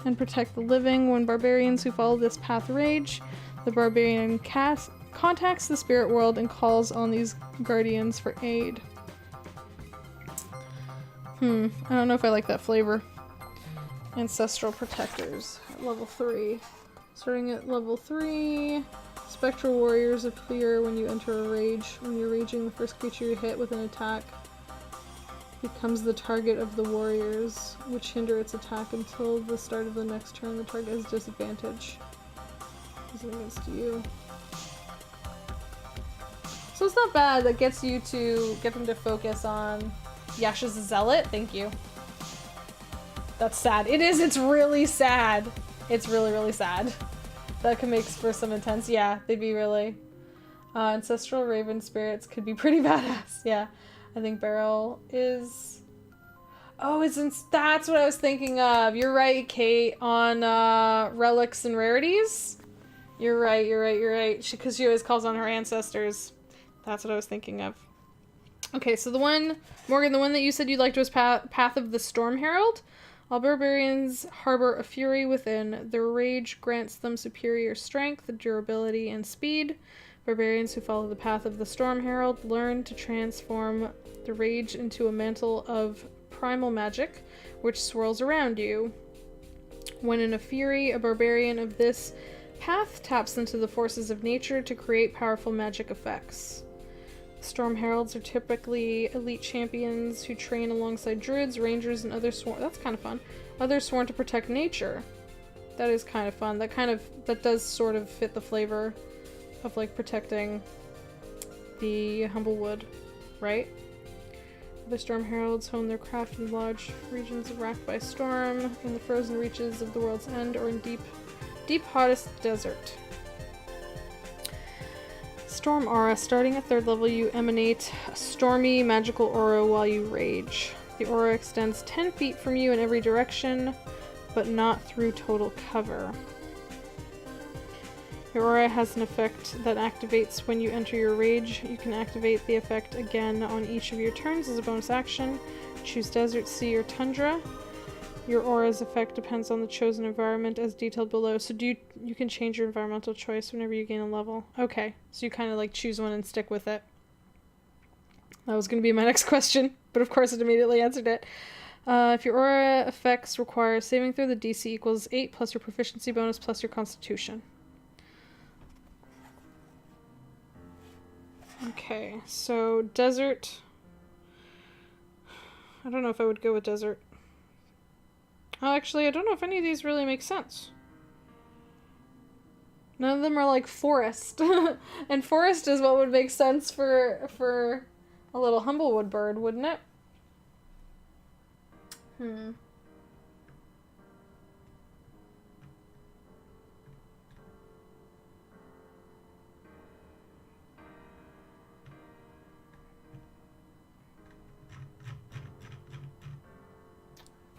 and protect the living. When barbarians who follow this path rage, the barbarian contacts the spirit world and calls on these guardians for aid. I don't know if I like that flavor. Ancestral Protectors at level 3. Starting at level 3, Spectral Warriors appear when you enter a rage. When you're raging, the first creature you hit with an attack becomes the target of the warriors, which hinder its attack until the start of the next turn. The target has disadvantage. Is it against you? So it's not bad. That gets you to get them to focus on Yasha's Zealot. Thank you. That's sad. It is. It's really sad. It's really, really sad. That could make for some intense. Yeah, they'd be really. Ancestral Raven Spirits could be pretty badass. Yeah. I think Beryl is... Oh, that's what I was thinking of. You're right, Kate, on Relics and Rarities. You're right. Because she always calls on her ancestors. That's what I was thinking of. Okay, so the one, Morgan, the one that you said you liked was Path of the Storm Herald. All barbarians harbor a fury within. Their rage grants them superior strength, durability, and speed. Barbarians who follow the path of the Storm Herald learn to transform the rage into a mantle of primal magic, which swirls around you. When in a fury, a barbarian of this path taps into the forces of nature to create powerful magic effects. Storm Heralds are typically elite champions who train alongside druids, rangers, and other sworn... That's kind of fun. Others sworn to protect nature. That is kind of fun. That does sort of fit the flavor of like protecting the Humblewood, right? The storm heralds hone their craft in large regions racked by storm, in the frozen reaches of the world's end, or in deep hottest desert. Storm aura. Starting at 3rd level, you emanate a stormy magical aura while you rage. The aura extends 10 feet from you in every direction, but not through total cover. Your aura has an effect that activates when you enter your rage. You can activate the effect again on each of your turns as a bonus action. Choose desert, sea, or tundra. Your aura's effect depends on the chosen environment as detailed below. So you can change your environmental choice whenever you gain a level. Okay, so you kind of like choose one and stick with it. That was going to be my next question, but of course it immediately answered it. If your aura effects require a saving throw, the DC equals 8 plus your proficiency bonus plus your constitution. Okay, so desert. I don't know if I would go with desert. Oh, actually, I don't know if any of these really make sense. None of them are like forest. And forest is what would make sense for a little Humblewood bird, wouldn't it?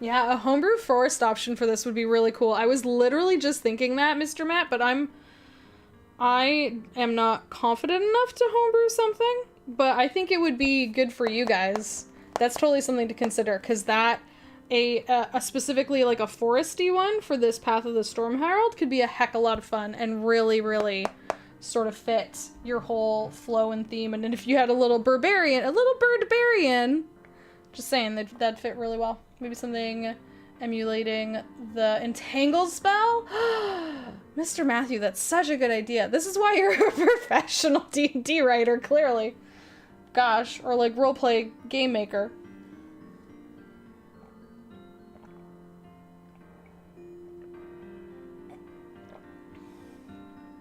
Yeah, a homebrew forest option for this would be really cool. I was literally just thinking that, Mr. Matt, but I am not confident enough to homebrew something, but I think it would be good for you guys. That's totally something to consider, because that, a specifically like a foresty one for this Path of the Storm Herald could be a heck of a lot of fun and really, really sort of fit your whole flow and theme. And then if you had a little Birbarian, just saying, that'd fit really well. Maybe something emulating the Entangle spell? Mr. Matthew, that's such a good idea. This is why you're a professional D&D writer, clearly. Gosh, or like roleplay game maker.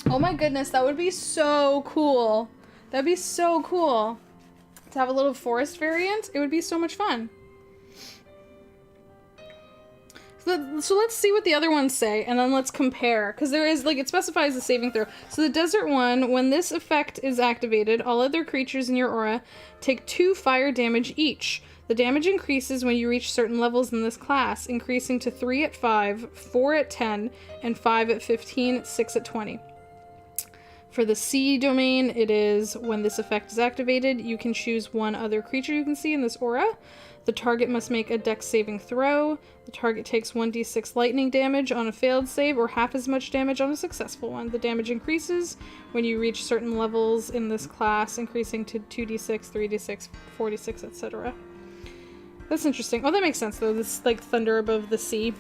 Oh my goodness, that would be so cool. That'd be so cool. To have a little forest variant, it would be so much fun. So let's see what the other ones say, and then let's compare. Because there is, like, it specifies the saving throw. So the desert one, when this effect is activated, all other creatures in your aura take 2 fire damage each. The damage increases when you reach certain levels in this class, increasing to 3 at 5, 4 at 10, and 5 at 15, 6 at 20. For the sea domain, it is when this effect is activated, you can choose one other creature you can see in this aura. The target must make a dex saving throw. The target takes 1d6 lightning damage on a failed save or half as much damage on a successful one. The damage increases when you reach certain levels in this class, increasing to 2d6, 3d6, 4d6, etc. That's interesting. Oh, that makes sense, though. This is like thunder above the sea.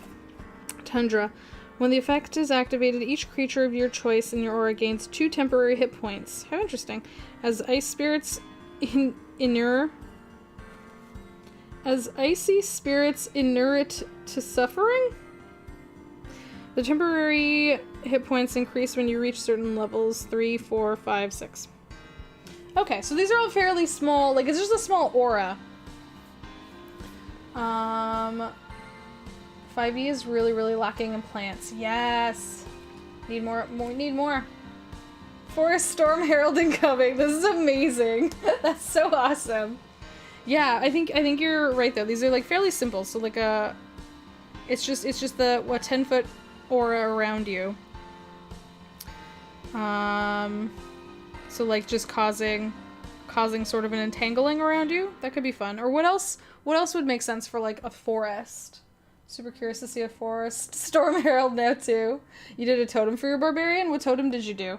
Tundra. When the effect is activated, each creature of your choice in your aura gains 2 temporary hit points. How interesting. As ice spirits As icy spirits inure it to suffering? The temporary hit points increase when you reach certain levels. 3, 4, 5, 6. Okay, so these are all fairly small. Like, it's just a small aura. 5e is really, really lacking in plants. Yes! Need more. Need more. Forest Storm Herald incoming. This is amazing. That's so awesome. Yeah, I think you're right though. These are like fairly simple. So like it's just the 10-foot aura around you. So like just causing sort of an entangling around you. That could be fun. Or what else would make sense for like a forest? Super curious to see a forest Storm Herald now too. You did a totem for your Barbarian? What totem did you do?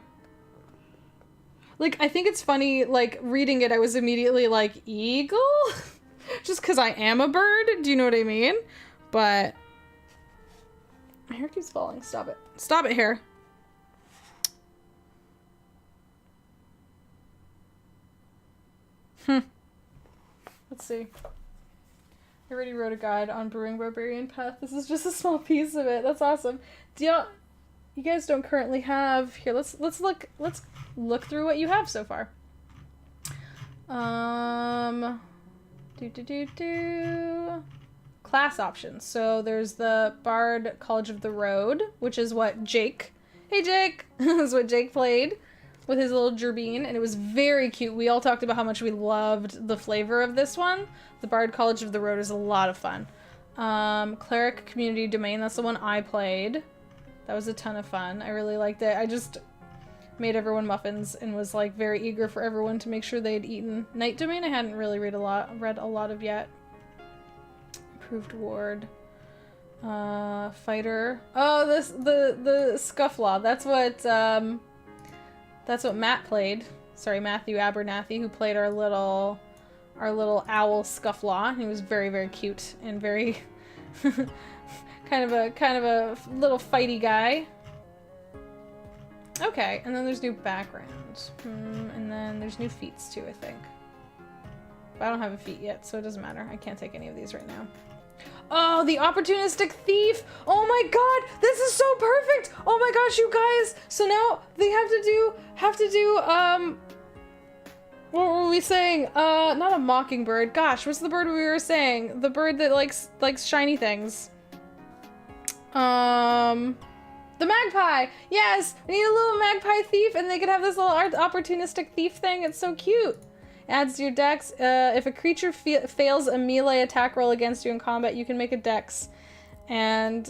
Like, I think it's funny, like, reading it, I was immediately like, eagle? Just because I am a bird, do you know what I mean? But, my hair keeps falling, stop it. Stop it, hair. Let's see. I already wrote a guide on brewing Barbarian Path. This is just a small piece of it. That's awesome. You guys don't currently have here. Let's look through what you have so far. Class options. So there's the Bard College of the Road, which is what Jake. Hey Jake, is what Jake played with his little gerbine, and it was very cute. We all talked about how much we loved the flavor of this one. The Bard College of the Road is a lot of fun. Cleric Community Domain, that's the one I played. That was a ton of fun. I really liked it. I just made everyone muffins and was like very eager for everyone to make sure they had eaten. Night Domain I hadn't really read a lot of yet. Improved Ward. Fighter. Oh, the Scufflaw. That's what Matt played. Sorry, Matthew Abernathy, who played our little owl Scufflaw. He was very, very cute and very kind of a little fighty guy. Okay, and then there's new backgrounds. And then there's new feats too, I think. But I don't have a feat yet, so it doesn't matter. I can't take any of these right now. Oh, the Opportunistic Thief! Oh my god, this is so perfect! Oh my gosh, you guys! So now they have to do, what were we saying? Not a mockingbird. Gosh, what's the bird we were saying? The bird that likes shiny things. The magpie! Yes! We need a little magpie thief, and they could have this little opportunistic thief thing. It's so cute. Adds to your dex. If a creature fails a melee attack roll against you in combat, you can make a dex. And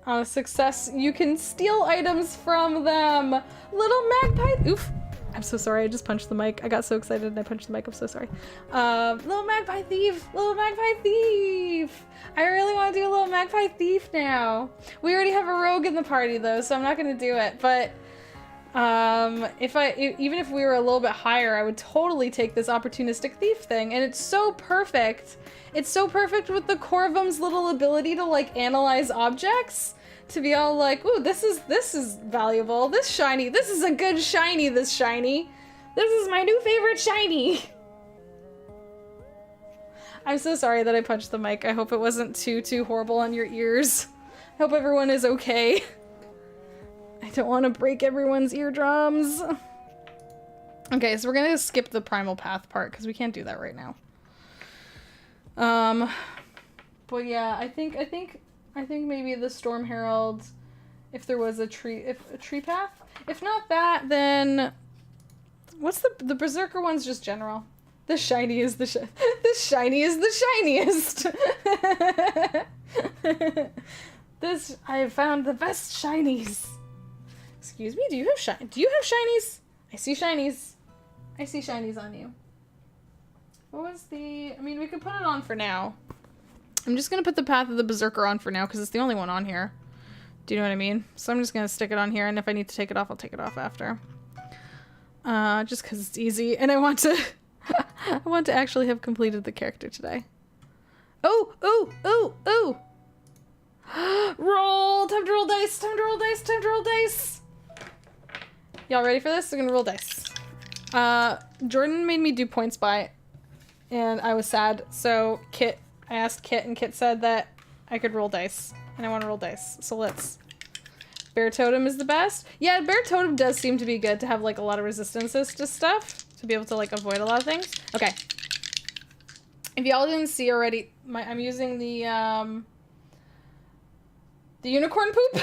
on a success, you can steal items from them. Little magpie... Oof. I'm so sorry, I just punched the mic. I got so excited and I punched the mic, I'm so sorry. Little magpie thief! Little magpie thief! I really want to do a little magpie thief now. We already have a rogue in the party though, so I'm not gonna do it, but even if we were a little bit higher, I would totally take this opportunistic thief thing, and it's so perfect. It's so perfect with the Corvum's little ability to like analyze objects. To be all like, ooh, this is valuable. This shiny. This is a good shiny, this shiny. This is my new favorite shiny. I'm so sorry that I punched the mic. I hope it wasn't too horrible on your ears. I hope everyone is okay. I don't want to break everyone's eardrums. Okay, so we're gonna skip the primal path part because we can't do that right now. But yeah, I think maybe the Storm Herald, if there was a tree path. If not that, then what's the Berserker one's just general. The shiny is the shiny is the shiniest. I have found the best shinies. Excuse me, do you have shinies? I see shinies. I see shinies on you. What was I mean, we could put it on for now. I'm just gonna put the Path of the Berserker on for now because it's the only one on here. Do you know what I mean? So I'm just gonna stick it on here, and if I need to take it off, I'll take it off after. Just because it's easy, and I want to I want to actually have completed the character today. Oh! Roll! Time to roll dice! Time to roll dice! Time to roll dice! Y'all ready for this? We're gonna roll dice. Jordan made me do points by, and I was sad, so I asked Kit, and Kit said that I could roll dice, and I want to roll dice. So let's... Bear Totem is the best. Yeah, Bear Totem does seem to be good to have, like, a lot of resistances to stuff, to be able to, like, avoid a lot of things. Okay. If y'all didn't see already, I'm using the unicorn poop.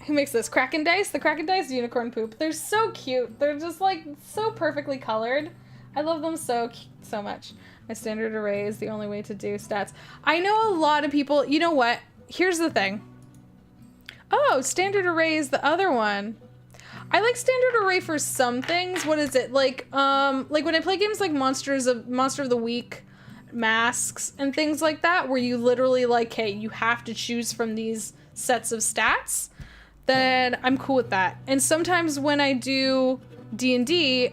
Who makes this? Kraken dice? The Kraken dice unicorn poop. They're so cute. They're just, like, so perfectly colored. I love them so much. My standard array is the only way to do stats. I know a lot of people... You know what? Here's the thing. Oh, standard array is the other one. I like standard array for some things. What is it? Like when I play games like Monster of the Week, Masks, and things like that, where you literally, like, hey, you have to choose from these sets of stats, then I'm cool with that. And sometimes when I do D&D,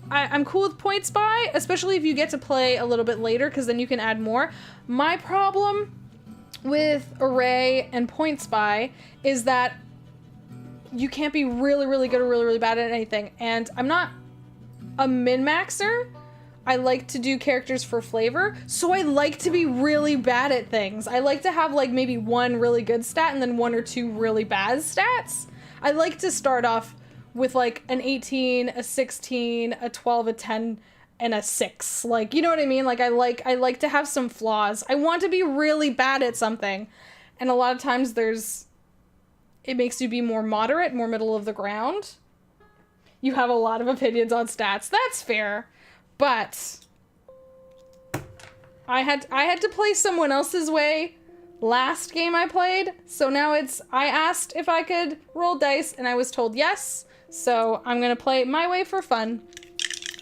I'm cool with points by, especially if you get to play a little bit later, because then you can add more. My problem with array and points by is that you can't be really, really good or really, really bad at anything. And I'm not a min-maxer, I like to do characters for flavor, so I like to be really bad at things. I like to have like maybe one really good stat and then one or two really bad stats. I like to start off with like an 18, a 16, a 12, a 10, and a 6. Like, you know what I mean? Like I like to have some flaws. I want to be really bad at something. And a lot of times it makes you be more moderate, more middle of the ground. You have a lot of opinions on stats. That's fair. But I had to play someone else's way last game I played. So now I asked if I could roll dice and I was told yes. So I'm going to play my way for fun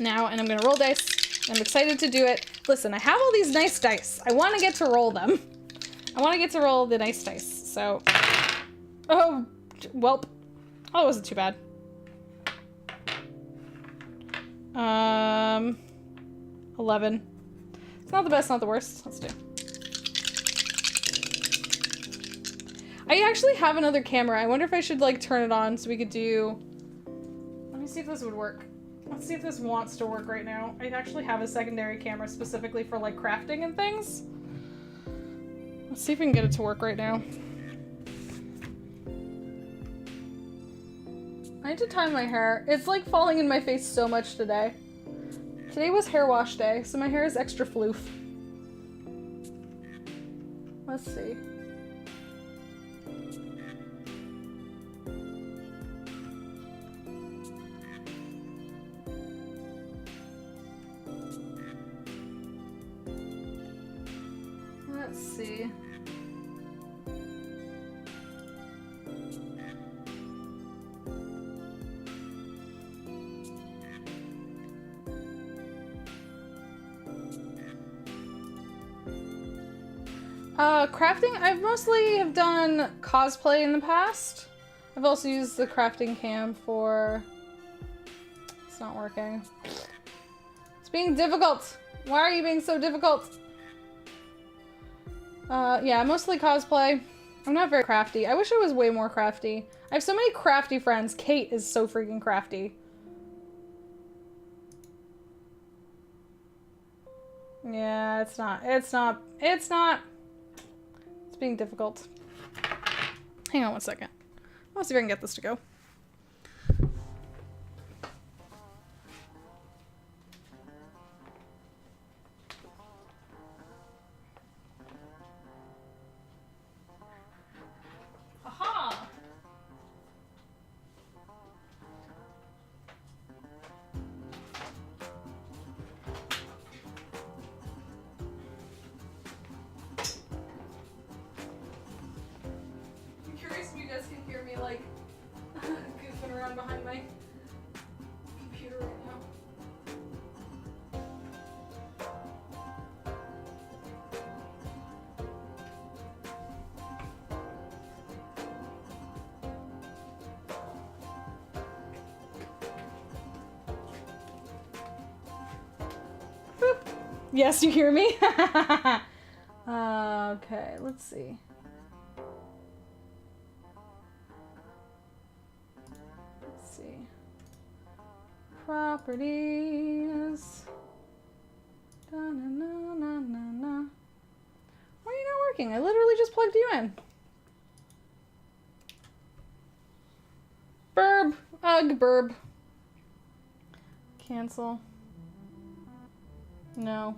now and I'm going to roll dice. I'm excited to do it. Listen, I have all these nice dice. I want to get to roll them. I want to get to roll the nice dice. So, oh, welp. Oh, it wasn't too bad. 11. It's not the best, not the worst. Let's do. I actually have another camera. I wonder if I should like turn it on so we could do... Let me see if this would work. Let's see if this wants to work right now. I actually have a secondary camera specifically for like crafting and things. Let's see if we can get it to work right now. I need to tie my hair. It's like falling in my face so much today. Today was hair wash day, so my hair is extra floof. Let's see. Let's see. Crafting, I've mostly have done cosplay in the past. I've also used the crafting cam for... It's not working. It's being difficult. Why are you being so difficult? Yeah, mostly cosplay. I'm not very crafty. I wish I was way more crafty. I have so many crafty friends. Kate is so freaking crafty. Yeah, it's not. It's being difficult. Hang on one second. Let's see if I can get this to go. Aha! I'm curious if you guys can hear me like goofing around behind my computer right now. Boop. Yes, you hear me? Okay, let's see. Let's see. Properties. Da-na-na-na-na-na. Why are you not working? I literally just plugged you in. Burb. Ugh, burb. Cancel. No.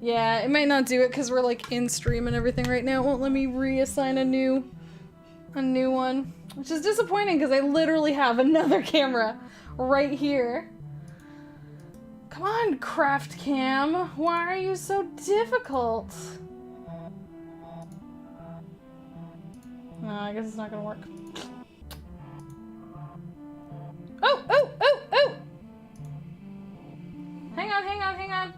Yeah, it might not do it because we're like in stream and everything right now. It won't let me reassign a new one, which is disappointing because I literally have another camera right here. Come on, Craft Cam. Why are you so difficult? No, I guess it's not gonna work. Oh, oh, oh, oh! Hang on, hang on, hang on.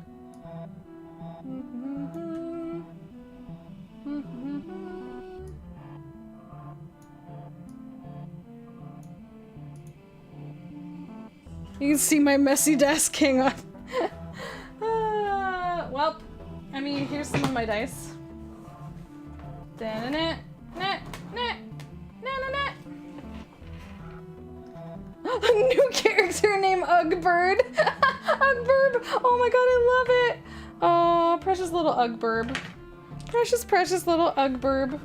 You can see my messy desk. Hang on. Well, I mean, here's some of my dice. Da-na-na, na, na, na, na, na. A new character named Uggbird. Uggbirb. Oh my god, I love it. Oh, precious little Uggbirb. Precious, precious little Uggbirb.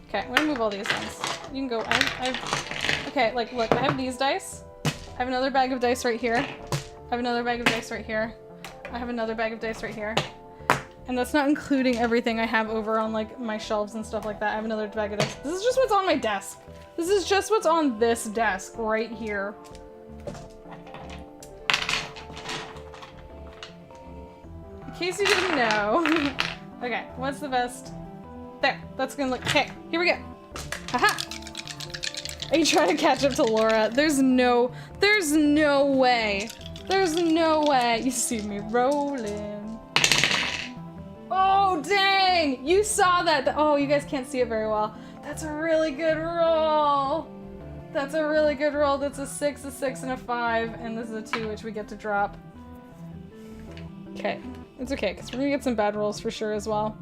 Okay, I'm gonna move all these ones. You can go. Okay, like, look, I have these dice. I have another bag of dice right here. I have another bag of dice right here. I have another bag of dice right here. And that's not including everything I have over on, like, my shelves and stuff like that. I have another bag of dice. This is just what's on my desk. This is just what's on this desk right here. In case you didn't know. Okay, what's the best? There, that's gonna look, okay, here we go. Haha! Are you trying to catch up to Laura? There's no way. There's no way. You see me rolling. Oh, dang! You saw that. Oh, you guys can't see it very well. That's a really good roll. That's a really good roll. That's a 6, a 6, and a 5, and this is a 2, which we get to drop. Okay, it's okay, because we're gonna get some bad rolls for sure as well.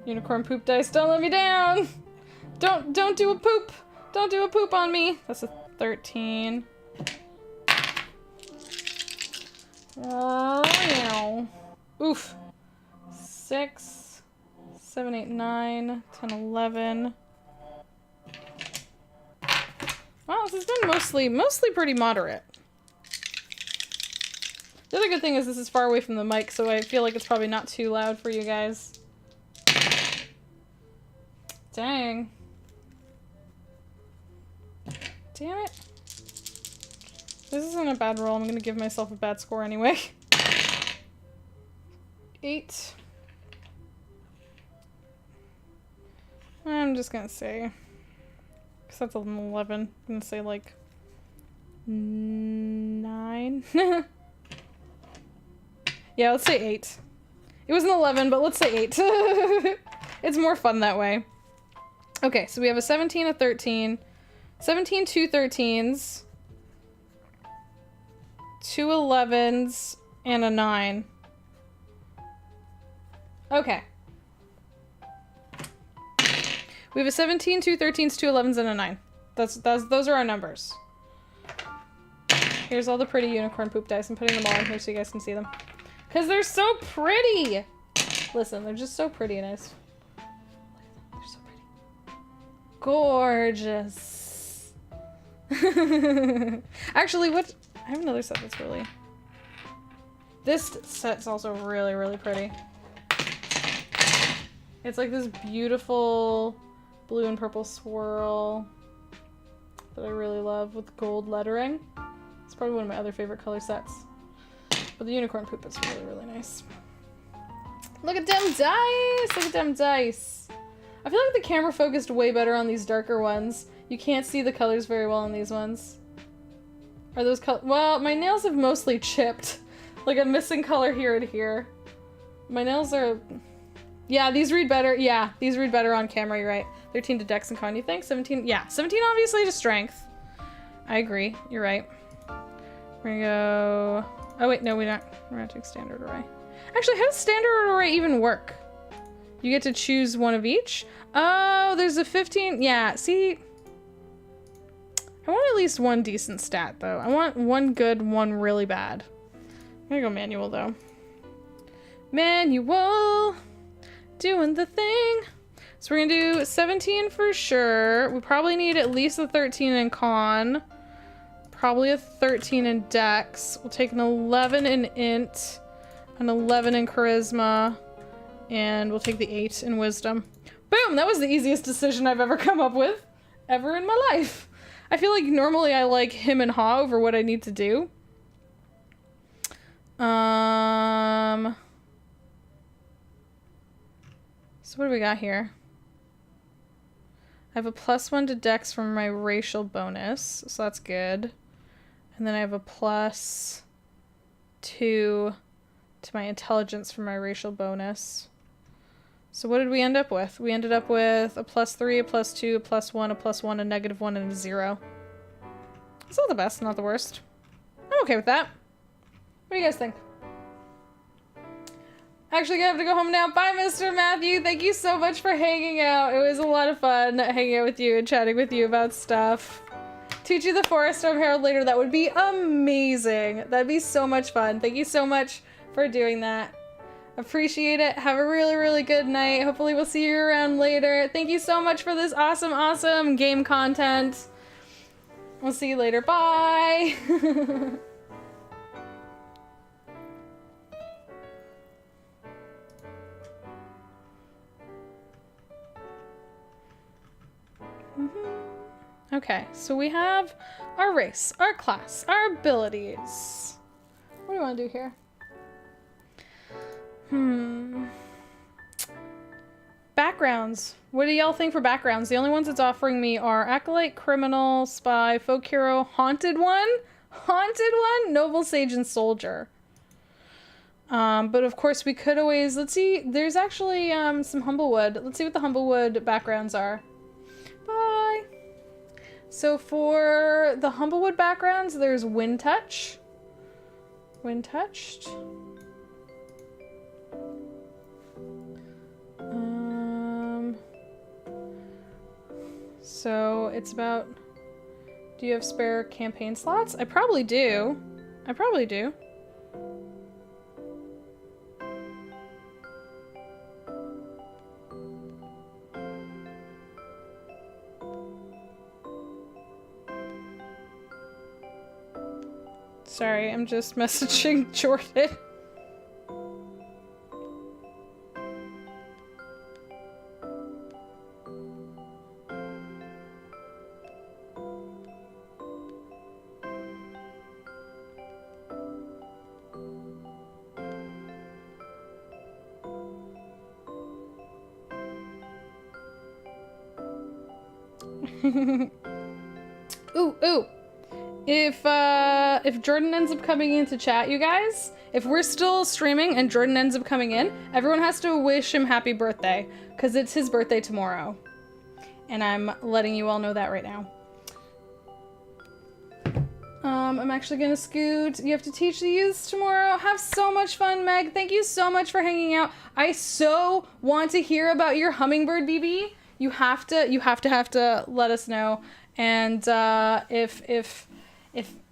Unicorn poop dice, don't let me down! Don't do a poop! Don't do a poop on me! That's a 13. Oof. 6, 7, 8, 9, 10, 11. Wow, this has been mostly pretty moderate. The other good thing is this is far away from the mic, so I feel like it's probably not too loud for you guys. Dang. Damn it. This isn't a bad roll. I'm gonna give myself a bad score anyway. 8. I'm just gonna say, because that's an 11. I'm gonna say like 9. Yeah, let's say 8. It was an 11, but let's say 8. It's more fun that way. Okay, so we have a 17, a 13, 17, 2 13s, 2 11s, and a 9. Okay. We have a 17, 2 13s, 2 11s, and a 9. Those are our numbers. Here's all the pretty unicorn poop dice. I'm putting them all in here so you guys can see them. Because they're so pretty! Listen, they're just so pretty and nice. They're so pretty. Gorgeous. Actually, what? I have another set that's really... This set's also really, really pretty. It's like this beautiful blue and purple swirl that I really love with gold lettering. It's probably one of my other favorite color sets. But the unicorn poop is really, really nice. Look at them dice! Look at them dice! I feel like the camera focused way better on these darker ones. You can't see the colors very well on these ones. Are those well, my nails have mostly chipped. Like I'm missing color here and here. My nails are... Yeah, these read better. Yeah, these read better on camera, you're right. 13 to Dex and Con, you think? 17? Yeah, 17 obviously to Strength. I agree, you're right. We're gonna go... Oh wait, no, we're not doing Standard Array. Actually, how does Standard Array even work? You get to choose one of each? Oh, there's a 15... Yeah, see... I want at least one decent stat, though. I want one good, one really bad. I'm gonna go manual, though. Manual! Doing the thing! So we're gonna do 17 for sure. We probably need at least a 13 in Con. Probably a 13 in Dex. We'll take an 11 in Int, an 11 in Charisma, and we'll take the 8 in Wisdom. Boom! That was the easiest decision I've ever come up with, ever in my life. I feel like normally I like him and Ha over what I need to do. So what do we got here? I have a +1 to Dex from my racial bonus, so that's good. And then I have a +2 to my intelligence from my racial bonus. So what did we end up with? We ended up with a +3, a +2, a +1, a +1, a -1, and a 0. It's not the best, not the worst. I'm okay with that. What do you guys think? Actually gonna have to go home now. Bye, Mr. Matthew. Thank you so much for hanging out. It was a lot of fun hanging out with you and chatting with you about stuff. Teach you the Forest of Herald later. That would be amazing. That'd be so much fun. Thank you so much for doing that. Appreciate it. Have a really, really good night. Hopefully we'll see you around later. Thank you so much for this awesome, awesome game content. We'll see you later. Bye. Okay, so we have our race, our class, our abilities. What do you want to do here? Backgrounds. What do y'all think for backgrounds? The only ones it's offering me are Acolyte, Criminal, Spy, Folk Hero, Haunted One, Noble Sage, and Soldier. But of course we could always, let's see, there's actually some Humblewood. Let's see what the Humblewood backgrounds are. Bye! So for the Humblewood backgrounds, there's Wind Touch. Wind Touched. So it's about, do you have spare campaign slots? I probably do. I probably do. Sorry, I'm just messaging Jordan. Ooh. If Jordan ends up coming into chat, you guys, if we're still streaming and Jordan ends up coming in, everyone has to wish him happy birthday, because it's his birthday tomorrow. And I'm letting you all know that right now. I'm actually gonna scoot. You have to teach the youths tomorrow. Have so much fun, Meg. Thank you so much for hanging out. I so want to hear about your hummingbird, BB. You have to let us know. And if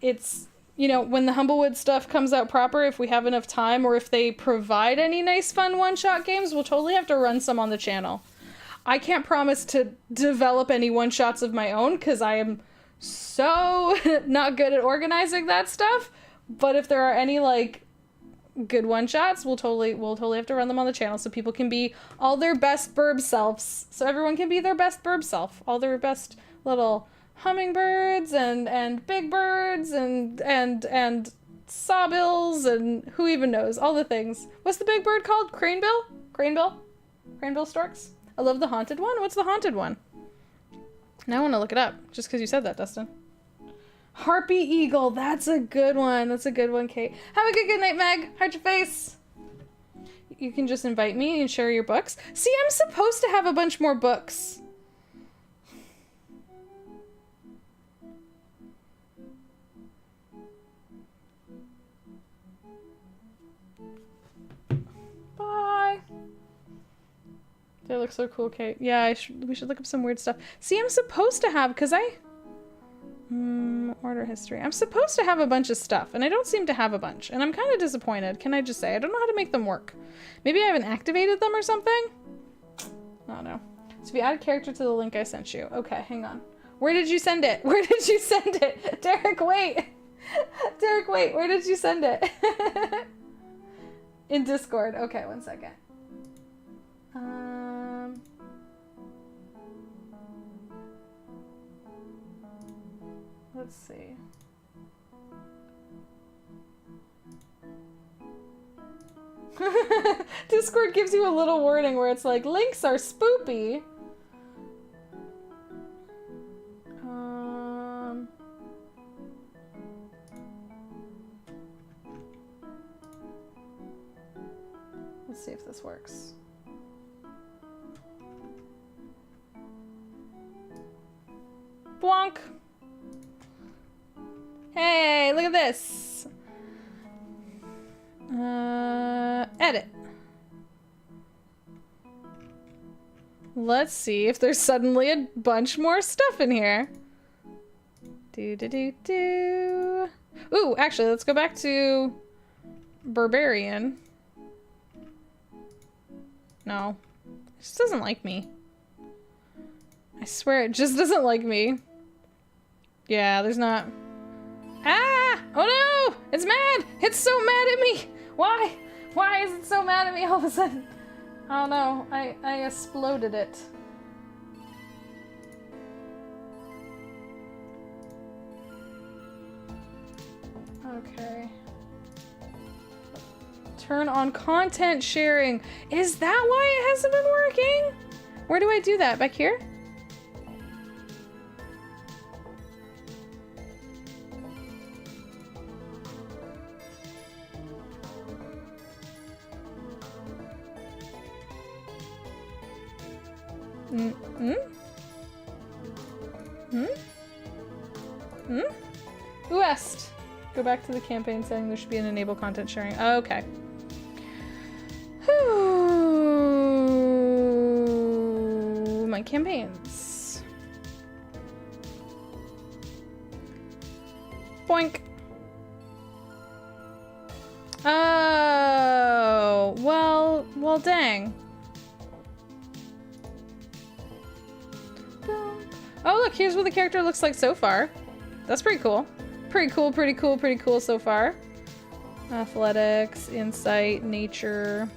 it's, you know, when the Humblewood stuff comes out proper, if we have enough time, or if they provide any nice fun one-shot games, we'll totally have to run some on the channel. I can't promise to develop any one-shots of my own, because I am so not good at organizing that stuff. But if there are any, like, good one-shots, we'll totally have to run them on the channel so people can be all their best burb selves. So everyone can be their best burb self. All their best little hummingbirds and big birds and sawbills and who even knows, all the things. What's the big bird called? Cranebill? Cranebill storks? I love the haunted one. What's the haunted one? Now I want to look it up just because you said that, Dustin. Harpy eagle. That's a good one. That's a good one, Kate. Have a good night, Meg. Heart your face. You can just invite me and share your books. See, I'm supposed to have a bunch more books. Bye. They look so cool, Kate. Yeah, we should look up some weird stuff. See, I'm supposed to have, because order history. I'm supposed to have a bunch of stuff, and I don't seem to have a bunch, and I'm kind of disappointed. Can I just say? I don't know how to make them work. Maybe I haven't activated them or something? I don't know. So if you add a character to the link I sent you. Okay, hang on. Where did you send it? Where did you send it? Derek, wait. Derek, wait. Where did you send it? In Discord. Okay, one second. Let's see. Discord gives you a little warning where it's like, links are spoopy. Let's see if this works. Blonk. Hey, look at this. Edit. Let's see if there's suddenly a bunch more stuff in here. Do. Ooh, actually, let's go back to Barbarian. No. It just doesn't like me. I swear it just doesn't like me. Yeah, there's not... Ah! Oh no! It's mad! It's so mad at me! Why? Why is it so mad at me all of a sudden? I don't know. I exploded it. Okay. Turn on content sharing. Is that why it hasn't been working? Where do I do that? Back here? West. Go back to the campaign setting. There should be an enable content sharing. Okay. Whew. My campaigns. Boink. Oh, well, dang. Oh, look, here's what the character looks like so far. That's pretty cool. Pretty cool so far. Athletics, insight, nature.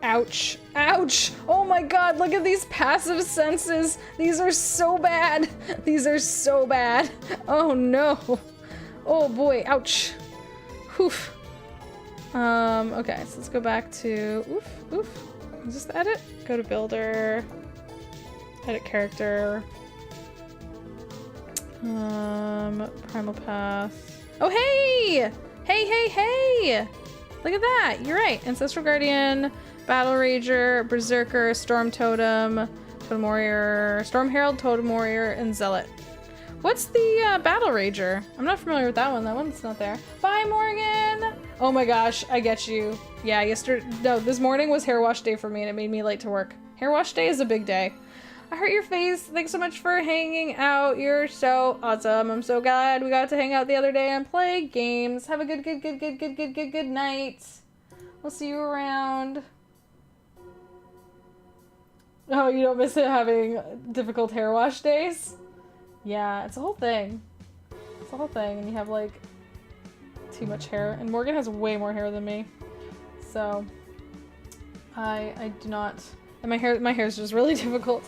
Ouch. Ouch! Oh my god, look at these passive senses. These are so bad. These are so bad. Oh no. Oh boy, ouch. Oof. Okay, so let's go back to, oof. Is this the edit? Go to builder. Edit character. Primal path. Oh, hey! Hey! Look at that. You're right. Ancestral Guardian, Battle Rager, Berserker, Storm Totem, Totem Warrior, Storm Herald, Totem Warrior, and Zealot. What's the Battle Rager? I'm not familiar with that one. That one's not there. Bye, Morgan! Oh my gosh, I get you. Yeah, this morning was hair wash day for me and it made me late to work. Hair wash day is a big day. I hurt your face. Thanks so much for hanging out. You're so awesome. I'm so glad we got to hang out the other day and play games. Have a good night. We'll see you around. Oh, you don't miss it having difficult hair wash days? Yeah, it's a whole thing. It's a whole thing, and you have like too much hair. And Morgan has way more hair than me. So I do not, and my hair is just really difficult.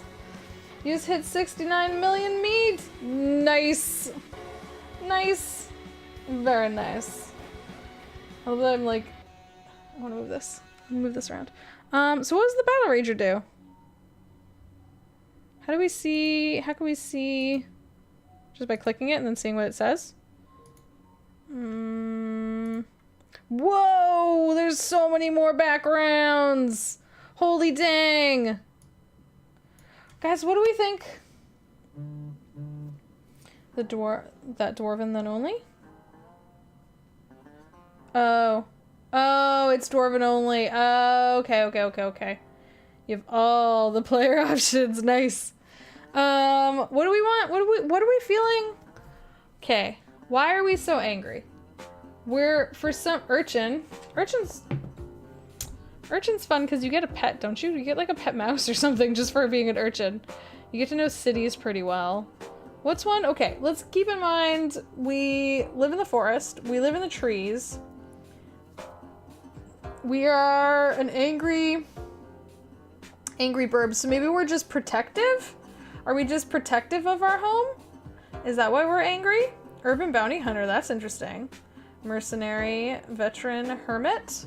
You just hit 69 million meat! Nice! Nice! Very nice. Although I'm like, I want to move this. Move this around. So what does the Battle Rager do? How can we see, just by clicking it and then seeing what it says? Whoa! There's so many more backgrounds! Holy dang! Guys, what do we think? That dwarven then only? Oh, it's dwarven only. Oh, okay. You have all the player options. Nice. What do we want? What are we feeling? Okay. Why are we so angry? We're, for some Urchin's fun because you get a pet, don't you? You get like a pet mouse or something just for being an urchin. You get to know cities pretty well. What's one? Okay, let's keep in mind we live in the forest. We live in the trees. We are an angry burb, so maybe we're just protective? Are we just protective of our home? Is that why we're angry? Urban bounty hunter, that's interesting. Mercenary, veteran, hermit?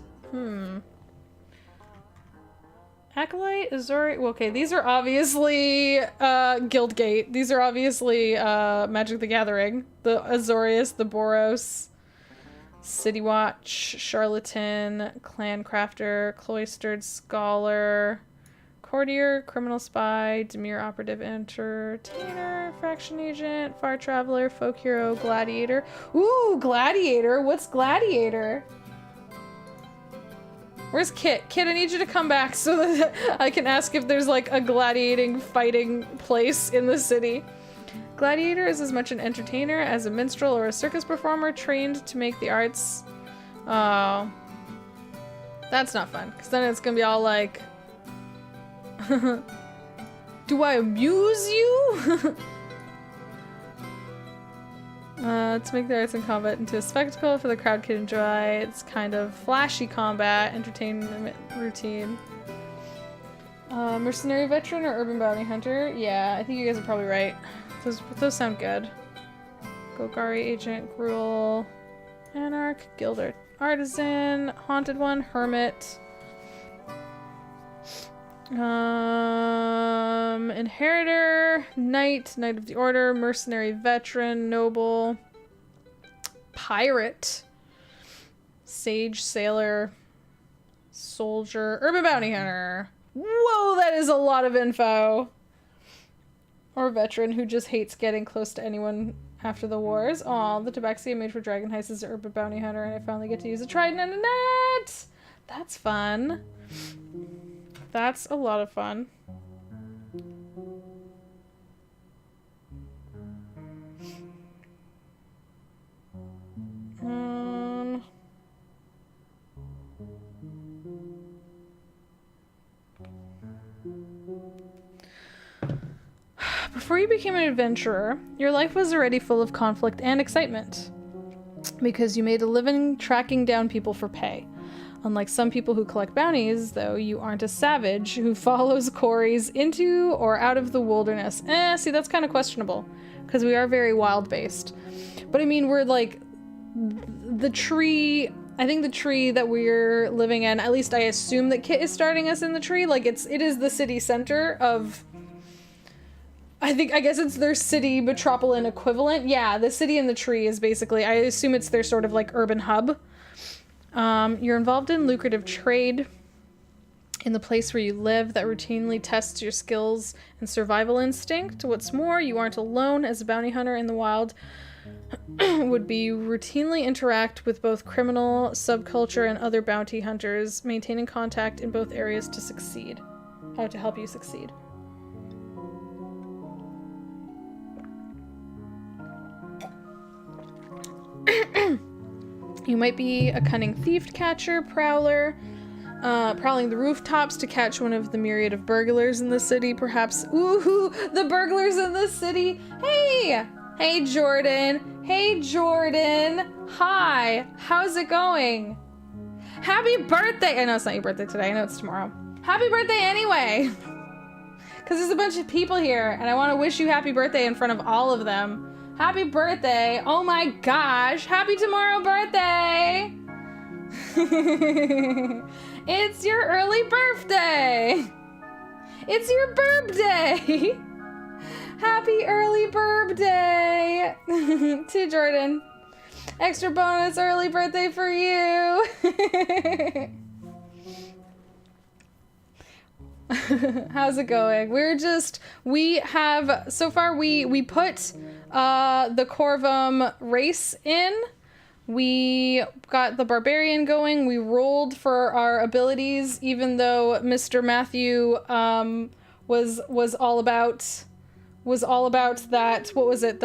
Acolyte, Azori. Well, okay, these are obviously Guildgate. These are obviously Magic the Gathering. The Azorius, the Boros, City Watch, Charlatan, Clan Crafter, Cloistered Scholar, Courtier, Criminal Spy, Demure Operative Entertainer, Fraction Agent, Far Traveler, Folk Hero, Gladiator. Ooh, Gladiator! What's Gladiator? Where's Kit? Kit, I need you to come back so that I can ask if there's like a gladiating fighting place in the city. Gladiator is as much an entertainer as a minstrel or a circus performer trained to make the arts. Oh. That's not fun, because then it's gonna be all like... Do I amuse you? To make the arts and combat into a spectacle for the crowd can enjoy. It's kind of flashy combat, entertainment routine. Mercenary veteran or urban bounty hunter? Yeah, I think you guys are probably right. Those sound good. Golgari agent, Gruel, Anarch, Gilder, Artisan, Haunted One, Hermit. Inheritor, Knight, Knight of the Order, Mercenary Veteran, Noble, Pirate, Sage, Sailor, Soldier, Urban Bounty Hunter. Whoa, that is a lot of info. Or Veteran who just hates getting close to anyone after the wars. Aw, the tabaxi I made for Dragon Heist is an Urban Bounty Hunter, and I finally get to use a trident and a net! That's fun. That's a lot of fun. Before you became an adventurer, your life was already full of conflict and excitement, because you made a living tracking down people for pay. Unlike some people who collect bounties, though, you aren't a savage who follows quarries into or out of the wilderness. See, that's kind of questionable, because we are very wild-based. But I mean, we're like, the tree, I think the tree that we're living in, at least I assume that Kit is starting us in the tree, like it is the city center of, I guess it's their city metropolitan equivalent. Yeah, the city in the tree is basically, I assume it's their sort of like urban hub. You're involved in lucrative trade in the place where you live that routinely tests your skills and survival instinct. What's more, you aren't alone, as a bounty hunter in the wild would be routinely interact with both criminal subculture and other bounty hunters, maintaining contact in both areas to succeed. How to help you succeed. You might be a cunning thief catcher, prowler, prowling the rooftops to catch one of the myriad of burglars in the city, perhaps. Ooh, the burglars in the city. Hey! Hey, Jordan. Hey, Jordan. Hi. How's it going? Happy birthday! I know it's not your birthday today. I know it's tomorrow. Happy birthday anyway! Because there's a bunch of people here, and I want to wish you happy birthday in front of all of them. Happy birthday! Oh my gosh! Happy tomorrow birthday! It's your early birthday! It's your burb day! Happy early burb day! To Jordan. Extra bonus early birthday for you! How's it going? We have, so far we put the Corvum race in. We got the Barbarian going. We rolled for our abilities, even though Mr. Matthew was all about that. What was it?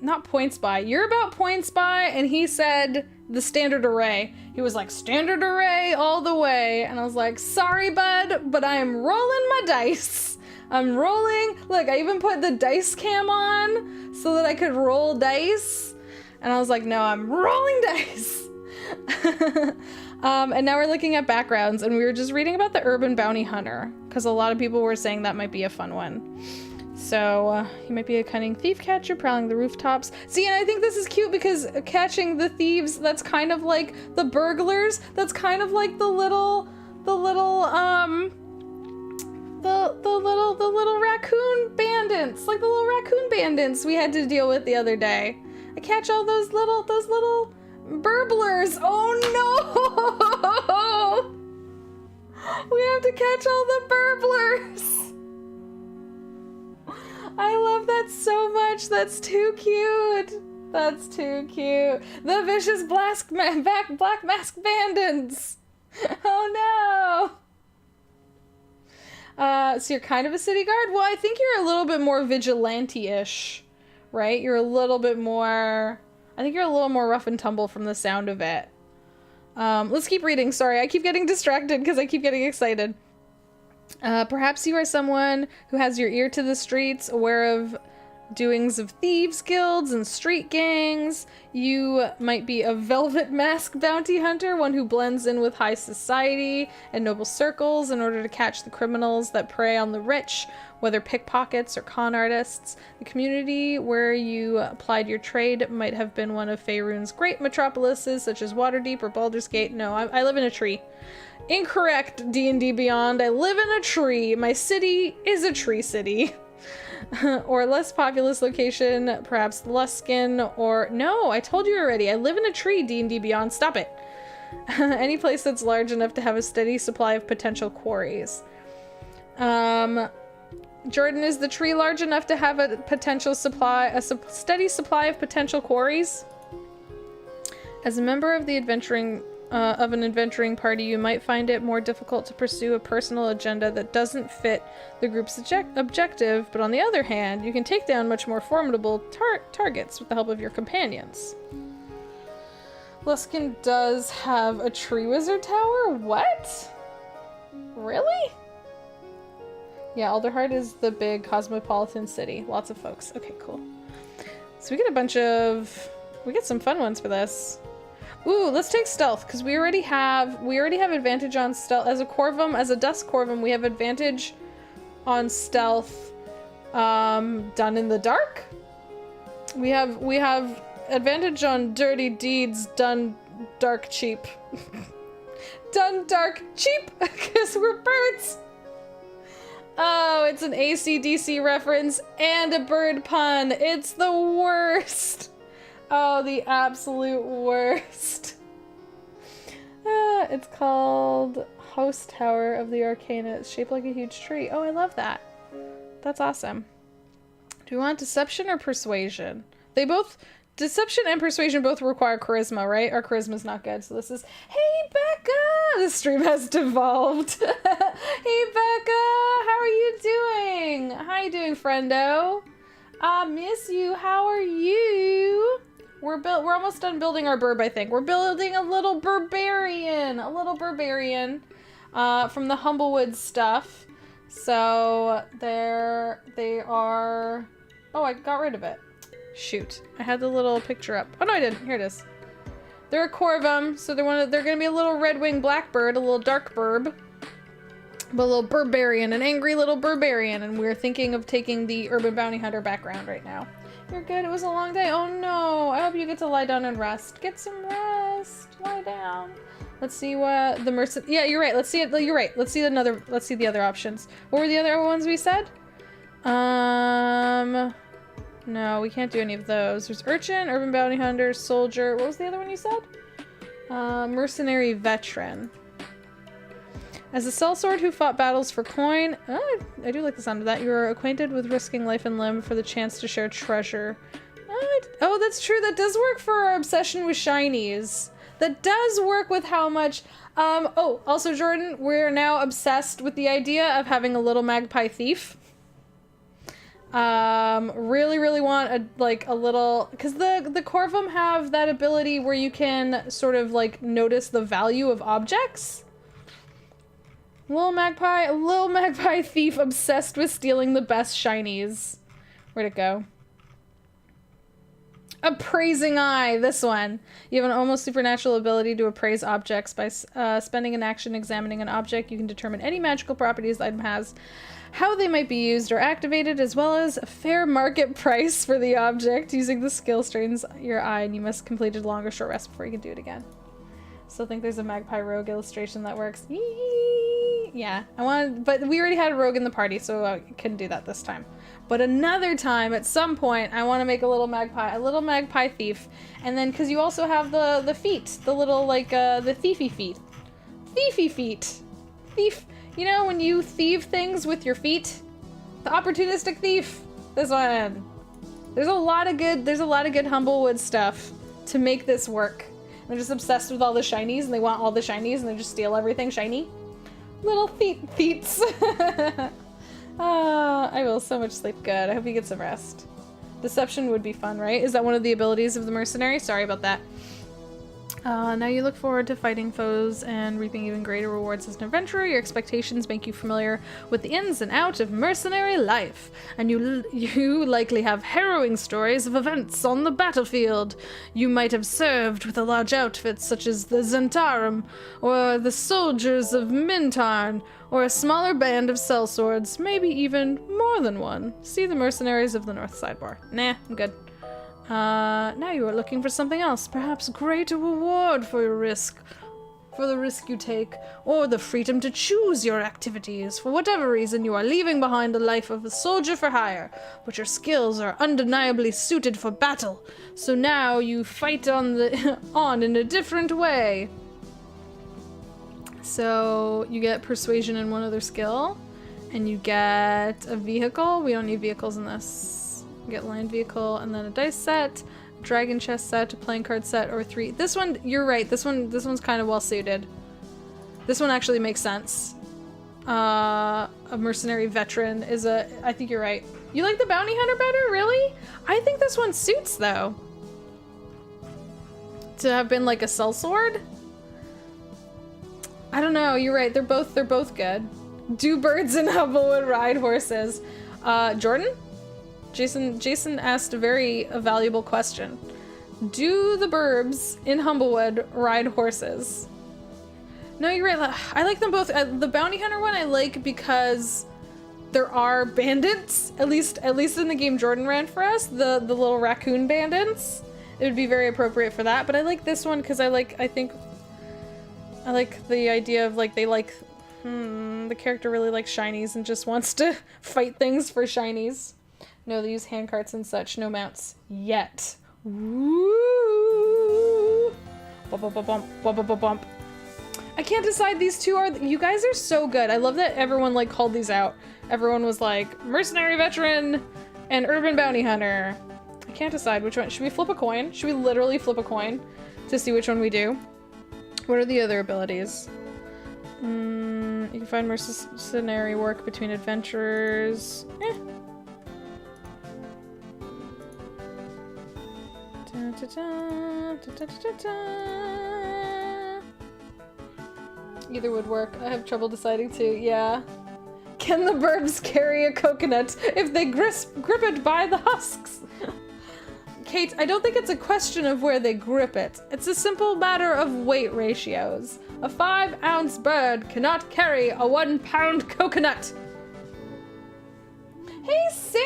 Not points buy. You're about points buy, and he said the standard array. He was like, standard array all the way. And I was like, sorry, bud, but I am rolling my dice. I'm rolling. Look, I even put the dice cam on so that I could roll dice. And I was like, no, I'm rolling dice. And now we're looking at backgrounds, and we were just reading about the urban bounty hunter, because a lot of people were saying that might be a fun one. So, you might be a cunning thief catcher, prowling the rooftops. See, and I think this is cute because catching the thieves, that's kind of like the burglars. That's kind of like the little raccoon bandits. Like the little raccoon bandits we had to deal with the other day. I catch all those little burblars. Oh no! We have to catch all the burblars. I love that so much. That's too cute. That's too cute. The vicious black mask bandits. Oh no! So you're kind of a city guard? Well, I think you're a little bit more vigilante-ish, right? You're a little bit more... I think you're a little more rough and tumble from the sound of it. Let's keep reading. Sorry, I keep getting distracted because I keep getting excited. Perhaps you are someone who has your ear to the streets, aware of doings of thieves guilds and street gangs. You might be a velvet mask bounty hunter, one who blends in with high society and noble circles in order to catch the criminals that prey on the rich, whether pickpockets or con artists. The community where you applied your trade might have been one of Faerun's great metropolises, such as Waterdeep or Baldur's Gate. No, I live in a tree. Incorrect, D&D Beyond. I live in a tree. My city is a tree city. Or a less populous location, perhaps Luskin, or... No, I told you already. I live in a tree, D&D Beyond. Stop it. Any place that's large enough to have a steady supply of potential quarries. Jordan, is the tree large enough to have a potential supply, steady supply of potential quarries? As a member of the an adventuring party, you might find it more difficult to pursue a personal agenda that doesn't fit the group's objective, but on the other hand, you can take down much more formidable targets with the help of your companions. Luskin does have a tree wizard tower? What? Really? Yeah, Alderheart is the big cosmopolitan city. Lots of folks. Okay, cool. So we get some fun ones for this. Ooh, let's take stealth, because we already have advantage on stealth. As a dust corvum, we have advantage on stealth done in the dark. We have advantage on dirty deeds done dark cheap. Done dark cheap, because we're birds. Oh, it's an AC/DC reference and a bird pun. It's the worst. Oh, the absolute worst. It's called Host Tower of the Arcana. It's shaped like a huge tree. Oh, I love that. That's awesome. Do we want deception or persuasion? Deception and persuasion both require charisma, right? Our charisma's not good, so this is... Hey, Becca! The stream has devolved. Hey, Becca! How are you doing? How you doing, friendo? I miss you. How are you? We're almost done building our burb, I think. We're building a little Birbarian. From the Humblewood stuff. So, they are... Oh, I got rid of it. Shoot. I had the little picture up. Oh, no, I didn't. Here it is. They're a corvum, so they're gonna be a little red-winged blackbird, a little dark burb. But a little Barbarian, an angry little Barbarian, and we're thinking of taking the urban bounty hunter background right now. You're good. It was a long day. Oh no. I hope you get to lie down and rest. Get some rest. Lie down. Let's see what the mercent. Yeah, you're right. Let's see it. You're right. Let's see the other options. What were the other ones we said? No, we can't do any of those. There's urchin, urban bounty hunter, soldier. What was the other one you said? Mercenary veteran. As a sellsword who fought battles for coin, I do like the sound of that. You are acquainted with risking life and limb for the chance to share treasure. Oh, that's true. That does work for our obsession with shinies. That does work with how much... oh, also, Jordan, we're now obsessed with the idea of having a little magpie thief. Really, really want a little... Because the Corvum have that ability where you can sort of, like, notice the value of objects. A little magpie thief obsessed with stealing the best shinies. Where'd it go? Appraising Eye, this one. You have an almost supernatural ability to appraise objects. By spending an action examining an object, you can determine any magical properties the item has, how they might be used or activated, as well as a fair market price for the object. Using the skill strains your eye, and you must complete a long or short rest before you can do it again. Still think there's a magpie rogue illustration that works. Yeah, but we already had a rogue in the party, so I couldn't do that this time. But another time, at some point, I want to make a little magpie thief. And then, because you also have the feet, the little, like, the thiefy feet. Thiefy feet. Thief. You know, when you thieve things with your feet? The opportunistic thief. This one. There's a lot of good Humblewood stuff to make this work. They're just obsessed with all the shinies, and they want all the shinies, and they just steal everything shiny. Little feets. I will so much sleep. Good. I hope you get some rest. Deception would be fun, right? Is that one of the abilities of the mercenary? Sorry about that. Now you look forward to fighting foes and reaping even greater rewards as an adventurer. Your expectations make you familiar with the ins and outs of mercenary life, and you likely have harrowing stories of events on the battlefield. You might have served with a large outfit such as the Zentarum, or the soldiers of Mintarn, or a smaller band of sellswords, maybe even more than one. See the mercenaries of the North sidebar. Nah, I'm good. Now you are looking for something else, perhaps greater reward for your risk, for the risk you take, or the freedom to choose your activities. For whatever reason, you are leaving behind the life of a soldier for hire, but your skills are undeniably suited for battle. So now you fight on in a different way. So you get persuasion in one other skill, and you get a vehicle. We don't need vehicles in this. Get land vehicle, and then a dice set, dragon chest set, a playing card set, or 3. This one, you're right. This one's kind of well suited. This one actually makes sense. A mercenary veteran is I think you're right. You like the bounty hunter better, really? I think this one suits though. To have been like a sellsword. I don't know. You're right. They're both good. Do birds in Humblewood ride horses? Jordan? Jason asked a very valuable question. Do the burbs in Humblewood ride horses? No, you're right. I like them both. The bounty hunter one I like because there are bandits. At least in the game Jordan ran for us, the little raccoon bandits. It would be very appropriate for that. But I like this one because I like the idea of like the character really likes shinies and just wants to fight things for shinies. No, they use handcarts and such. No mounts yet. Woo! Bump, bump, bump, bump, bump, bump. I can't decide. These two are. You guys are so good. I love that everyone like called these out. Everyone was like mercenary veteran and urban bounty hunter. I can't decide which one. Should we flip a coin? Should we literally flip a coin to see which one we do? What are the other abilities? You can find mercenary work between adventurers. Either would work. I have trouble deciding too. Yeah. Can the burbs carry a coconut if they grip it by the husks? Kate, I don't think it's a question of where they grip it. It's a simple matter of weight ratios. A 5-ounce bird cannot carry a 1-pound coconut. Hey Sam!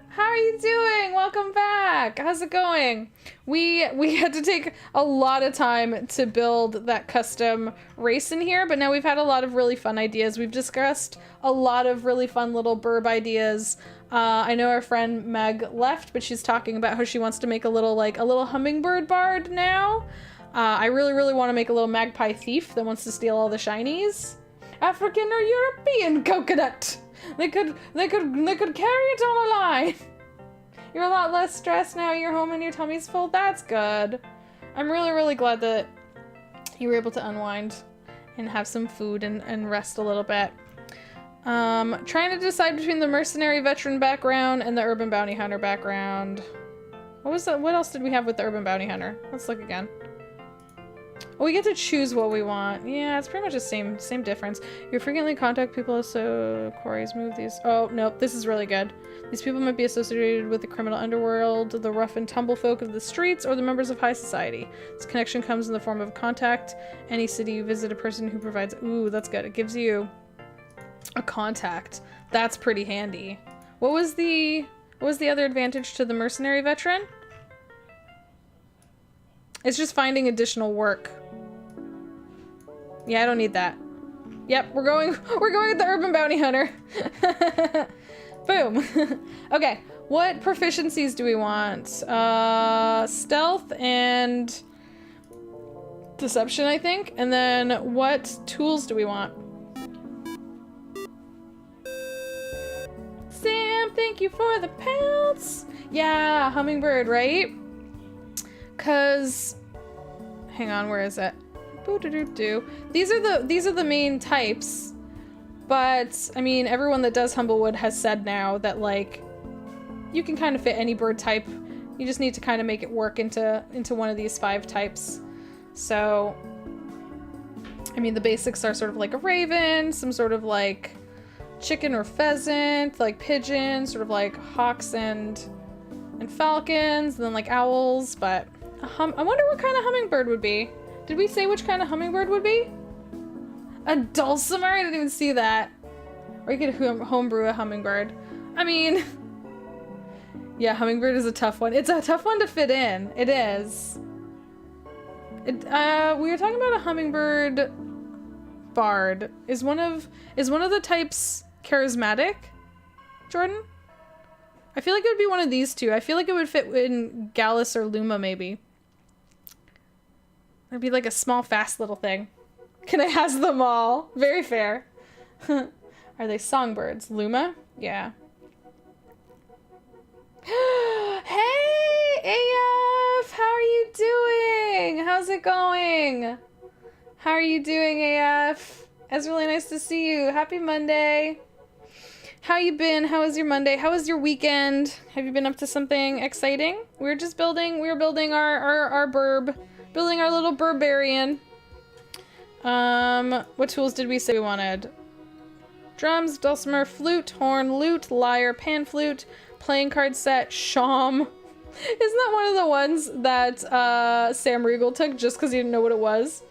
How are you doing? Welcome back. How's it going? We had to take a lot of time to build that custom race in here, but now we've had a lot of really fun ideas. We've discussed a lot of really fun little burb ideas. I know our friend Meg left, but she's talking about how she wants to make a little hummingbird bard now. I really want to make a little magpie thief that wants to steal all the shinies. African or European coconut. They could carry it on a line. You're a lot less stressed now you're home and your tummy's full. That's good. I'm really glad that you were able to unwind and have some food and rest a little bit. Trying to decide between the mercenary veteran background and the urban bounty hunter background. What was that? What else did we have with the urban bounty hunter? Let's look again. Oh, we get to choose what we want. Yeah, it's pretty much the same difference. You frequently contact people, so quarries move these. Oh, nope, this is really good. These people might be associated with the criminal underworld, the rough and tumble folk of the streets, or the members of high society. This connection comes in the form of contact. Any city you visit, a person who provides... Ooh, that's good. It gives you a contact. That's pretty handy. What was the other advantage to the mercenary veteran? It's just finding additional work. Yeah, I don't need that. Yep, we're going with the urban bounty hunter. Boom. Okay, what proficiencies do we want? Stealth and deception, I think. And then what tools do we want? Sam, thank you for the pelts. Yeah, hummingbird, right? Cause Hang on, where is it? Boo-doo-doo-doo. These are the main types, but I mean, everyone that does Humblewood has said now that like you can kind of fit any bird type. You just need to kind of make it work into one of these 5 types. So, I mean, the basics are sort of like a raven, some sort of like chicken or pheasant, like pigeon, sort of like hawks and falcons, and then like owls. But I wonder what kind of hummingbird would be. Did we say which kind of hummingbird would be? A dulcimer? I didn't even see that. Or you could homebrew a hummingbird. I mean, yeah, hummingbird is a tough one. It's a tough one to fit in. It is. We were talking about a hummingbird bard. Is one of the types charismatic, Jordan? I feel like it would be one of these two. I feel like it would fit in Gallus or Luma, maybe. It'd be like a small, fast little thing. Can I has them all? Very fair. Are they songbirds? Luma? Yeah. Hey, AF! How are you doing? How's it going? How are you doing, AF? It's really nice to see you. Happy Monday. How you been? How was your Monday? How was your weekend? Have you been up to something exciting? We were building our burb. Building our little Birbarian. What tools did we say we wanted? Drums, dulcimer, flute, horn, lute, lyre, pan flute, playing card set, shawm. Isn't that one of the ones that Sam Riegel took just because he didn't know what it was?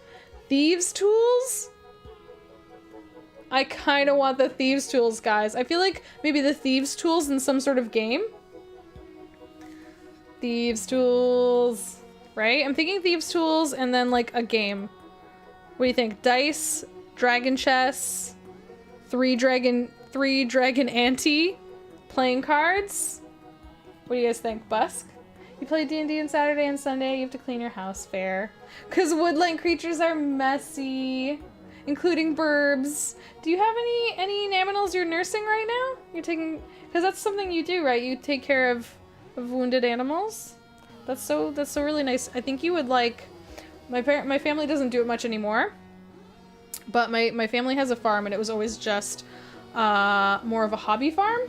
Thieves' tools? I kind of want the thieves' tools, guys. I feel like maybe the thieves' tools in some sort of game. Thieves' tools. Right? I'm thinking thieves' tools and then like a game. What do you think? Dice, dragon chess, three dragon ante, playing cards. What do you guys think? Busk? You play D&D on Saturday and Sunday, you have to clean your house. Fair. Because woodland creatures are messy, including burbs. Do you have any naminals you're nursing right now? You're taking, because that's something you do, right? You take care of wounded animals. That's so really nice. I think you would like, my family doesn't do it much anymore, but my family has a farm and it was always just more of a hobby farm.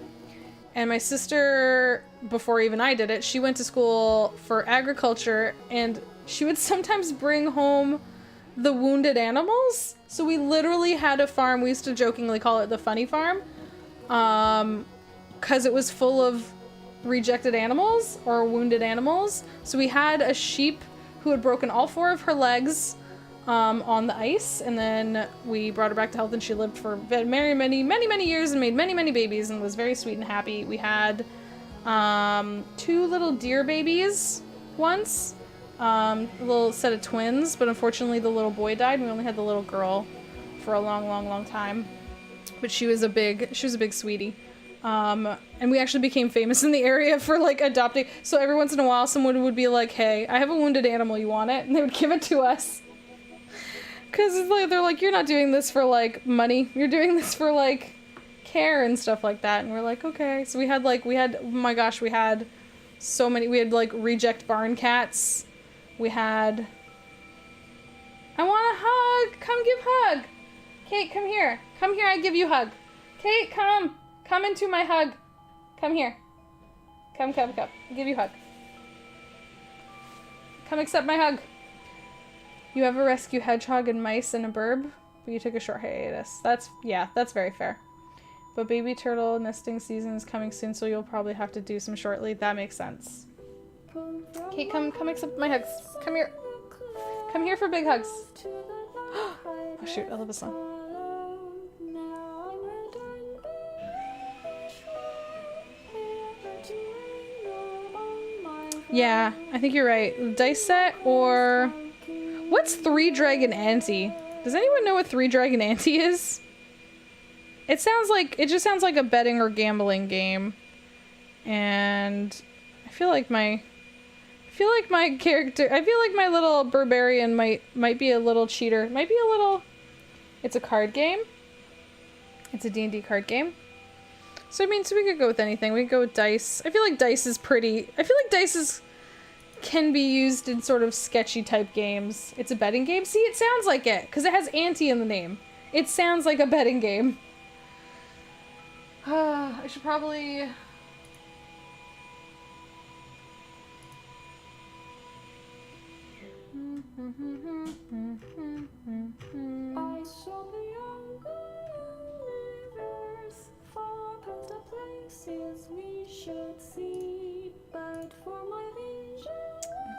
And my sister, before even I did it, she went to school for agriculture and she would sometimes bring home the wounded animals. So we literally had a farm. We used to jokingly call it the funny farm, because it was full of rejected animals or wounded animals. So we had a sheep who had broken all 4 of her legs on the ice, and then we brought her back to health and she lived for many years and made many babies and was very sweet and happy. We had 2 little deer babies once, a little set of twins, but unfortunately the little boy died. We only had the little girl for a long time, but she was a big sweetie. And we actually became famous in the area for like adopting. So every once in a while someone would be like, hey, I have a wounded animal, you want it? And they would give it to us. Cause it's like, they're like, you're not doing this for like money. You're doing this for like care and stuff like that. And we're like, okay. So we had, oh my gosh, we had so many. We had like reject barn cats. We had, I want a hug. Come give hug. Kate, come here. Come here, I give you hug. Kate, come. Come into my hug. Come here. Come. I'll give you a hug. Come accept my hug. You ever rescue hedgehog and mice in a burb? But you took a short hiatus. That's very fair. But baby turtle nesting season is coming soon, so you'll probably have to do some shortly. That makes sense. Kate, come accept my hugs. Come here. Come here for big hugs. Oh shoot, I love this song. Yeah, I think you're right. Dice set or... What's 3 Dragon Ante? Does anyone know what 3 Dragon Ante is? It just sounds like a betting or gambling game. And I feel like my character, I feel like my little Barbarian might be a little cheater. It's a card game. It's a D&D card game. So I mean, so we could go with anything. We could go with dice. I feel like dice is can be used in sort of sketchy type games. It's a betting game? See, it sounds like it, because it has ante in the name. It sounds like a betting game. I should probably... I saw the younger universe, far past the places we should see, but for my vision,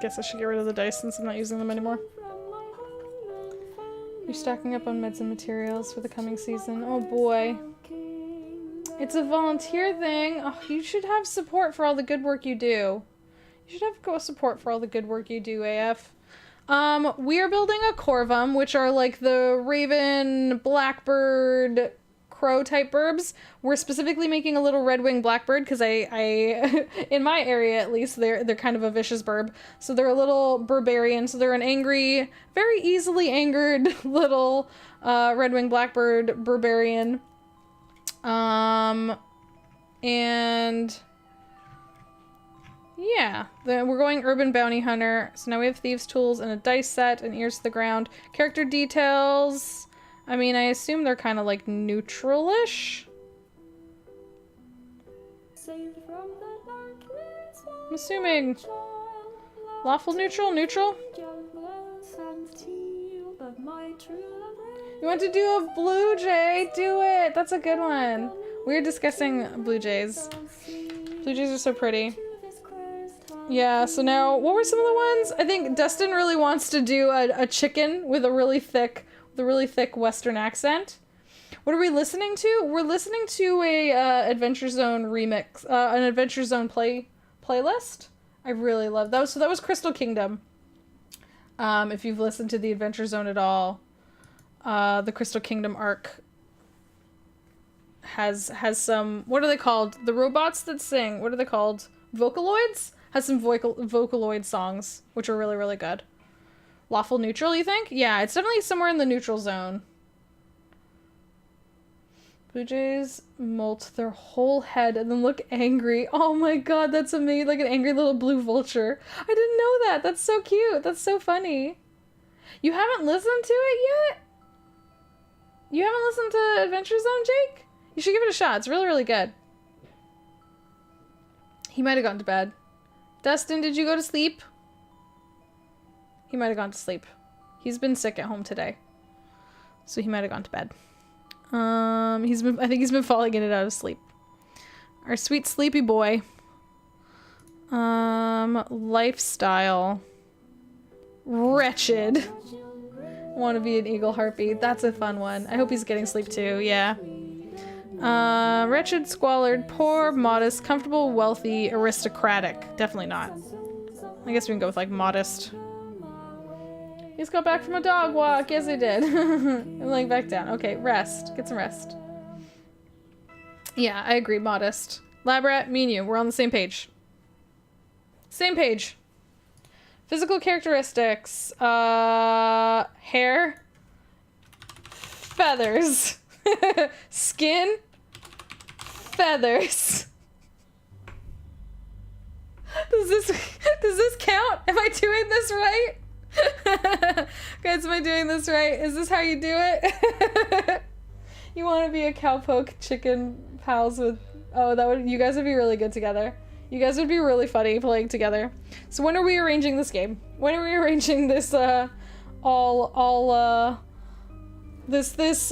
Guess I should get rid of the dice since I'm not using them anymore. from my home and family, You're stacking up on meds and materials for the coming season. Oh boy. It's a volunteer thing. Oh, you should have support for all the good work you do. You should have support for all the good work you do, AF. We are building a Corvum, which are like the Raven, Blackbird, Crow type burbs. We're specifically making a little red-winged Blackbird because I in my area at least, they're kind of a vicious burb. So they're a little Birbarian. So they're an angry, very easily angered little red-winged Blackbird Birbarian. And yeah, then we're going Urban Bounty Hunter. So now we have Thieves' Tools and a dice set and Ears to the Ground. Character details. I mean, I assume they're kind of like neutral-ish. saved from the darkness, I'm assuming. Lawful neutral? Neutral? jealous and steel, but my true love You want to do a Blue Jay? Do it! That's a good one. We were discussing Blue Jays. Blue Jays are so pretty. Yeah, so now, what were some of the ones? I think Dustin really wants to do a chicken with a really thick Western accent. What are we listening to? We're listening to a Adventure Zone remix, an Adventure Zone playlist. I really love those. So that was Crystal Kingdom. If you've listened to the Adventure Zone at all, the Crystal Kingdom arc has some, what are they called? The robots that sing, what are they called? Vocaloids? Has some Vocaloid songs, which are really, really good. Lawful neutral, you think? Yeah, it's definitely somewhere in the neutral zone. Blue Jays molt their whole head and then look angry. Oh my god, that's amazing. Like an angry little blue vulture. I didn't know that. That's so cute. That's so funny. You haven't listened to it yet? You haven't listened to Adventure Zone, Jake? You should give it a shot. It's really, really good. He might have gone to bed. Dustin, did you go to sleep? He might have gone to sleep. He's been sick at home today. So he might have gone to bed. I think he's been falling in and out of sleep. Our sweet sleepy boy. Lifestyle. Wretched. Want to be an eagle harpy. That's a fun one. I hope he's getting sleep too. Yeah. Wretched, squalid, poor, modest, comfortable, wealthy, aristocratic. Definitely not. I guess we can go with like modest. He's got back from a dog walk. Yes, I did. I'm laying back down. Okay, rest. Get some rest. Yeah, I agree. Modest. Labrat, me and you. We're on the same page. Same page. Physical characteristics. Hair. Feathers. Skin. Feathers. Does this count? Am I doing this right? Guys, am I doing this right? Is this how you do it? You want to be a cowpoke chicken pals with... Oh, you guys would be really good together. You guys would be really funny playing together. So when are we arranging this game? When are we arranging this, this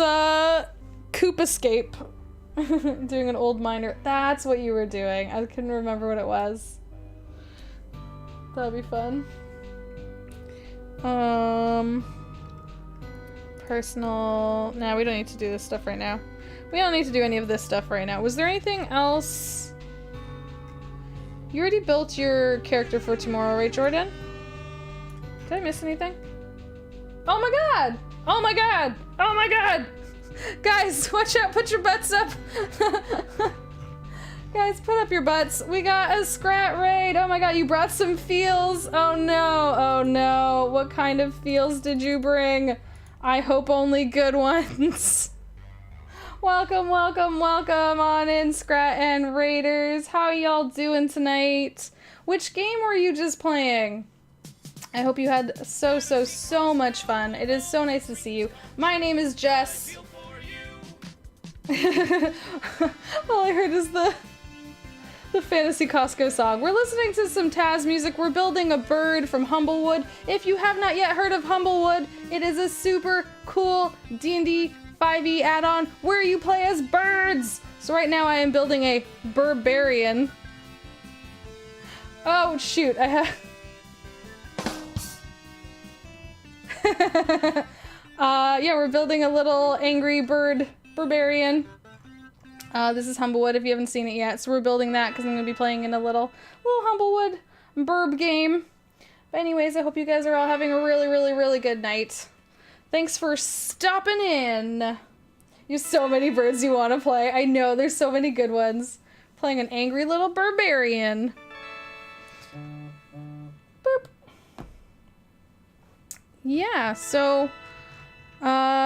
coop escape? Doing an old miner. That's what you were doing. I couldn't remember what it was. That'd be fun. Personal... Nah, we don't need to do this stuff right now. We don't need to do any of this stuff right now. Was there anything else? You already built your character for tomorrow, right, Jordan? Did I miss anything? Oh my god! Oh my god! Oh my god! Guys, watch out! Put your butts up! Guys, put up your butts. We got a Scrat raid. Oh my god, you brought some feels. Oh no, oh no. What kind of feels did you bring? I hope only good ones. Welcome, welcome, welcome on in, Scrat and Raiders. How y'all doing tonight? Which game were you just playing? I hope you had so much fun. It is so nice to see you. My name is Jess. All I heard is the Fantasy Costco song. We're listening to some Taz music. We're building a bird from Humblewood. If you have not yet heard of Humblewood, it is a super cool D&D 5e add-on where you play as birds. So right now I am building a Birbarian. Oh shoot, I have... yeah, we're building a little angry bird Barbarian. This is Humblewood if you haven't seen it yet. So we're building that because I'm going to be playing in a little Humblewood Burb game. But anyways, I hope you guys are all having a really good night. Thanks for stopping in. You have so many birds you want to play. I know, there's so many good ones. Playing an angry little Barbarian. Boop. Yeah, so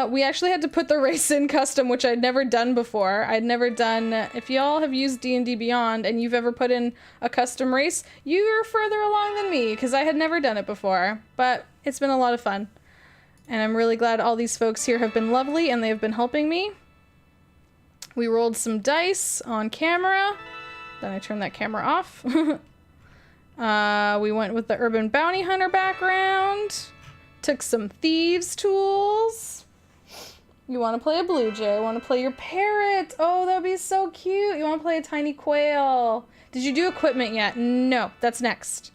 we actually had to put the race in custom, which I'd never done before. I'd never done, if y'all have used DnD Beyond and you've ever put in a custom race, you're further along than me, because I had never done it before. But it's been a lot of fun. And I'm really glad all these folks here have been lovely and they have been helping me. We rolled some dice on camera. Then I turned that camera off. We went with the Urban Bounty Hunter background. Took some thieves tools. You want to play a blue jay. Want to play your parrot. Oh, that would be so cute. You want to play a tiny quail. Did you do equipment yet? No, that's next.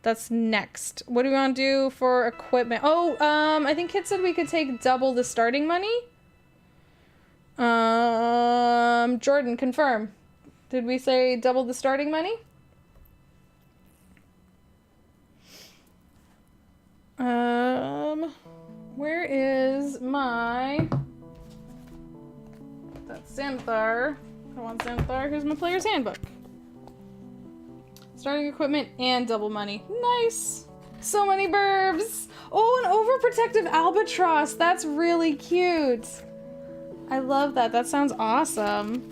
That's next. What do we want to do for equipment? Oh, I think Kit said we could take double the starting money. Jordan, confirm. Did we say double the starting money? Where is my... That's Xanthar. I want Xanthar. Here's my player's handbook. Starting equipment and double money. Nice! So many burbs! Oh, an overprotective albatross! That's really cute! I love that. That sounds awesome.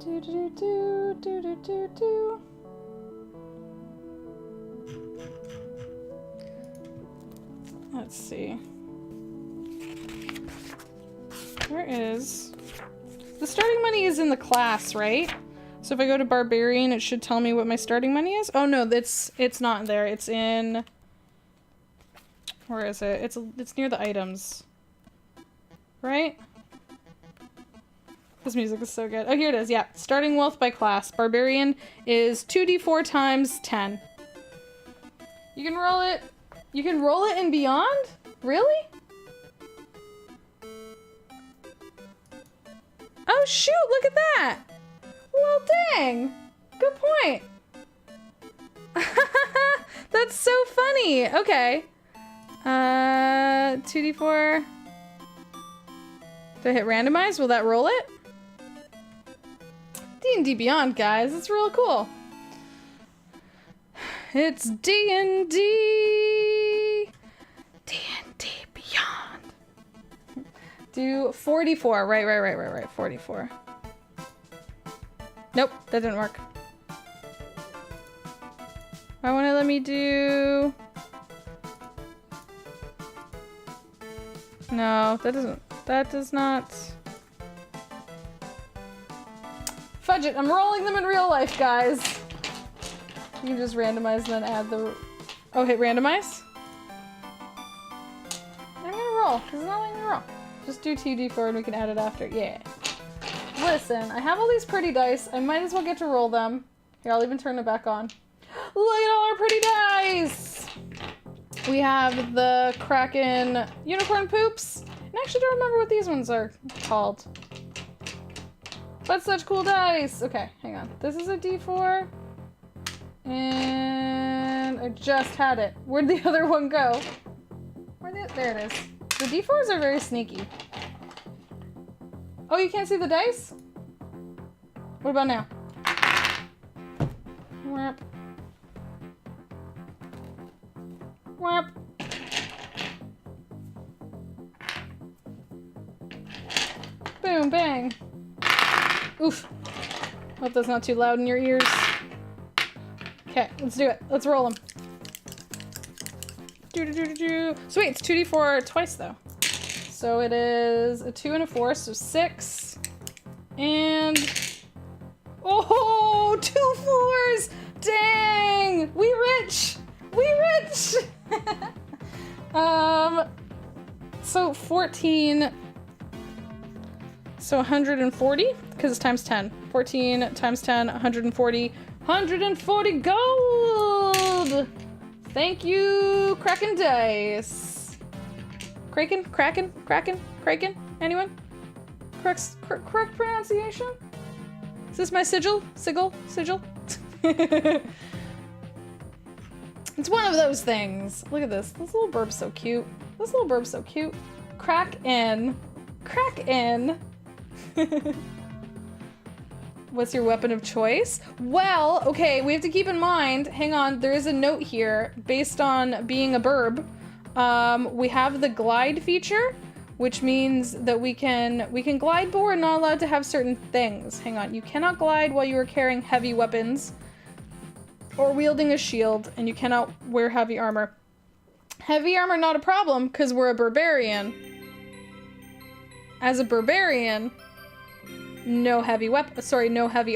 Do do do do do do do. Let's see. Where is... The starting money is in the class, right? So if I go to Barbarian, it should tell me what my starting money is? Oh no, it's not there. It's in... Where is it? It's near the items. Right? This music is so good. Oh, here it is. Yeah. Starting wealth by class. Barbarian is 2d4 times 10. You can roll it. You can roll it in Beyond? Really? Oh shoot, look at that! Well dang! Good point! That's so funny! Okay. 2d4... Do I hit randomize? Will that roll it? D&D Beyond, guys. It's real cool. It's D&D! D&D Beyond. Do 44. Right. 44. Nope, that didn't work. Why won't it let me do... No, that does not... Fudge it, I'm rolling them in real life, guys. You can just randomize and then add the... Oh, hit randomize? I'm gonna roll, because it's not letting me roll. Just do 2d4 and we can add it after. Yeah. Listen, I have all these pretty dice. I might as well get to roll them. Here, I'll even turn it back on. Look at all our pretty dice! We have the Kraken unicorn poops. And I actually don't remember what these ones are called. But such cool dice! Okay, hang on. This is a d4. And I just had it. Where'd the other one go? There it is. The d4s are very sneaky. Oh, you can't see the dice? What about now? Whap. Whap. Boom, bang. Oof. Hope that's not too loud in your ears. Okay, let's do it. Let's roll them. Sweet, it's 2d4 twice though. So it is a 2 and a 4, so 6. And oh, 2 4s! Dang! We rich! We rich! So 14. So 140, because it's times 10. 14 times 10, 140. 140 gold! Thank you, Kraken Dice. Kraken? Kraken? Kraken? Kraken? Anyone? Correct pronunciation? Is this my sigil? Sigil? It's one of those things. Look at this. This little birb's so cute. This little birb's so cute. Crack in. Crack in. What's your weapon of choice? Well, okay, we have to keep in mind, hang on, there is a note here based on being a burb. We have the glide feature, which means that we can glide, but we're not allowed to have certain things. Hang on, you cannot glide while you are carrying heavy weapons or wielding a shield, and you cannot wear heavy armor. Heavy armor not a problem because we're a barbarian. As a barbarian, no heavy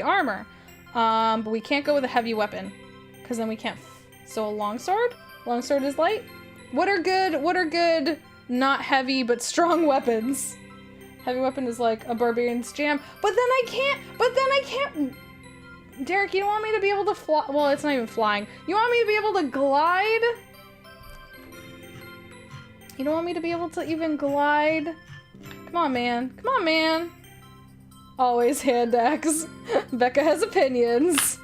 armor. But we can't go with a heavy weapon because then we can't. So a longsword? Longsword is light. What are good, not heavy but strong weapons? Heavy weapon is like a barbarian's jam. But then I can't. Derek, you don't want me to be able to fly? Well, it's not even flying. You want me to be able to glide? You don't want me to be able to even glide? Come on, man. Come on, man. Always hand axe. Becca has opinions.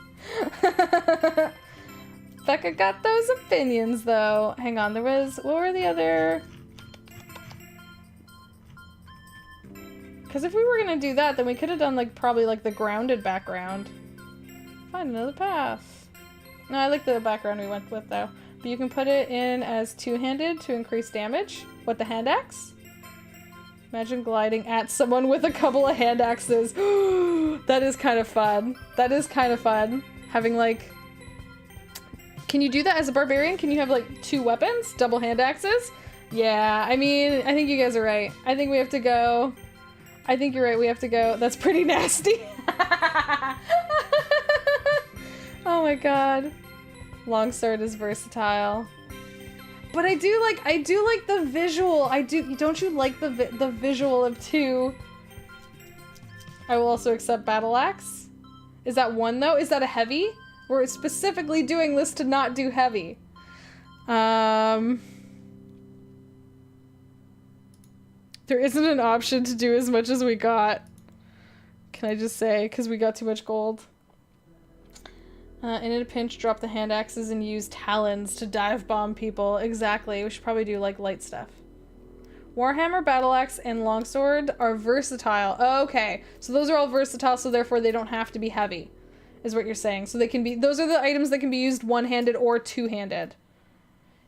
Becca got those opinions, though. Hang on, what were the other? Because if we were gonna do that, then we could have done, like, probably, like, the grounded background. Find another path. No, I like the background we went with, though. But you can put it in as two-handed to increase damage. What, the hand axe? Imagine gliding at someone with a couple of hand axes. That is kind of fun. That is kind of fun. Having, like... Can you do that as a barbarian? Can you have, like, 2 weapons? Double hand axes? Yeah, I mean, I think you guys are right. I think we have to go... I think you're right, we have to go... That's pretty nasty. Oh my god. Longsword is versatile. But I do like the visual. Don't you like the visual of 2? I will also accept battle axe. Is that 1 though? Is that a heavy? We're specifically doing this to not do heavy. There isn't an option to do as much as we got. Can I just say, because we got too much gold. And in a pinch, drop the hand axes and use talons to dive bomb people. Exactly. We should probably do, like, light stuff. Warhammer, battle axe, and longsword are versatile. Oh, okay. So those are all versatile, so therefore they don't have to be heavy, is what you're saying. So they can be... Those are the items that can be used one-handed or two-handed.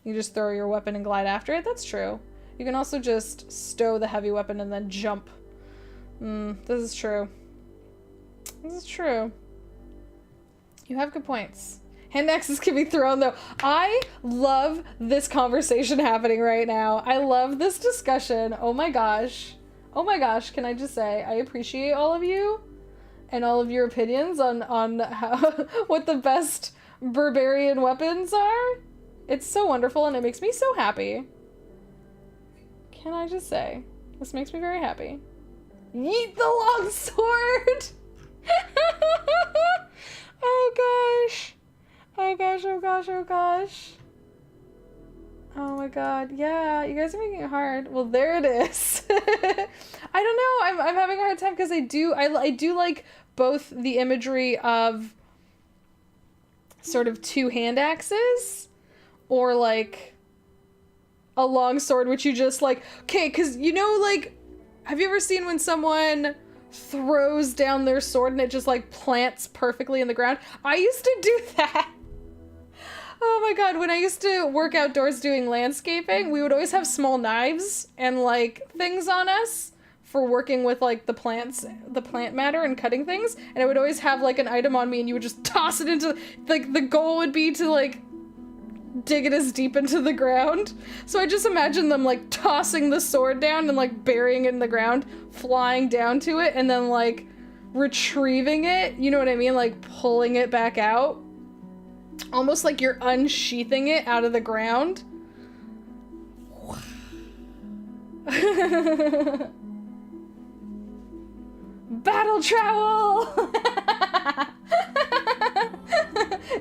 You just throw your weapon and glide after it. That's true. You can also just stow the heavy weapon and then jump. This is true. This is true. You have good points. Hand axes can be thrown, though. I love this conversation happening right now. I love this discussion. Oh my gosh. Oh my gosh, can I just say, I appreciate all of you and all of your opinions on how, what the best barbarian weapons are. It's so wonderful and it makes me so happy. Can I just say, this makes me very happy. Yeet the long sword! Oh gosh. Oh gosh, oh gosh, oh gosh. Oh my god. Yeah, you guys are making it hard. Well, there it is. I don't know. I'm having a hard time because I do like both the imagery of sort of 2 hand axes or like a long sword, which you just like, okay, because you know, like, have you ever seen when someone throws down their sword and it just like plants perfectly in the ground? I used to do that. Oh my god, when I used to work outdoors doing landscaping, we would always have small knives and like things on us for working with like the plant matter and cutting things, and I would always have like an item on me and you would just toss it into, like the goal would be to like dig it as deep into the ground. So I just imagine them like tossing the sword down and like burying it in the ground, flying down to it, and then like retrieving it, you know what I mean? Like pulling it back out. Almost like you're unsheathing it out of the ground. Battle trowel!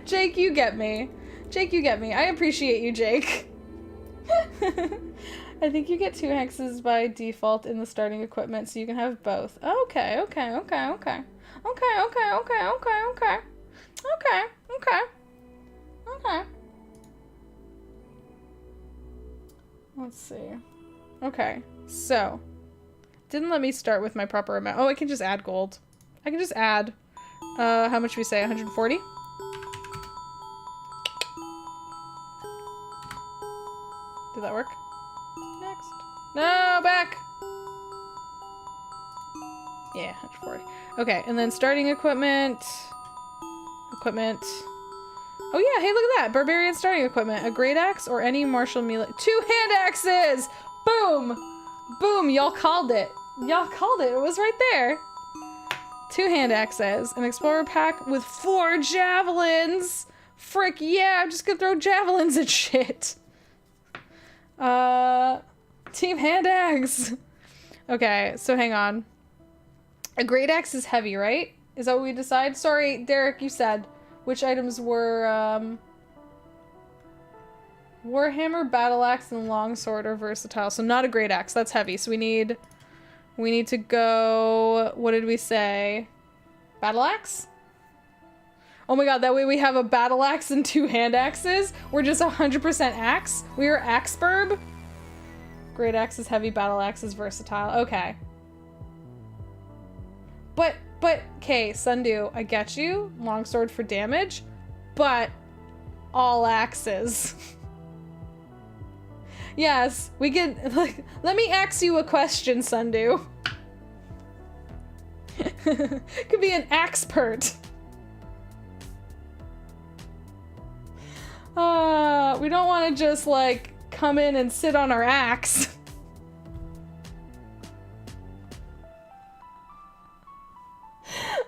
Jake, you get me. Jake, you get me. I appreciate you, Jake. I think you get 2 hexes by default in the starting equipment, so you can have both. Okay, okay, okay, okay. Okay, okay, okay, okay, okay. Okay, okay. Okay. Let's see. Okay, so. Didn't let me start with my proper amount. Oh, I can just add gold. I can just add, how much we say, 140? Did that work? Next. No, back! Yeah, 140. Okay, and then starting equipment. Equipment. Oh yeah, hey, look at that! Barbarian starting equipment. A great axe or any martial melee. 2 hand axes! Boom! Boom, y'all called it. Y'all called it. It was right there. 2 hand axes. An explorer pack with 4 javelins. Frick yeah, I'm just gonna throw javelins at shit. Team hand axe. Okay, so hang on. A great axe is heavy, right? Is that what we decide? Sorry, Derek, you said. Which items were, Warhammer, battle axe, and longsword are versatile. So not a great axe. That's heavy. So we need to go, what did we say? Battle axe? Oh my god, that way we have a battle axe and 2 hand axes. We're just 100% axe. We are axe-burb. Great axe is heavy, battle axe is versatile. Okay. But, okay, Sundew, I get you. Longsword for damage, but all axes. Yes, we can, like, let me ask you a question, Sundew. Could be an axpert. We don't want to just, like, come in and sit on our axe.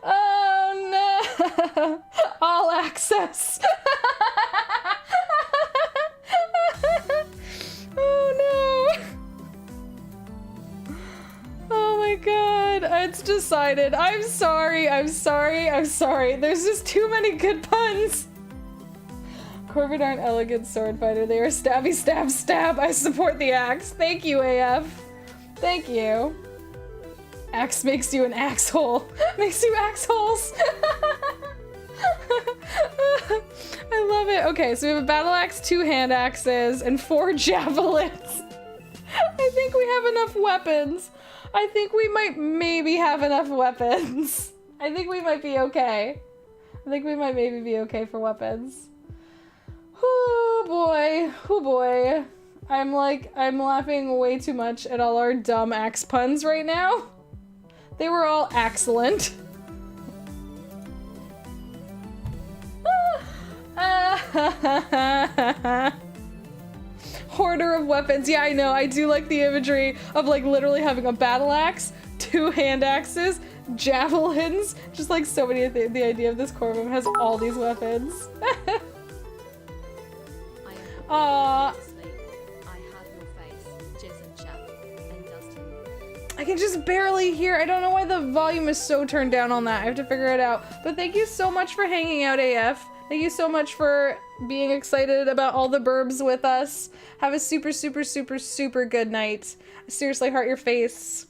Oh no! All access. Oh no! Oh my god, it's decided. I'm sorry, I'm sorry, I'm sorry. There's just too many good puns. Corvid aren't elegant sword fighter. They are stabby stab stab. I support the axe. Thank you, AF. Thank you. Axe makes you an axe hole. Makes you axe holes. I love it. Okay, so we have a battle axe, 2 hand axes, and 4 javelins. I think we have enough weapons. I think we might maybe have enough weapons. I think we might be okay. I think we might maybe be okay for weapons. Oh boy. Oh boy. I'm laughing way too much at all our dumb axe puns right now. They were all excellent. Hoarder of weapons. Yeah, I know. I do like the imagery of like literally having a battle axe, 2 hand axes, javelins. Just like so many. The idea of this Corvum has all these weapons. I can just barely hear. I don't know why the volume is so turned down on that. I have to figure it out. But thank you so much for hanging out, AF. Thank you so much for being excited about all the burbs with us. Have a super, super, super, super good night. Seriously, heart your face.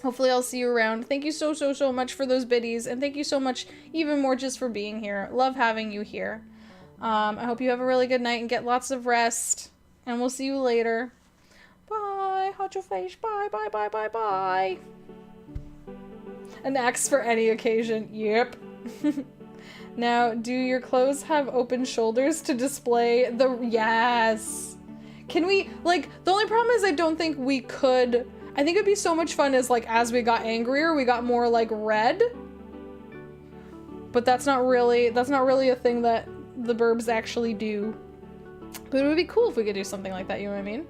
Hopefully I'll see you around. Thank you so, so, so much for those biddies. And thank you so much even more just for being here. Love having you here. I hope you have a really good night and get lots of rest. And we'll see you later. Bye. Heart your face. Bye, bye, bye, bye, bye. An axe for any occasion. Yep. Now, do your clothes have open shoulders to display the... Yes! Can we... Like, the only problem is I don't think we could I think it'd be so much fun as we got angrier, we got more like red. But that's not really a thing that the Burbs actually do. But it would be cool if we could do something like that, you know what I mean?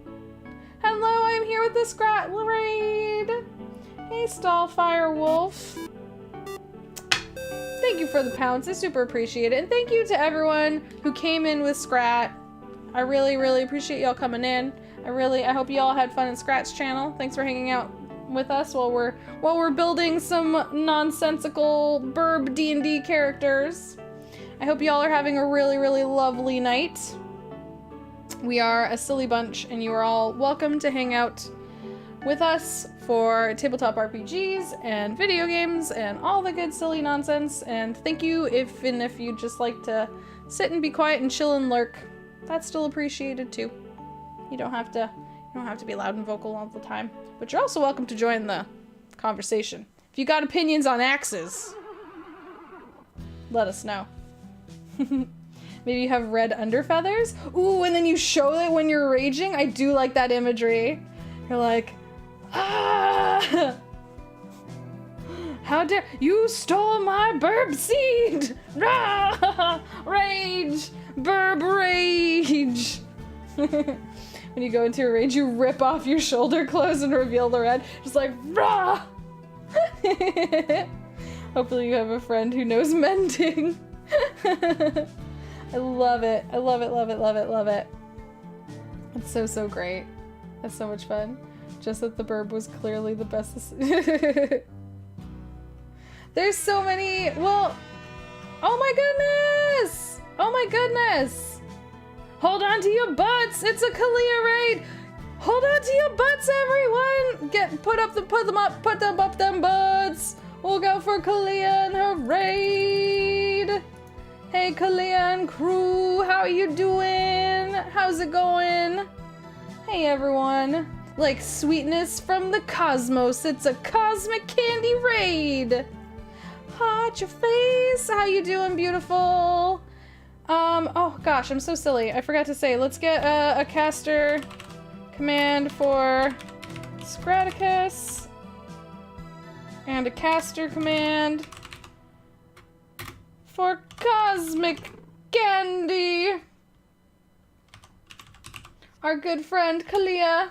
Hello, I'm here with the Scrat Raid. Hey, Stallfire Wolf. Thank you for the pounds, I super appreciate it. And thank you to everyone who came in with Scrat. I really, really appreciate y'all coming in. I hope y'all had fun in Scrat's channel. Thanks for hanging out with us while we're building some nonsensical Burb D&D characters. I hope y'all are having a really, really lovely night. We are a silly bunch, and you are all welcome to hang out with us for tabletop RPGs and video games and all the good silly nonsense. And thank you if you just like to sit and be quiet and chill and lurk. That's still appreciated too. You don't have to be loud and vocal all the time. But you're also welcome to join the conversation. If you got opinions on axes, let us know. Maybe you have red underfeathers? Ooh, and then you show it when you're raging? I do like that imagery. You're like, ah! How dare you stole my burb seed! Ah! Rage! Burb rage! When you go into a rage, you rip off your shoulder clothes and reveal the red. Just like, rah! Hopefully you have a friend who knows mending. I love it. I love it, love it, love it, love it. It's so, so great. That's so much fun. Just that the Burb was clearly the best. There's so many, well, oh my goodness! Oh my goodness! Hold on to your butts! It's a Kalia raid! Hold on to your butts, everyone! Put them up them butts! We'll go for Kalia and her raid! Hey Kalia and crew, how you doing? How's it going? Hey everyone. Like sweetness from the cosmos, it's a cosmic candy raid! Hot your face! How you doing, beautiful? Oh gosh, I'm so silly. I forgot to say, let's get a caster command for Scraticus. And a caster command for Cosmic Candy. Our good friend Kalia.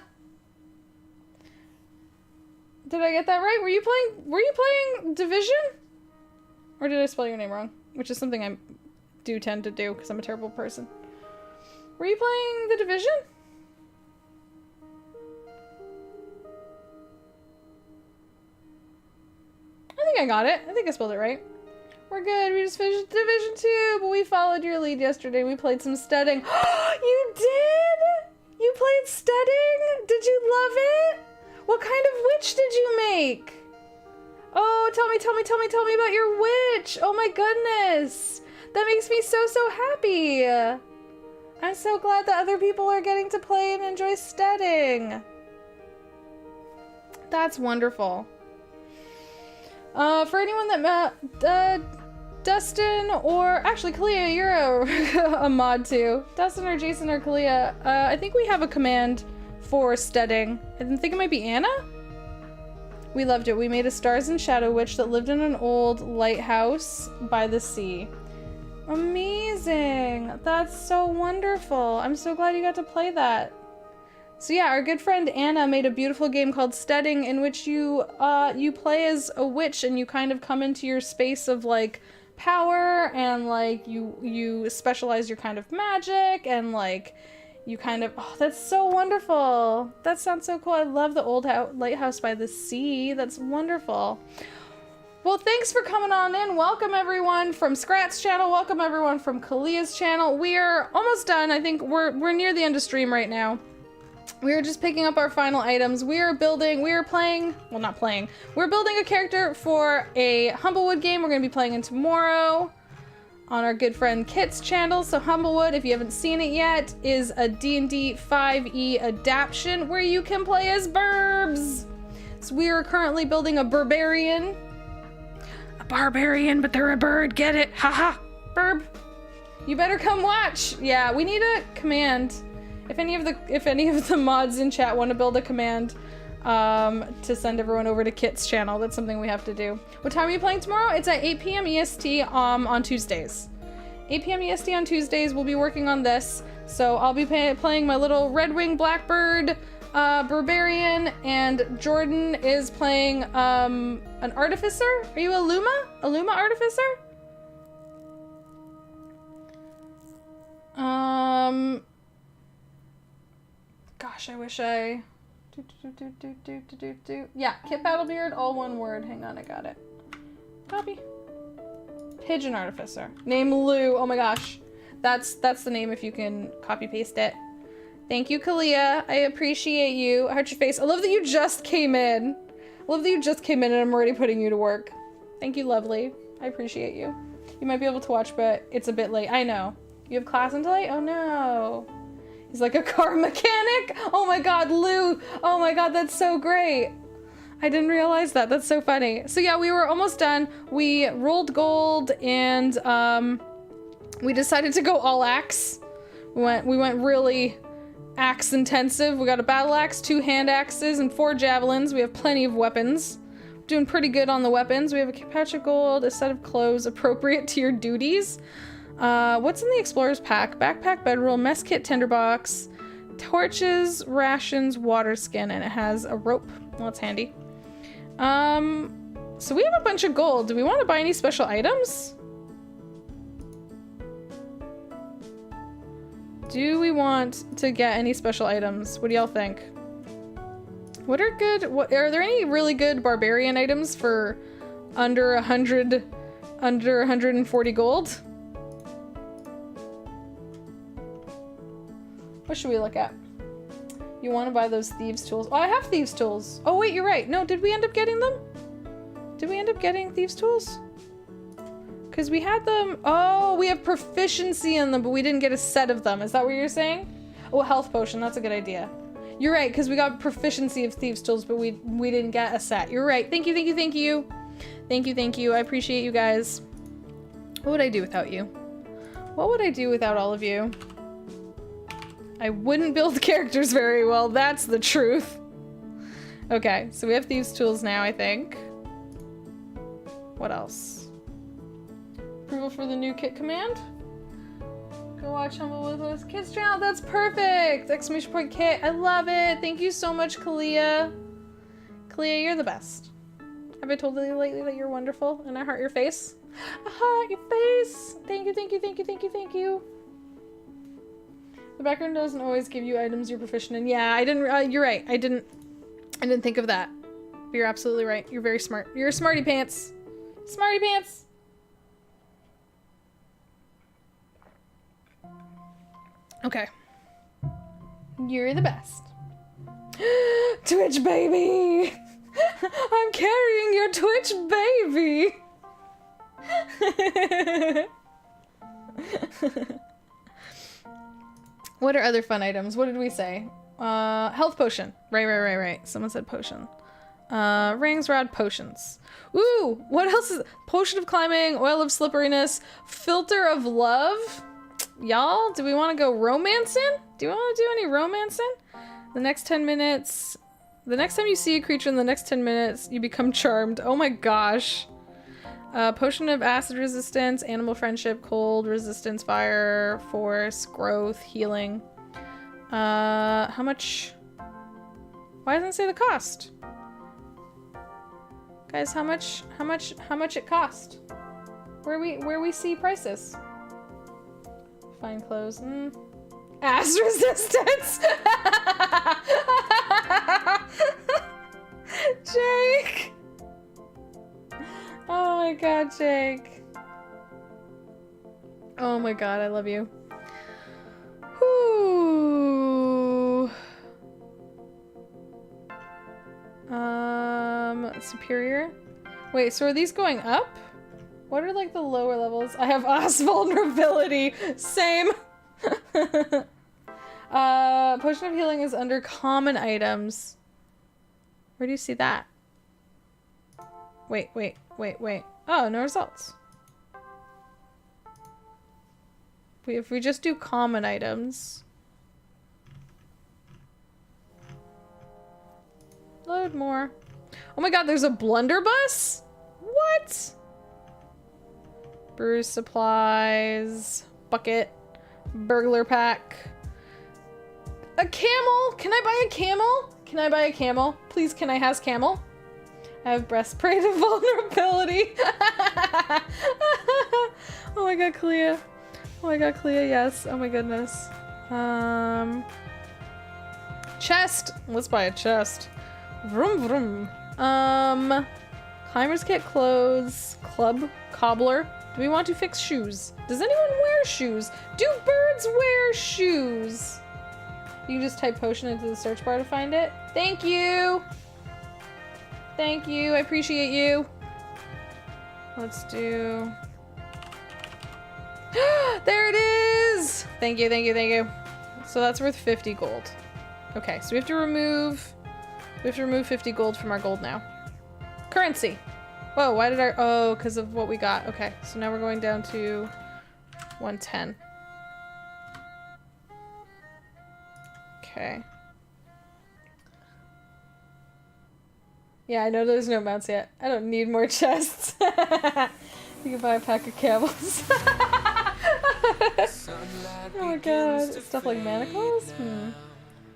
Did I get that right? Were you playing Division? Or did I spell your name wrong? Which is something I do tend to do because I'm a terrible person. Were you playing the Division? I think I got it. I think I spelled it right. We're good. We just finished Division 2, but we followed your lead yesterday. We played some studding. You did? You played studding? Did you love it? What kind of witch did you make? Oh, tell me about your witch. Oh my goodness. That makes me so, so happy. I'm so glad that other people are getting to play and enjoy studding. That's wonderful. For anyone that Dustin or actually Kalia, you're a mod too. Dustin or Jason or Kalia, I think we have a command for studding. I think it might be Anna. We loved it. We made a Stars and Shadow witch that lived in an old lighthouse by the sea. Amazing. That's so wonderful. I'm so glad you got to play that. So yeah, our good friend Anna made a beautiful game called Studding in which you play as a witch and you kind of come into your space of like power and like you specialize your kind of magic and like you kind of, oh, that's so wonderful. That sounds so cool. I love the old lighthouse by the sea. That's wonderful. Well, thanks for coming on in. Welcome everyone from Scrat's channel. Welcome everyone from Kalia's channel. We are almost done. I think we're near the end of stream right now. We are just picking up our final items. We're building a character for a Humblewood game we're going to be playing in tomorrow on our good friend Kit's channel. So Humblewood, if you haven't seen it yet, is a D&D 5e adaptation where you can play as Burbs. So we are currently building a Barbarian. A Barbarian, but they're a bird, get it? Haha, Burb. You better come watch. Yeah, we need a command. If any of the mods in chat want to build a command, to send everyone over to Kit's channel. That's something we have to do. What time are you playing tomorrow? It's at 8 p.m. EST on Tuesdays. 8 p.m. EST on Tuesdays. We'll be working on this. So I'll be playing my little Red Wing Blackbird Barbarian, and Jordan is playing an Artificer. Are you a Luma? A Luma Artificer? Gosh, I wish I... Yeah, Kit Battlebeard, all one word. Hang on, I got it. Copy. Pigeon Artificer. Name Lou. Oh my gosh. That's the name if you can copy paste it. Thank you, Kalia. I appreciate you. I heart your face. I love that you just came in. I love that you just came in and I'm already putting you to work. Thank you, lovely. I appreciate you. You might be able to watch, but it's a bit late. I know. You have class until 8? Oh no. He's like a car mechanic? Oh my god, Lou! Oh my god, that's so great! I didn't realize that. That's so funny. So yeah, we were almost done. We rolled gold and we decided to go all axe. We went really axe intensive. We got a battle axe, 2 hand axes, and 4 javelins. We have plenty of weapons. Doing pretty good on the weapons. We have a patch of gold, a set of clothes appropriate to your duties. What's in the explorer's pack? Backpack, bedroll, mess kit, tinderbox, torches, rations, water skin, and it has a rope. Well, that's handy. So we have a bunch of gold. Do we want to buy any special items? Do we want to get any special items? What do y'all think? What are good? Are there any really good barbarian items for under 140 gold? What should we look at? You want to buy those thieves tools? Oh, I have thieves tools. Oh wait, you're right. No, did we end up getting them? Did we end up getting thieves tools? Because we had them. Oh, we have proficiency in them, but we didn't get a set of them. Is that what you're saying? Oh, health potion. That's a good idea. You're right, because we got proficiency of thieves tools, but we didn't get a set. You're right. Thank you, thank you, thank you. Thank you, thank you. I appreciate you guys. What would I do without you? What would I do without all of you? I wouldn't build characters very well, that's the truth. Okay, so we have thieves tools now, I think. What else? Approval for the new kit command? Go watch Humblewood with Kit's channel, that's perfect! Exclamation point kit, I love it! Thank you so much, Kalia. Kalia, you're the best. Have I told you lately that you're wonderful and I heart your face? I heart your face! Thank you, thank you, thank you, thank you, thank you. The background doesn't always give you items you're proficient in. Yeah, I didn't, you're right. I didn't think of that. But you're absolutely right. You're very smart. You're a smarty pants. Smarty pants. Okay. You're the best. Twitch baby! I'm carrying your Twitch baby! What are other fun items? What did we say? Health potion. Right. Someone said potion. Rings, rod, potions. Ooh, what else is... Potion of climbing, oil of slipperiness, filter of love. Y'all, do we want to go romancing? Do you want to do any romancing? The next 10 minutes... The next time you see a creature in the next 10 minutes, you become charmed. Oh my gosh. Potion of acid resistance, animal friendship, cold resistance, fire, force, growth, healing. How much? Why doesn't it say the cost? Guys, how much it cost? Where we see prices? Fine clothes. Ass resistance. Jake. Oh my god, Jake. Oh my god, I love you. Whoo. Superior? Wait, so are these going up? What are like the lower levels? I have Os vulnerability. Same. Potion of healing is under common items. Where do you see that? Wait. Oh, no results. If we just do common items. Load more. Oh my god, there's a blunderbuss? What? Brew supplies. Bucket. Burglar pack. A camel? Can I buy a camel? Can I buy a camel? Please, can I has camel? I have breastplate of vulnerability. Oh my god, Clea. Oh my god, Clea, yes. Oh my goodness. Chest. Let's buy a chest. Vroom vroom. Climber's kit, clothes, club, cobbler. Do we want to fix shoes? Does anyone wear shoes? Do birds wear shoes? You can just type potion into the search bar to find it. Thank you. Thank you. I appreciate you. Let's do... There it is! Thank you, thank you, thank you. So that's worth 50 gold. Okay, so we have to remove 50 gold from our gold now. Currency. Whoa, why did I... Oh, because of what we got. Okay, so now we're going down to 110. Okay. Yeah, I know there's no mounts yet. I don't need more chests. You can buy a pack of camels. Oh my god. Stuff like manacles?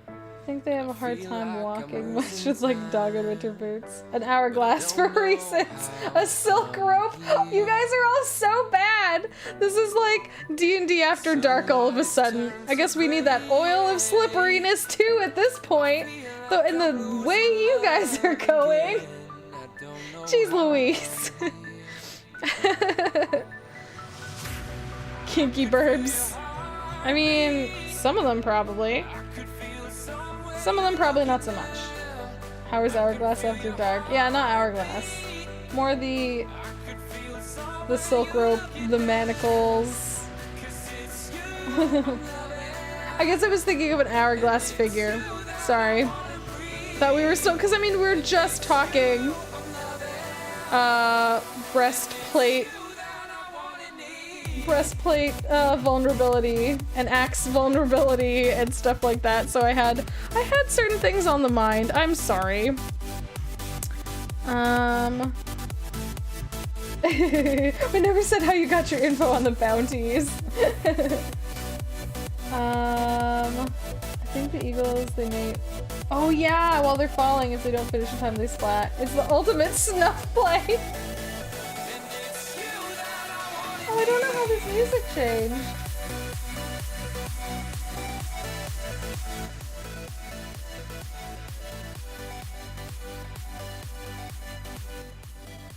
I think they have a hard time walking much with like dog and winter boots. An hourglass for reasons. A silk rope. You guys are all so bad. This is like D&D After Dark all of a sudden. I guess we need that oil of slipperiness too at this point. So in the way you guys are going. Jeez Louise. Kinky burbs. I mean, some of them probably. Some of them probably not so much. How is Hourglass After Dark? Yeah, not Hourglass. More the silk rope, the manacles. I guess I was thinking of an Hourglass figure. Sorry. Thought we were still, because I mean, we were just talking breastplate vulnerability and axe vulnerability and stuff like that, so I had certain things on the mind. I'm sorry. We never said how you got your info on the bounties. I think the eagles, they may... Oh yeah, while they're falling, if they don't finish in time, they splat. It's the ultimate snuff play. Oh, I don't know how this music changed.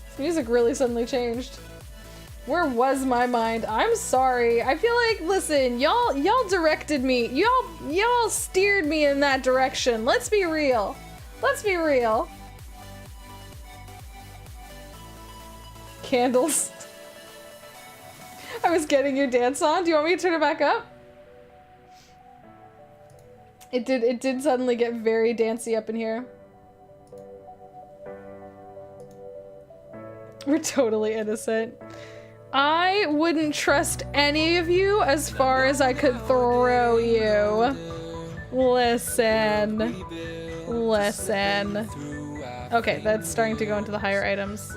This music really suddenly changed. Where was my mind? I'm sorry. I feel like, listen, y'all directed me. Y'all steered me in that direction. Let's be real. Let's be real. Candles. I was getting your dance on. Do you want me to turn it back up? It did suddenly get very dancey up in here. We're totally innocent. I wouldn't trust any of you as far as I could throw you. Listen. Okay, that's starting to go into the higher items.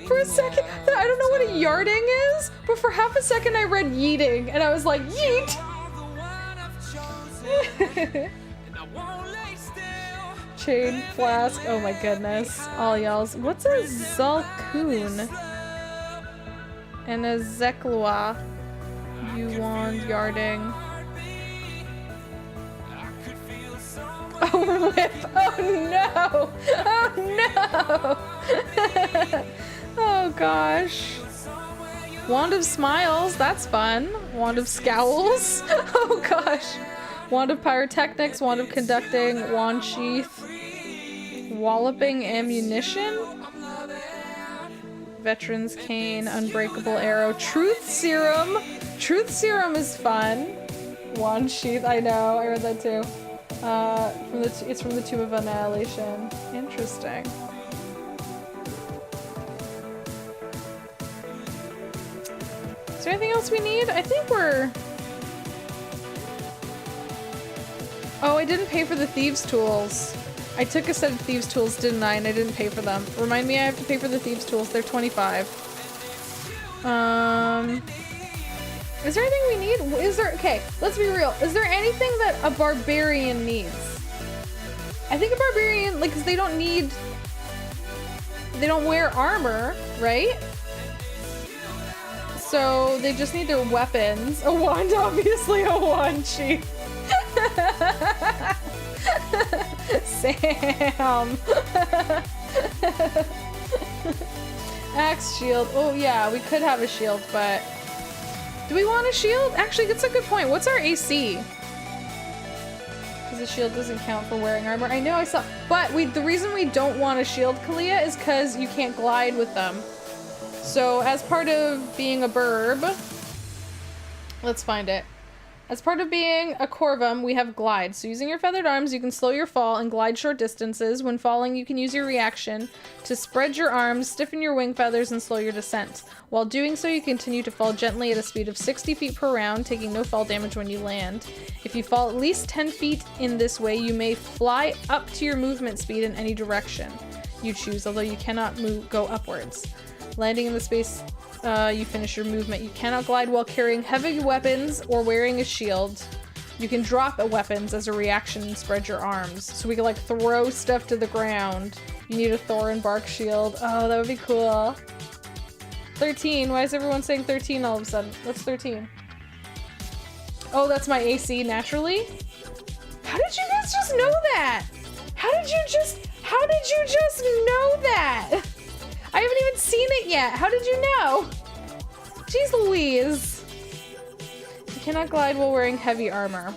For a second, I don't know what a yarding is, but for half a second I read yeeting, and I was like, yeet! Chain, flask, oh my goodness. All y'all's. What's a Zalcoon? And a Zekloa. Yuan yarding. Oh, whip! Oh no! Oh no! Oh gosh. Wand of smiles, that's fun. Wand of scowls. Oh gosh. Wand of pyrotechnics, wand of conducting, wand sheath. Walloping ammunition? Veteran's cane, unbreakable arrow, truth serum. Truth serum is fun. Wand sheath, I know, I read that too. It's from the Tomb of Annihilation. Interesting. Is there anything else we need? I think we're... Oh, I didn't pay for the thieves' tools. I took a set of thieves tools, didn't I? And I didn't pay for them. Remind me I have to pay for the thieves tools. They're 25. Is there anything we need? Is there, okay, let's be real. Is there anything that a barbarian needs? I think a barbarian, like, 'cause they don't wear armor, right? So they just need their weapons. A wand, obviously a wand, chief. Sam. Axe shield. Oh yeah, we could have a shield, but do we want a shield? Actually, that's a good point. What's our AC? Because the shield doesn't count for wearing armor. I know I saw, but the reason we don't want a shield, Kalia, is because you can't glide with them. So as part of being a burb, let's find it. As part of being a corvum, we have glide. So using your feathered arms, you can slow your fall and glide short distances. When falling, you can use your reaction to spread your arms, stiffen your wing feathers, and slow your descent. While doing so, you continue to fall gently at a speed of 60 feet per round, taking no fall damage when you land. If you fall at least 10 feet in this way, you may fly up to your movement speed in any direction you choose, although you cannot go upwards. Landing in the space you finish your movement. You cannot glide while carrying heavy weapons or wearing a shield. You can drop weapons as a reaction and spread your arms. So we can like throw stuff to the ground. You need a thorn and bark shield. Oh, that would be cool. 13. Why is everyone saying 13 all of a sudden? What's 13? Oh, that's my AC naturally? How did you guys just know that? How did you just know that? I haven't even seen it yet. How did you know? Jeez Louise. You cannot glide while wearing heavy armor.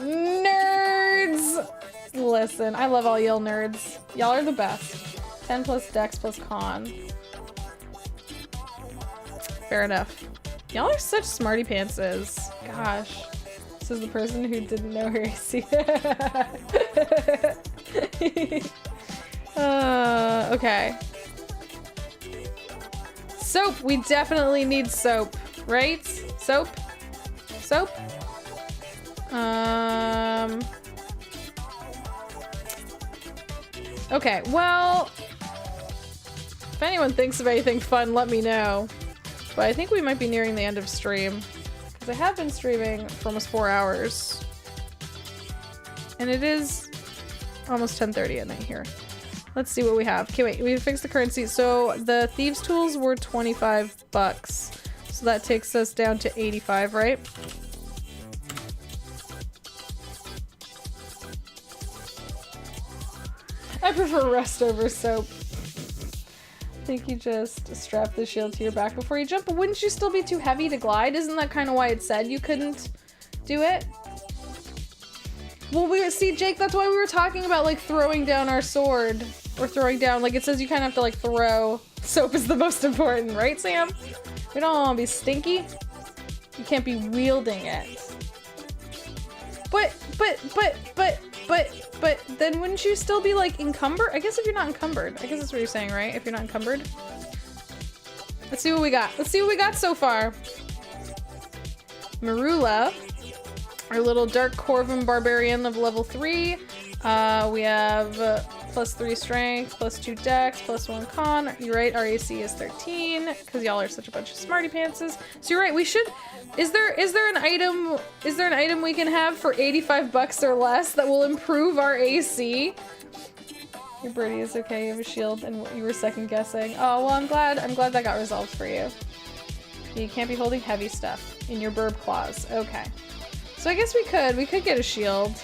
Nerds! Listen, I love all y'all nerds. Y'all are the best. 10 plus dex plus con. Fair enough. Y'all are such smarty pantses. Gosh. This is the person who didn't know her AC. Okay. Soap! We definitely need soap, right? Soap? Soap? Okay, well, if anyone thinks of anything fun, let me know. But I think we might be nearing the end of stream. Because I have been streaming for almost 4 hours. And it is almost 10:30 at night here. Let's see what we have. Okay, wait, we fixed the currency. So the thieves tools were 25 bucks. So that takes us down to 85, right? I prefer rest over soap. I think you just strap the shield to your back before you jump, but wouldn't you still be too heavy to glide? Isn't that kind of why it said you couldn't do it? Well, see, Jake, that's why we were talking about, like, throwing down our sword. Or throwing down, like, it says you kind of have to, like, throw. Soap is the most important, right, Sam? We don't want to be stinky. You can't be wielding it. But then wouldn't you still be, like, encumbered? I guess if you're not encumbered. I guess that's what you're saying, right? If you're not encumbered. Let's see what we got. Let's see what we got so far. Marula. Our little dark Corvum Barbarian of level 3. We have +3 strength, +2 dex, +1 con. You're right, our AC is 13, because y'all are such a bunch of smarty pantses. So you're right, we should... Is there an item we can have for 85 bucks or less that will improve our AC? Your birdie is okay, you have a shield, and you were second guessing. Oh, well, I'm glad that got resolved for you. You can't be holding heavy stuff in your burb claws. Okay. So I guess we could get a shield.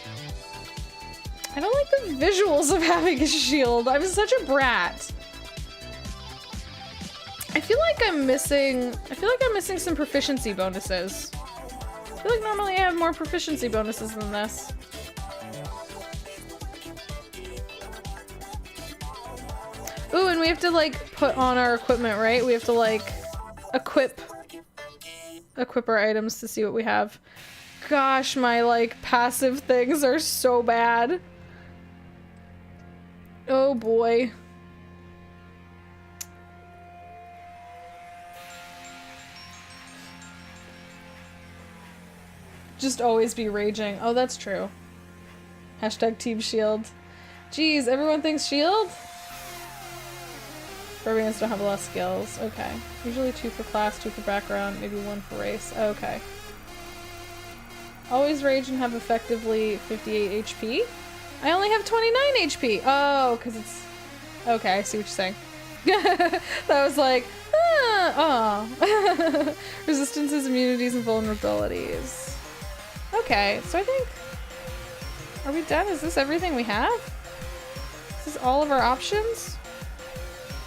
I don't like the visuals of having a shield. I'm such a brat. I feel like I'm missing some proficiency bonuses. I feel like normally I have more proficiency bonuses than this. Ooh, and we have to like put on our equipment, right? We have to like equip our items to see what we have. Gosh, my like passive things are so bad. Oh boy. Just always be raging. Oh, that's true. Hashtag Team Shield. Jeez, everyone thinks Shield? Barbarians don't have a lot of skills. Okay. Usually 2 for class, 2 for background, maybe 1 for race. Okay. Always rage and have effectively 58 HP. I only have 29 HP. Oh, because it's... Okay, I see what you're saying. That was like, oh. Resistances, immunities, and vulnerabilities. Okay, so I think... Are we done? Is this everything we have? Is this all of our options?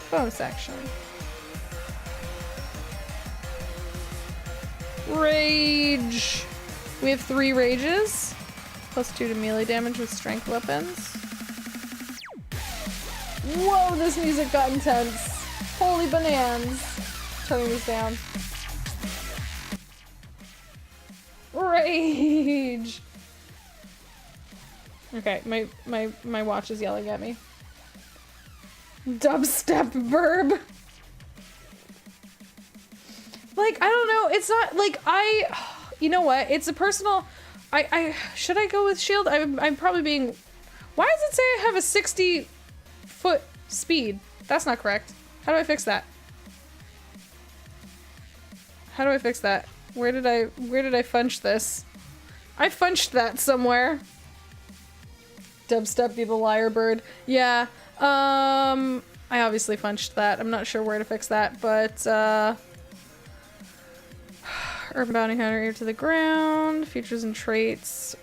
Bonus action. Rage! We have 3 rages. Plus 2 to melee damage with strength weapons. Whoa, this music got intense. Holy bananas. Turning this down. Rage! Okay, my watch is yelling at me. Dubstep Birb. Like, I don't know, it's not like you know what? It's a personal I should I go with shield? I'm probably being... Why does it say I have a 60-foot speed? That's not correct. How do I fix that? How do I fix that? Where did I funch this? I funched that somewhere. Dubstep be the liar bird. Yeah. I obviously funched that. I'm not sure where to fix that, but Urban Bounty Hunter, ear to the ground, features and traits,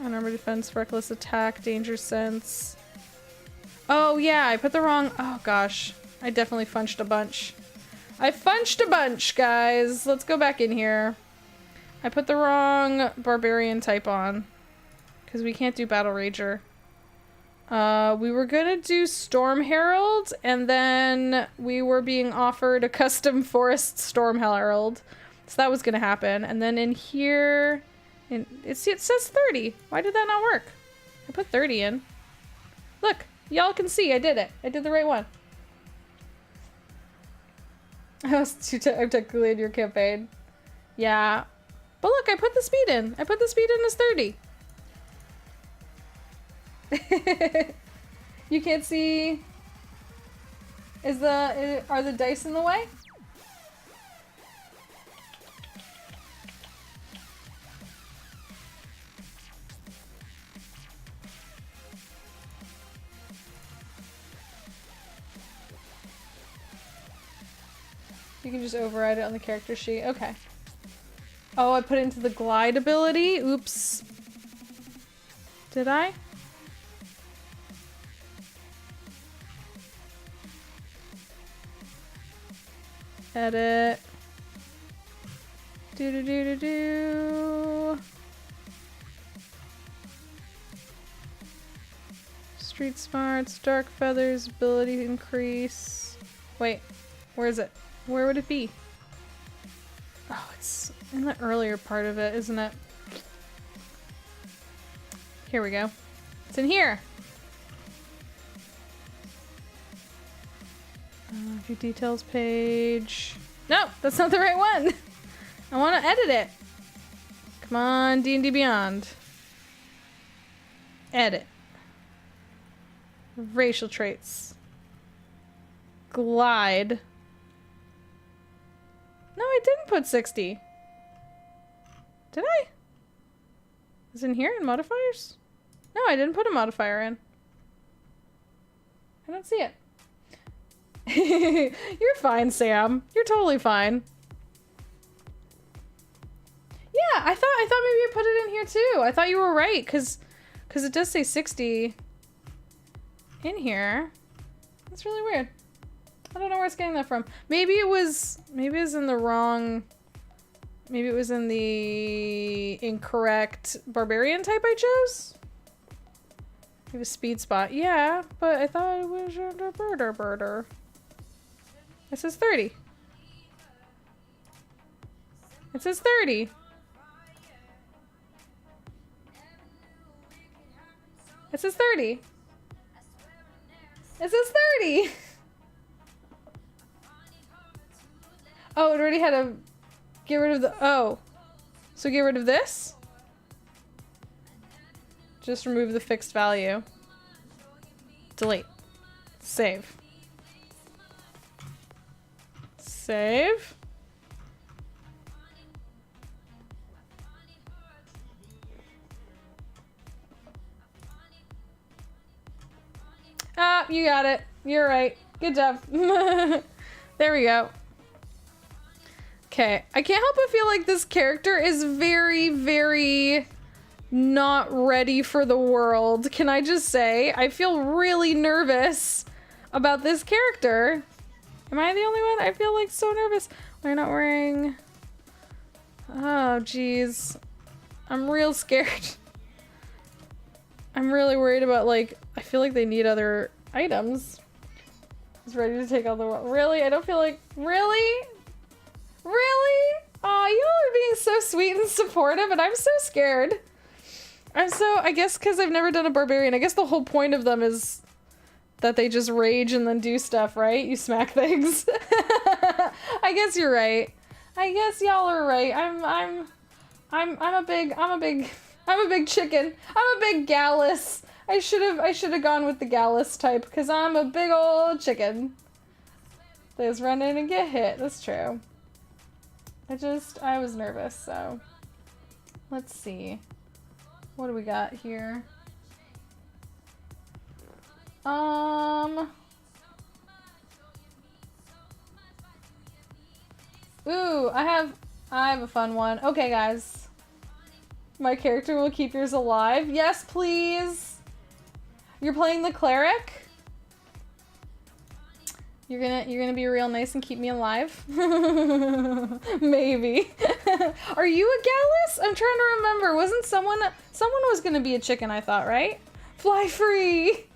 unarmored defense, reckless attack, danger sense. Oh yeah, I put the wrong... Oh gosh, I definitely funched a bunch. I funched a bunch, guys. Let's go back in here. I put the wrong Barbarian type on, because we can't do Battle Rager. We were gonna do Storm Herald, and then we were being offered a custom Forest Storm Herald. So that was gonna happen. And then in here, it says 30. Why did that not work? I put 30 in. Look, y'all can see I did it. I did the right one. I'm technically in your campaign. Yeah. But look, I put the speed in. I put the speed in as 30. You can't see... Are the dice in the way? You can just override it on the character sheet. Okay. Oh, I put it into the glide ability? Oops. Did I? Edit. Do. Street smarts, dark feathers, ability increase. Wait, where is it? Where would it be? Oh, it's in the earlier part of it, isn't it? Here we go. It's in here. View details page. No, that's not the right one. I want to edit it. Come on, DnD Beyond. Edit. Racial traits. Glide. No, I didn't put 60. Did I? Is it in here in modifiers? No, I didn't put a modifier in. I don't see it. You're fine, Sam. You're totally fine. Yeah, I thought maybe I put it in here too. I thought you were right, cause it does say 60 in here. That's really weird. I don't know where it's getting that from. Maybe it was in the wrong... Maybe it was in the incorrect Barbarian type I chose? It was speed spot. Yeah, but I thought it was a birder. It says 30. It says 30. It says 30. It says 30. Oh, it already had a... Get rid of the... Oh. So get rid of this? Just remove the fixed value. Delete. Save. Save. Ah, you got it. You're right. Good job. There we go. Okay, I can't help but feel like this character is very, very not ready for the world. Can I just say? I feel really nervous about this character. Am I the only one? I feel like so nervous. We're not wearing... Oh, jeez. I'm real scared. I'm really worried about, like, I feel like they need other items. He's ready to take on the world. Really? I don't feel like... Really? Really? Aw, you all are being so sweet and supportive, and I'm so scared. I guess because I've never done a barbarian, I guess the whole point of them is that they just rage and then do stuff, right? You smack things. I guess you're right. I guess y'all are right. I'm a big chicken. I'm a big gallus. I should have gone with the gallus type because I'm a big old chicken. They just run in and get hit. That's true. I was nervous, so let's see. What do we got here? Ooh, I have a fun one. Okay, guys. My character will keep yours alive. Yes, please. You're playing the cleric? You're gonna be real nice and keep me alive? Maybe. Are you a gallus? I'm trying to remember. Wasn't someone was gonna be a chicken, I thought, right? Fly free!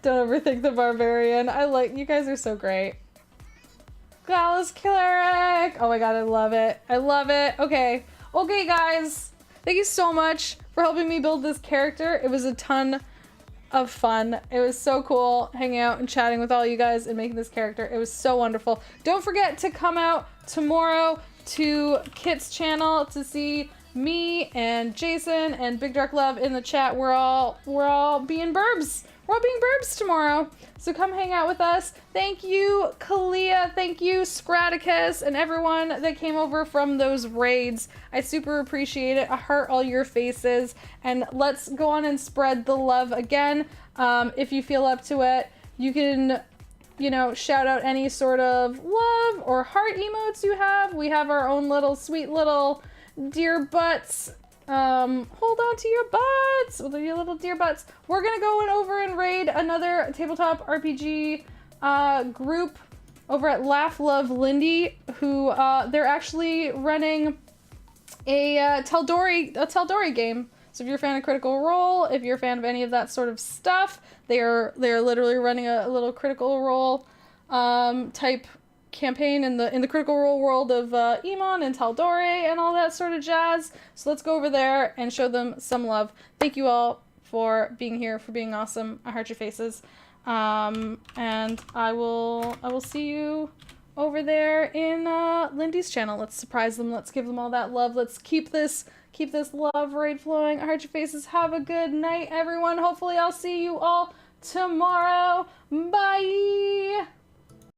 Don't overthink the barbarian. You guys are so great. Gallus cleric! Oh my god, I love it. I love it. Okay. Okay, guys. Thank you so much for helping me build this character. It was a ton of fun. It was so cool hanging out and chatting with all you guys and making this character. It was so wonderful. Don't forget to come out tomorrow to Kit's channel to see me and Jason and Big Dark Love in the chat. We're all being burbs. We're all being burbs tomorrow. So come hang out with us. Thank you, Kalia. Thank you, Scraticus, and everyone that came over from those raids. I super appreciate it. I heart all your faces. And let's go on and spread the love again. If you feel up to it, you can, shout out any sort of love or heart emotes you have. We have our own little sweet little dear butts. Hold on to your butts with your little dear butts. We're gonna go over and raid another tabletop RPG group over at Laugh Love Lindy, who they're actually running a Teldori game. So if you're a fan of Critical Role, if you're a fan of any of that sort of stuff, they're literally running a little Critical Role type campaign in the Critical Role world of Emon and Taldori and all that sort of jazz. So let's go over there and show them some love. Thank you all for being here, for being awesome. I heart your faces. And I will see you over there in Lindy's channel. Let's surprise them. Let's give them all that love. Let's keep this love raid flowing. I heart your faces. Have a good night, everyone. Hopefully I'll see you all tomorrow. Bye.